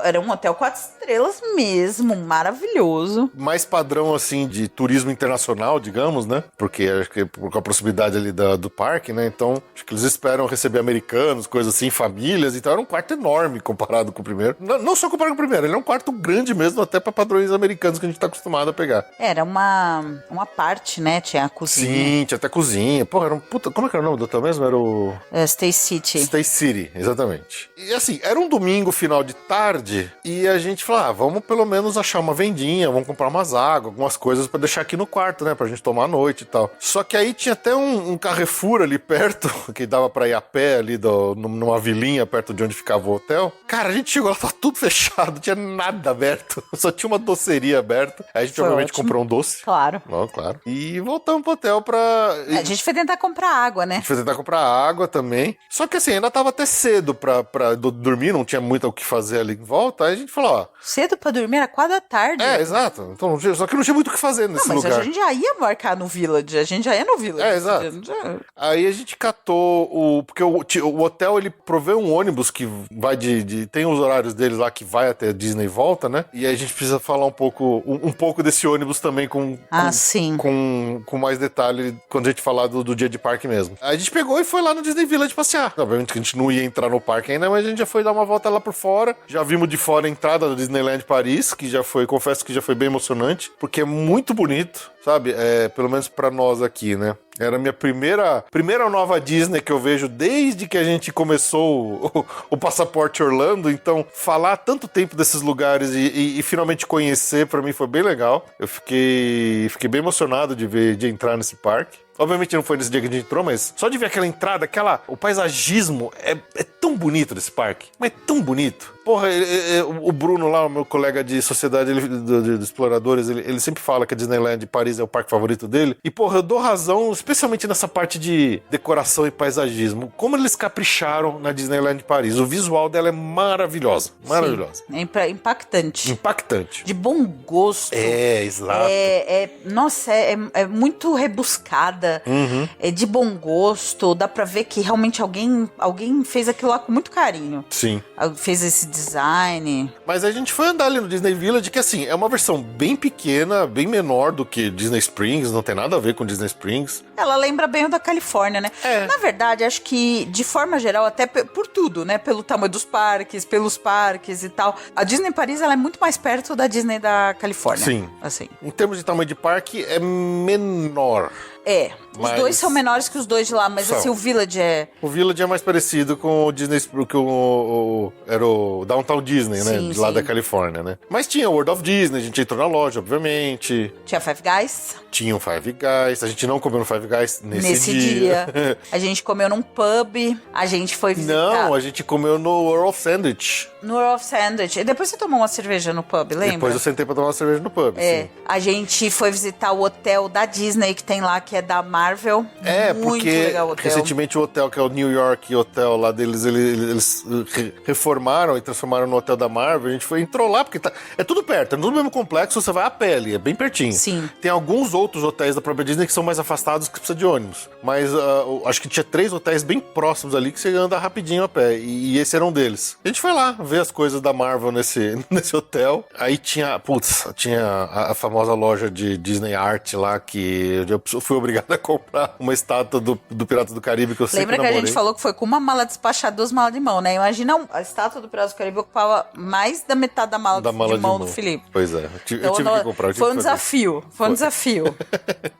Era um hotel 4 estrelas mesmo, maravilhoso. Mais padrão, assim, de turismo internacional, digamos, né? Porque acho que com a proximidade ali do parque, né? Então, acho que eles esperam receber americanos, coisas assim, famílias. Então, era um quarto enorme comparado com o primeiro. Não só comparado com o primeiro, ele é um quarto grande mesmo, até para padrões americanos que a gente tá acostumado a pegar. Era uma parte, né? Tinha a cozinha. Sim, tinha até cozinha. Porra, era um puta... Como é que era o nome do hotel mesmo? Era o... Stay City. Stay City, exatamente. E assim, era um domingo, final de tarde, e a gente falou, vamos pelo menos achar uma vendinha, vamos comprar umas águas, algumas coisas pra deixar aqui no quarto, né? Pra gente tomar à noite e tal. Só que aí tinha até um Carrefour ali perto, que dava pra ir a pé ali numa vilinha perto de onde ficava o hotel. Cara, a gente chegou lá, tava tudo fechado, não tinha nada aberto. Só tinha uma doceria aberta. Aí a gente obviamente comprou um doce. Claro. Claro. E voltamos pro hotel pra... A gente foi tentar comprar água, né? A gente foi tentar comprar água também. Só que assim, ainda tava até cedo pra dormir, não tinha muito o que fazer ali em volta. Aí a gente falou, cedo pra dormir era 4 da tarde. Exato. Então, só que não tinha muito o que fazer nesse lugar. Mas a gente já ia marcar no Village, a gente já ia no Village. Exato. Aí a gente catou porque o hotel, ele provê um ônibus que vai tem os horários deles lá que vai até Disney e volta, né? E aí a gente precisa falar um pouco desse ônibus também sim. Com mais detalhe quando a gente falar do dia de parque mesmo. Aí a gente pegou e foi lá no Disney Village passear. Obviamente que a gente não ia entrar no parque ainda, mas a gente já foi dar uma volta lá por fora. Já vimos de fora a entrada do Disneyland Paris, que confesso que já foi bem emocionante, porque é muito bonito, sabe? Pelo menos pra nós aqui, né? Era a minha primeira nova Disney que eu vejo desde que a gente começou o Passaporte Orlando. Então, falar tanto tempo desses lugares e finalmente conhecer, pra mim foi bem legal. Eu fiquei bem emocionado de entrar nesse parque. Obviamente não foi nesse dia que a gente entrou, mas só de ver aquela entrada, o paisagismo é tão bonito desse parque. Mas é tão bonito. Porra, o Bruno lá, o meu colega de sociedade de exploradores, ele sempre fala que a Disneyland de Paris é o parque favorito dele. E porra, eu dou razão, especialmente nessa parte de decoração e paisagismo. Como eles capricharam na Disneyland de Paris. O visual dela é maravilhosa. Maravilhosa. Sim, é impactante. Impactante. De bom gosto. Exato. Nossa, é muito rebuscada. educada, de bom gosto, dá pra ver que realmente alguém fez aquilo lá com muito carinho. Sim. Fez esse design. Mas a gente foi andar ali no Disney Village, que assim, é uma versão bem pequena, bem menor do que Disney Springs, não tem nada a ver com Disney Springs. Ela lembra bem o da Califórnia, né? Na verdade, acho que, de forma geral, até por tudo, né? Pelo tamanho dos parques, pelos parques e tal. A Disney Paris, ela é muito mais perto da Disney da Califórnia. Sim. Assim. Em termos de tamanho de parque, é menor. Os dois são menores que os dois de lá, mas assim, o Village é... O Village é mais parecido com o Disney, que era o Downtown Disney, né? De lá da Califórnia, né? Mas tinha o World of Disney, a gente entrou na loja, obviamente. Tinha Five Guys. Tinha um Five Guys, a gente não comeu no Five Guys nesse dia. A gente comeu num pub, a gente foi visitar... Não, a gente comeu no World of Sandwich. No World of Sandwich. E depois você tomou uma cerveja no pub, lembra? Depois eu sentei pra tomar uma cerveja no pub, sim. A gente foi visitar o hotel da Disney que tem lá, que é da Marvel. Muito porque legal o hotel. recentemente o hotel, que é o New York Hotel lá deles, eles reformaram e transformaram no hotel da Marvel. A gente entrou lá, porque é tudo perto, é tudo no mesmo complexo, você vai a pé ali, é bem pertinho. Sim. Tem alguns outros hotéis da própria Disney que são mais afastados, que precisa de ônibus. Mas acho que tinha 3 hotéis bem próximos ali que você anda rapidinho a pé. E esse era um deles. A gente foi lá ver as coisas da Marvel nesse hotel. Aí tinha a famosa loja de Disney Art lá, que eu fui obrigado a comprar uma estátua do Pirata do Caribe que eu sempre namorei. Lembra que a gente falou que foi com uma mala despachada, 2 malas de mão, né? Imagina, a estátua do Pirata do Caribe ocupava mais da metade da mala, de mão do Felipe. Pois é, eu tive que comprar. Foi um desafio, foi um desafio.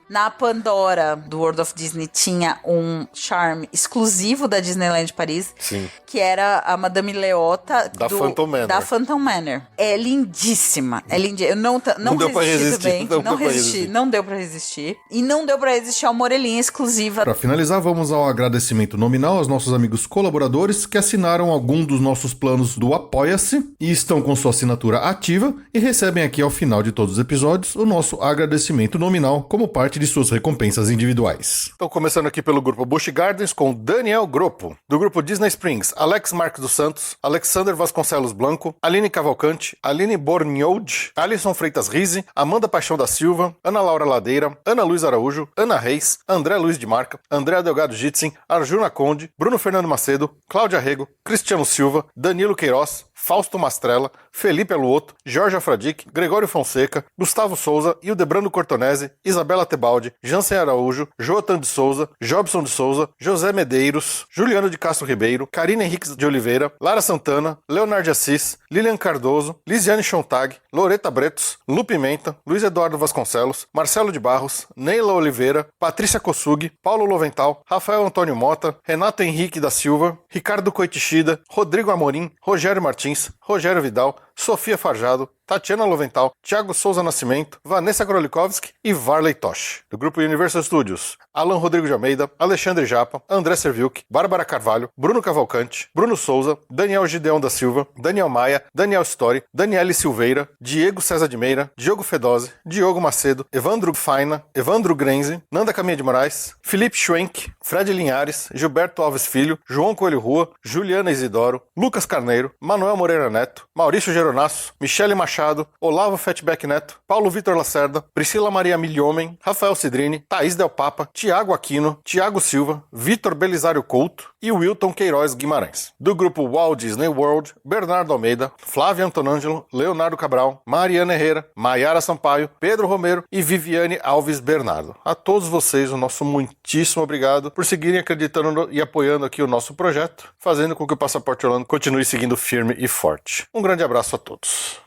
Na Pandora do World of Disney tinha um charme exclusivo da Disneyland Paris. Sim. Que era a Madame Leota da Phantom Manor. Da Phantom Manor. É lindíssima. É lindíssima. Eu não deu pra resistir. Não deu pra resistir. E não deu pra resistir a uma orelhinha exclusiva. Para finalizar, vamos ao agradecimento nominal aos nossos amigos colaboradores que assinaram algum dos nossos planos do Apoia-se e estão com sua assinatura ativa e recebem aqui ao final de todos os episódios o nosso agradecimento nominal como parte de suas recompensas individuais. Então, começando aqui pelo grupo Busch Gardens com Daniel Gropo. Do grupo Disney Springs, Alex Marques dos Santos, Alexander Vasconcelos Blanco, Aline Cavalcante, Aline Bornhold, Alisson Freitas Rise, Amanda Paixão da Silva, Ana Laura Ladeira, Ana Luiz Araújo, Ana Reis, André Luiz de Marca, André Delgado Jitsin, Arjuna Conde, Bruno Fernando Macedo, Cláudia Rego, Cristiano Silva, Danilo Queiroz, Fausto Mastrella, Felipe Aluoto, Jorge Afradic, Gregório Fonseca, Gustavo Souza, Hildebrando Cortonese, Isabela Tebaldi, Jansen Araújo, Joatan de Souza, Jobson de Souza, José Medeiros, Juliano de Castro Ribeiro, Karina Henriques de Oliveira, Lara Santana, Leonardo Assis, Lilian Cardoso, Lisiane Chontag, Loreta Bretos, Lu Pimenta, Luiz Eduardo Vasconcelos, Marcelo de Barros, Neila Oliveira, Patrícia Kossug, Paulo Lovental, Rafael Antônio Mota, Renato Henrique da Silva, Ricardo Coitichida, Rodrigo Amorim, Rogério Martins, Rogério Vidal, Sofia Farjado, Tatiana Lovental, Thiago Souza Nascimento, Vanessa Krolikovski e Varley Tosh. Do grupo Universal Studios, Alan Rodrigo de Almeida, Alexandre Japa, André Serviuk, Bárbara Carvalho, Bruno Cavalcante, Bruno Souza, Daniel Gideon da Silva, Daniel Maia, Daniel Story, Daniele Silveira, Diego César de Meira, Diogo Fedose, Diogo Macedo, Evandro Faina, Evandro Grenze, Nanda Caminha de Moraes, Felipe Schwenk, Fred Linhares, Gilberto Alves Filho, João Coelho Rua, Juliana Isidoro, Lucas Carneiro, Manuel Moreira Neto, Maurício Geronasso, Michele Machado, Olavo Fatback Neto, Paulo Vitor Lacerda, Priscila Maria Milhomem, Rafael Cidrini, Thaís Del Papa, Tiago Aquino, Tiago Silva, Vitor Belisário Couto e Wilton Queiroz Guimarães. Do grupo Walt Disney World, Bernardo Almeida, Flávia Antonângelo, Leonardo Cabral, Mariana Herrera, Maiara Sampaio, Pedro Romero e Viviane Alves Bernardo. A todos vocês, o nosso muitíssimo obrigado por seguirem acreditando e apoiando aqui o nosso projeto, fazendo com que o Passaporte Orlando continue seguindo firme e forte. Um grande abraço a todos.